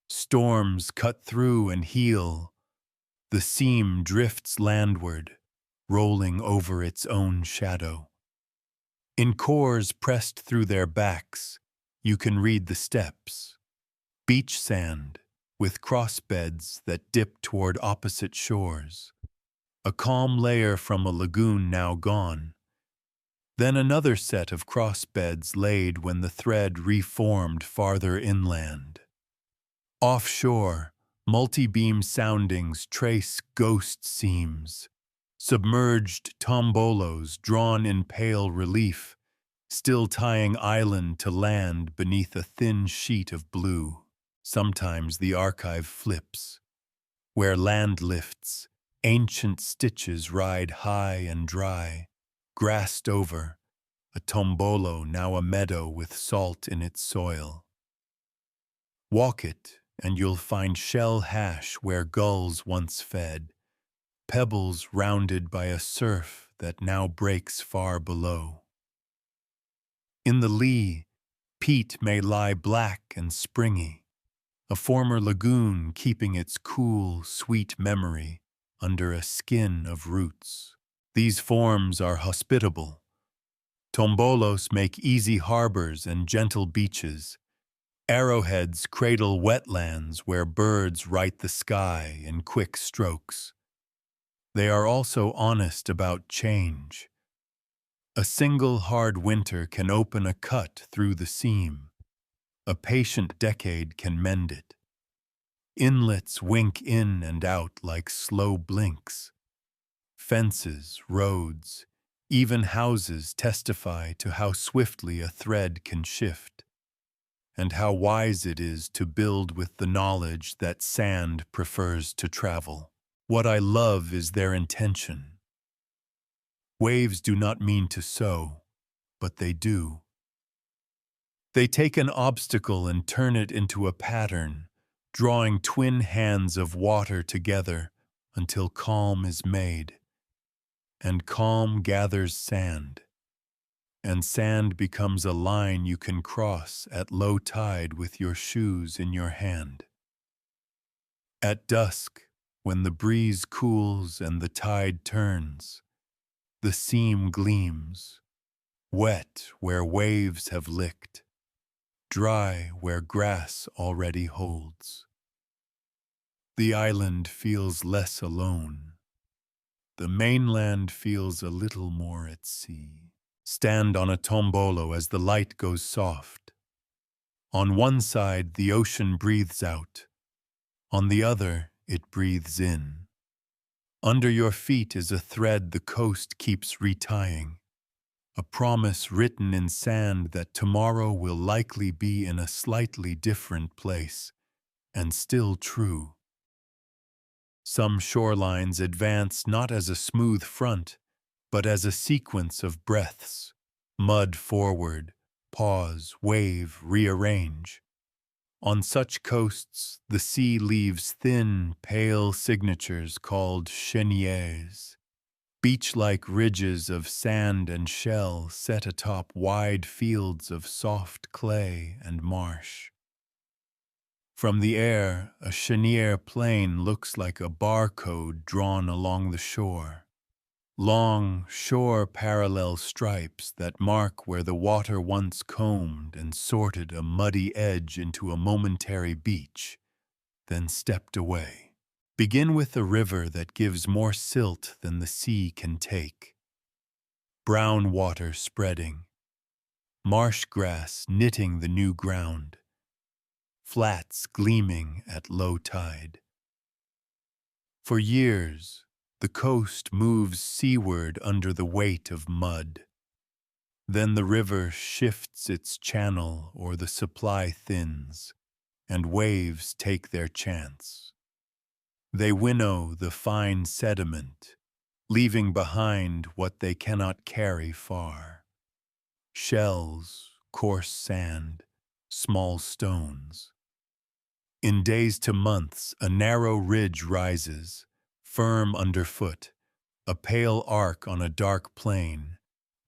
Storms cut through and heal. The seam drifts landward, rolling over its own shadow. In cores pressed through their backs, you can read the steps. Beach sand, with crossbeds that dip toward opposite shores. A calm layer from a lagoon now gone. Then another set of crossbeds laid when the thread reformed farther inland. Offshore, multibeam soundings trace ghost seams. Submerged tombolos drawn in pale relief, still tying island to land beneath a thin sheet of blue. Sometimes the archive flips. Where land lifts, ancient stitches ride high and dry, grassed over, a tombolo now a meadow with salt in its soil. Walk it, and you'll find shell hash where gulls once fed, pebbles rounded by a surf that now breaks far below. In the lee, peat may lie black and springy, a former lagoon keeping its cool, sweet memory under a skin of roots. These forms are hospitable. Tombolos make easy harbors and gentle beaches. Arrowheads cradle wetlands where birds write the sky in quick strokes. They are also honest about change. A single hard winter can open a cut through the seam. A patient decade can mend it. Inlets wink in and out like slow blinks. Fences, roads, even houses testify to how swiftly a thread can shift, and how wise it is to build with the knowledge that sand prefers to travel. What I love is their intention. Waves do not mean to sow, but they do. They take an obstacle and turn it into a pattern, drawing twin hands of water together until calm is made. And calm gathers sand, and sand becomes a line you can cross at low tide with your shoes in your hand. At dusk, when the breeze cools and the tide turns, the seam gleams, wet where waves have licked, dry where grass already holds. The island feels less alone. The mainland feels a little more at sea. Stand on a tombolo as the light goes soft. On one side, the ocean breathes out. On the other, it breathes in. Under your feet is a thread the coast keeps retying, a promise written in sand that tomorrow will likely be in a slightly different place, and still true. Some shorelines advance not as a smooth front, but as a sequence of breaths. Mud forward, pause, wave, rearrange. On such coasts, the sea leaves thin, pale signatures called cheniers. Beach-like ridges of sand and shell set atop wide fields of soft clay and marsh. From the air, a cheniere plain looks like a barcode drawn along the shore. Long, shore-parallel stripes that mark where the water once combed and sorted a muddy edge into a momentary beach, then stepped away. Begin with a river that gives more silt than the sea can take. Brown water spreading, marsh grass knitting the new ground, flats gleaming at low tide. For years, the coast moves seaward under the weight of mud. Then the river shifts its channel or the supply thins, and waves take their chance. They winnow the fine sediment, leaving behind what they cannot carry far. Shells, coarse sand, small stones. In days to months, a narrow ridge rises, firm underfoot, a pale arc on a dark plain,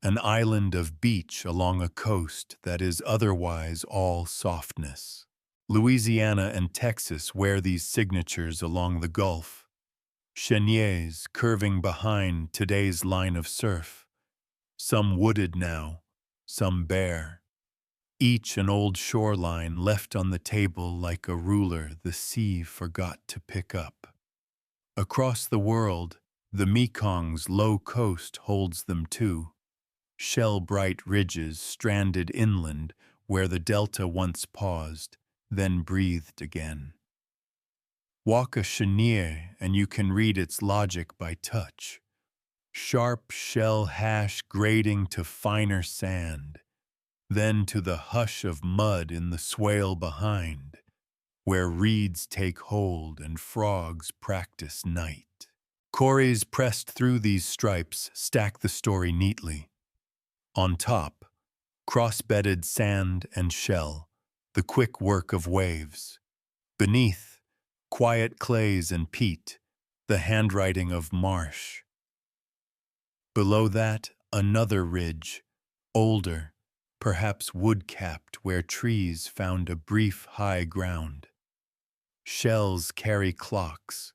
an island of beach along a coast that is otherwise all softness. Louisiana and Texas wear these signatures along the Gulf, cheniers curving behind today's line of surf, some wooded now, some bare. Each an old shoreline left on the table like a ruler the sea forgot to pick up. Across the world, the Mekong's low coast holds them too, shell-bright ridges stranded inland where the delta once paused, then breathed again. Walk a chenier and you can read its logic by touch. Sharp shell hash grading to finer sand, then to the hush of mud in the swale behind, where reeds take hold and frogs practice night. Corries pressed through these stripes stack the story neatly. On top, cross-bedded sand and shell, the quick work of waves. Beneath, quiet clays and peat, the handwriting of marsh. Below that, another ridge, older, perhaps wood-capped where trees found a brief high ground. Shells carry clocks.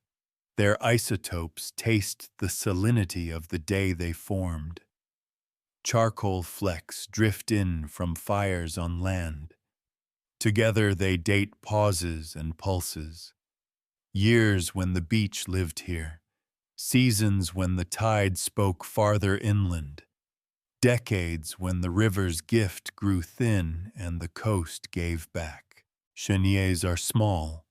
Their isotopes taste the salinity of the day they formed. Charcoal flecks drift in from fires on land. Together they date pauses and pulses. Years when the beach lived here. Seasons when the tide spoke farther inland. Decades when the river's gift grew thin and the coast gave back. Cheniers are small,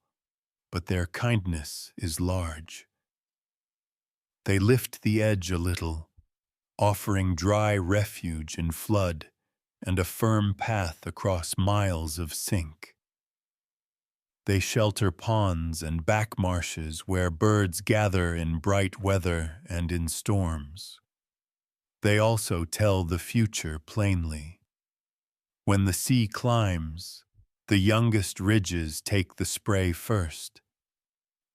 but their kindness is large. They lift the edge a little, offering dry refuge in flood and a firm path across miles of sink. They shelter ponds and back marshes where birds gather in bright weather and in storms. They also tell the future plainly. When the sea climbs, the youngest ridges take the spray first.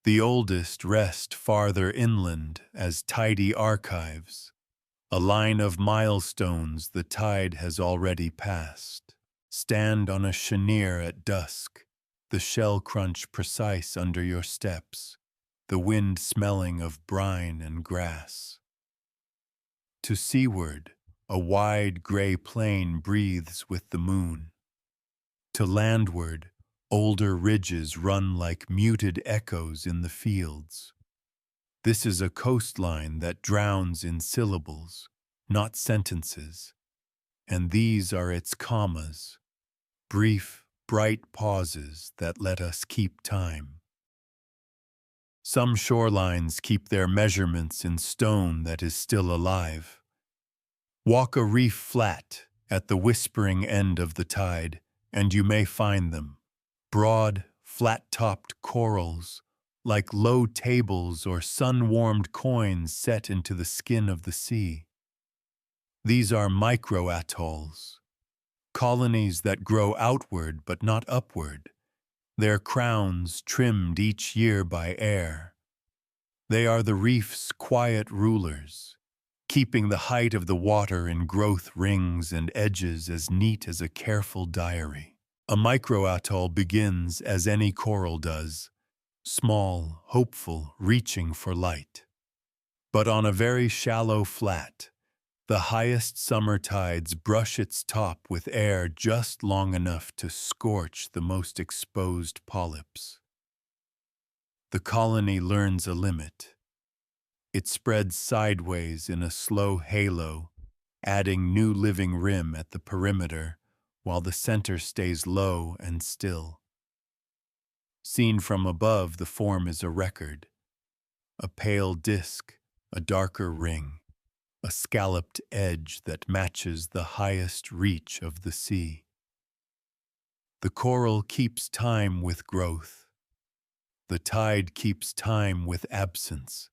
The oldest rest farther inland as tidy archives, a line of milestones the tide has already passed. Stand on a chenier at dusk, the shell crunch precise under your steps, the wind smelling of brine and grass. To seaward, a wide gray plain breathes with the moon. To landward, older ridges run like muted echoes in the fields. This is a coastline that drowns in syllables, not sentences, and these are its commas, brief, bright pauses that let us keep time. Some shorelines keep their measurements in stone that is still alive. Walk a reef flat at the whispering end of the tide, and you may find them. Broad, flat-topped corals, like low tables or sun-warmed coins set into the skin of the sea. These are microatolls, colonies that grow outward but not upward, their crowns trimmed each year by air. They are the reef's quiet rulers, keeping the height of the water in growth rings and edges as neat as a careful diary. A microatoll begins as any coral does, small, hopeful, reaching for light. But on a very shallow flat, the highest summer tides brush its top with air just long enough to scorch the most exposed polyps. The colony learns a limit. It spreads sideways in a slow halo, adding new living rim at the perimeter, while the center stays low and still. Seen from above, the form is a record. A pale disk, a darker ring, a scalloped edge that matches the highest reach of the sea. The coral keeps time with growth. The tide keeps time with absence.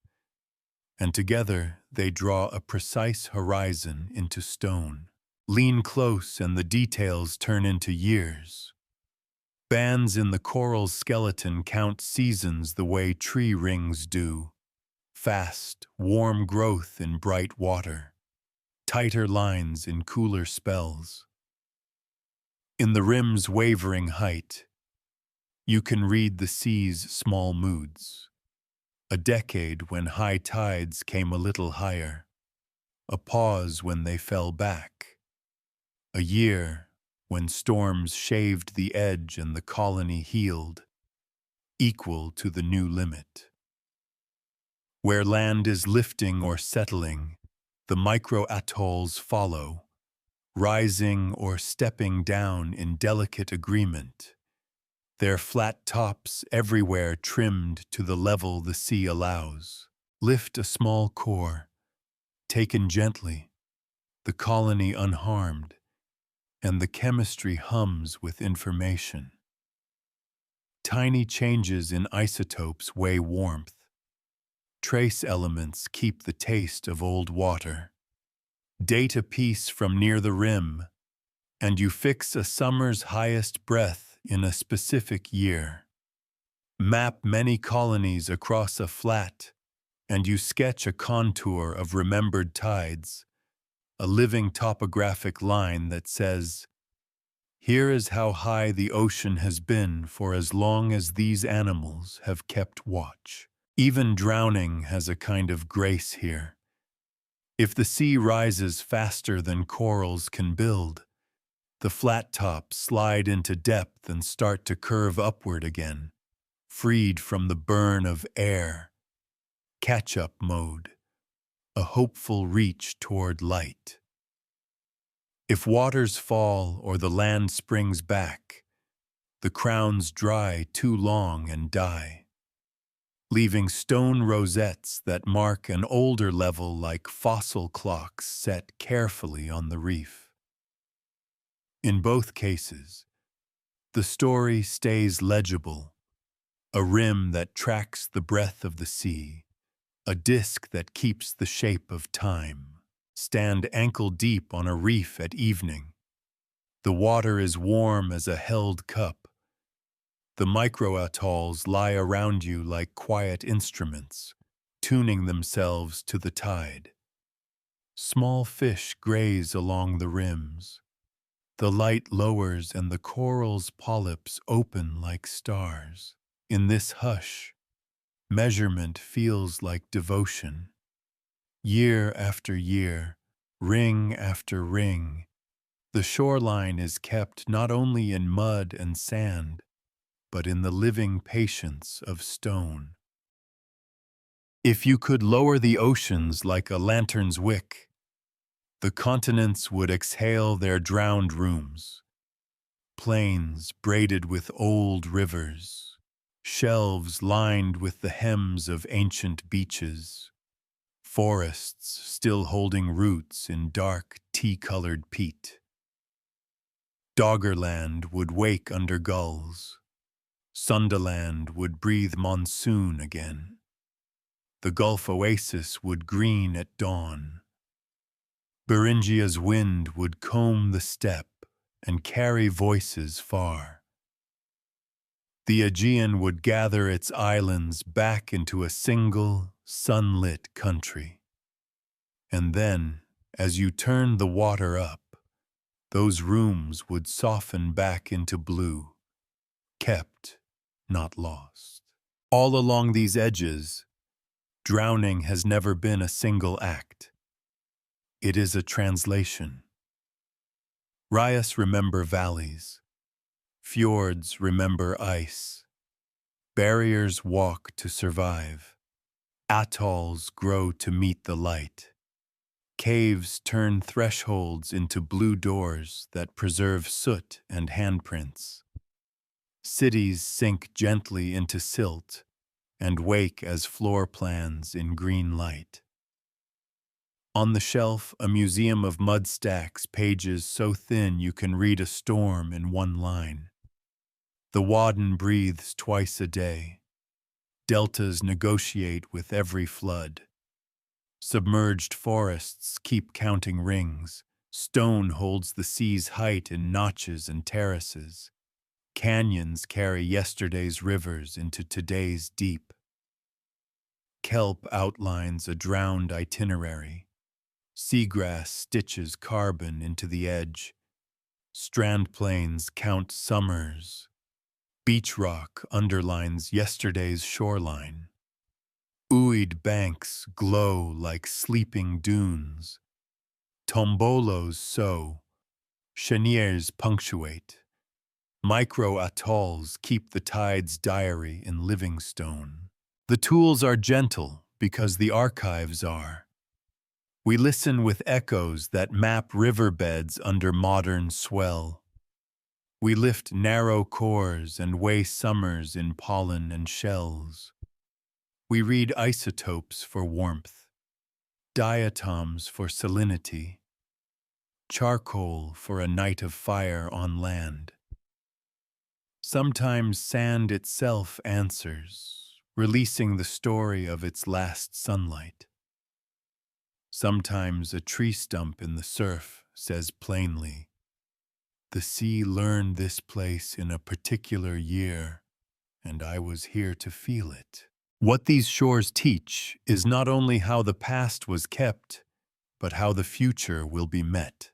And together they draw a precise horizon into stone. Lean close and the details turn into years. Bands in the coral's skeleton count seasons the way tree rings do. Fast, warm growth in bright water. Tighter lines in cooler spells. In the rim's wavering height, you can read the sea's small moods. A decade when high tides came a little higher. A pause when they fell back. A year when storms shaved the edge and the colony healed, equal to the new limit. Where land is lifting or settling, the microatolls follow, rising or stepping down in delicate agreement, their flat tops everywhere trimmed to the level the sea allows. Lift a small core, taken gently, the colony unharmed, and the chemistry hums with information. Tiny changes in isotopes weigh warmth. Trace elements keep the taste of old water. Date a piece from near the rim, and you fix a summer's highest breath in a specific year. Map many colonies across a flat, and you sketch a contour of remembered tides, a living topographic line that says, "Here is how high the ocean has been for as long as these animals have kept watch." Even drowning has a kind of grace here. If the sea rises faster than corals can build, the flat tops slide into depth and start to curve upward again, freed from the burn of air. Catch-up mode, a hopeful reach toward light. If waters fall or the land springs back, the crowns dry too long and die, leaving stone rosettes that mark an older level like fossil clocks set carefully on the reef. In both cases, the story stays legible, a rim that tracks the breath of the sea, a disk that keeps the shape of time. Stand ankle-deep on a reef at evening. The water is warm as a held cup. The microatolls lie around you like quiet instruments, tuning themselves to the tide. Small fish graze along the rims. The light lowers and the coral's polyps open like stars. In this hush, measurement feels like devotion. Year after year, ring after ring, the shoreline is kept not only in mud and sand, but in the living patience of stone. If you could lower the oceans like a lantern's wick, the continents would exhale their drowned rooms. Plains braided with old rivers, shelves lined with the hems of ancient beaches, forests still holding roots in dark tea-colored peat. Doggerland would wake under gulls. Sundaland would breathe monsoon again. The Gulf Oasis would green at dawn. Beringia's wind would comb the steppe and carry voices far. The Aegean would gather its islands back into a single, sunlit country. And then, as you turn the water up, those rooms would soften back into blue, kept, not lost. All along these edges, drowning has never been a single act. It is a translation. Ryas remember valleys. Fjords remember ice. Barriers walk to survive. Atolls grow to meet the light. Caves turn thresholds into blue doors that preserve soot and handprints. Cities sink gently into silt and wake as floor plans in green light. On the shelf, a museum of mud stacks, pages so thin you can read a storm in one line. The Wadden breathes twice a day. Deltas negotiate with every flood. Submerged forests keep counting rings. Stone holds the sea's height in notches and terraces. Canyons carry yesterday's rivers into today's deep. Kelp outlines a drowned itinerary. Seagrass stitches carbon into the edge. Strand plains count summers. Beach rock underlines yesterday's shoreline. Ooid banks glow like sleeping dunes. Tombolos sow. Cheniers punctuate. Microatolls keep the tide's diary in living stone. The tools are gentle because the archives are. We listen with echoes that map riverbeds under modern swell. We lift narrow cores and weigh summers in pollen and shells. We read isotopes for warmth, diatoms for salinity, charcoal for a night of fire on land. Sometimes sand itself answers, releasing the story of its last sunlight. Sometimes a tree stump in the surf says plainly, "The sea learned this place in a particular year, and I was here to feel it." What these shores teach is not only how the past was kept, but how the future will be met.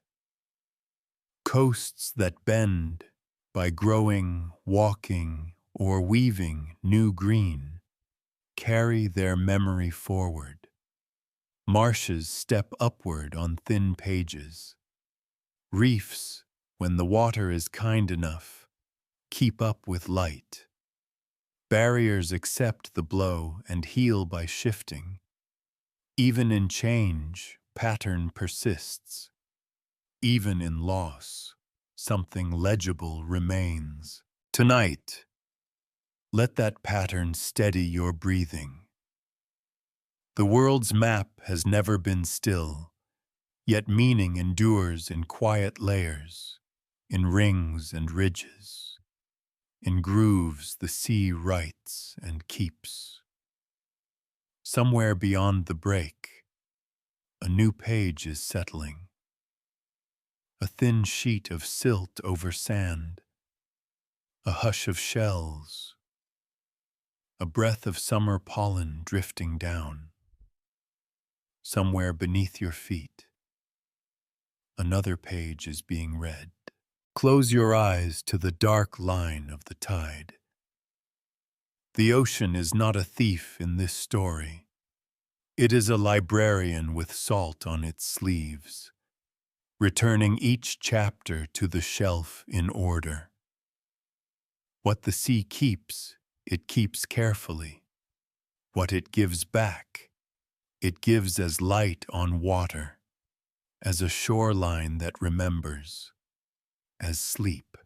Coasts that bend, by growing, walking, or weaving new green, carry their memory forward. Marshes step upward on thin pages. Reefs, when the water is kind enough, keep up with light. Barriers accept the blow and heal by shifting. Even in change, pattern persists. Even in loss, something legible remains. Tonight, let that pattern steady your breathing. The world's map has never been still, yet meaning endures in quiet layers, in rings and ridges. In grooves the sea writes and keeps. Somewhere beyond the break, a new page is settling. A thin sheet of silt over sand, a hush of shells, a breath of summer pollen drifting down. Somewhere beneath your feet, another page is being read. Close your eyes to the dark line of the tide. The ocean is not a thief in this story. It is a librarian with salt on its sleeves, returning each chapter to the shelf in order. What the sea keeps, it keeps carefully. What it gives back, it gives as light on water, as a shoreline that remembers, as sleep.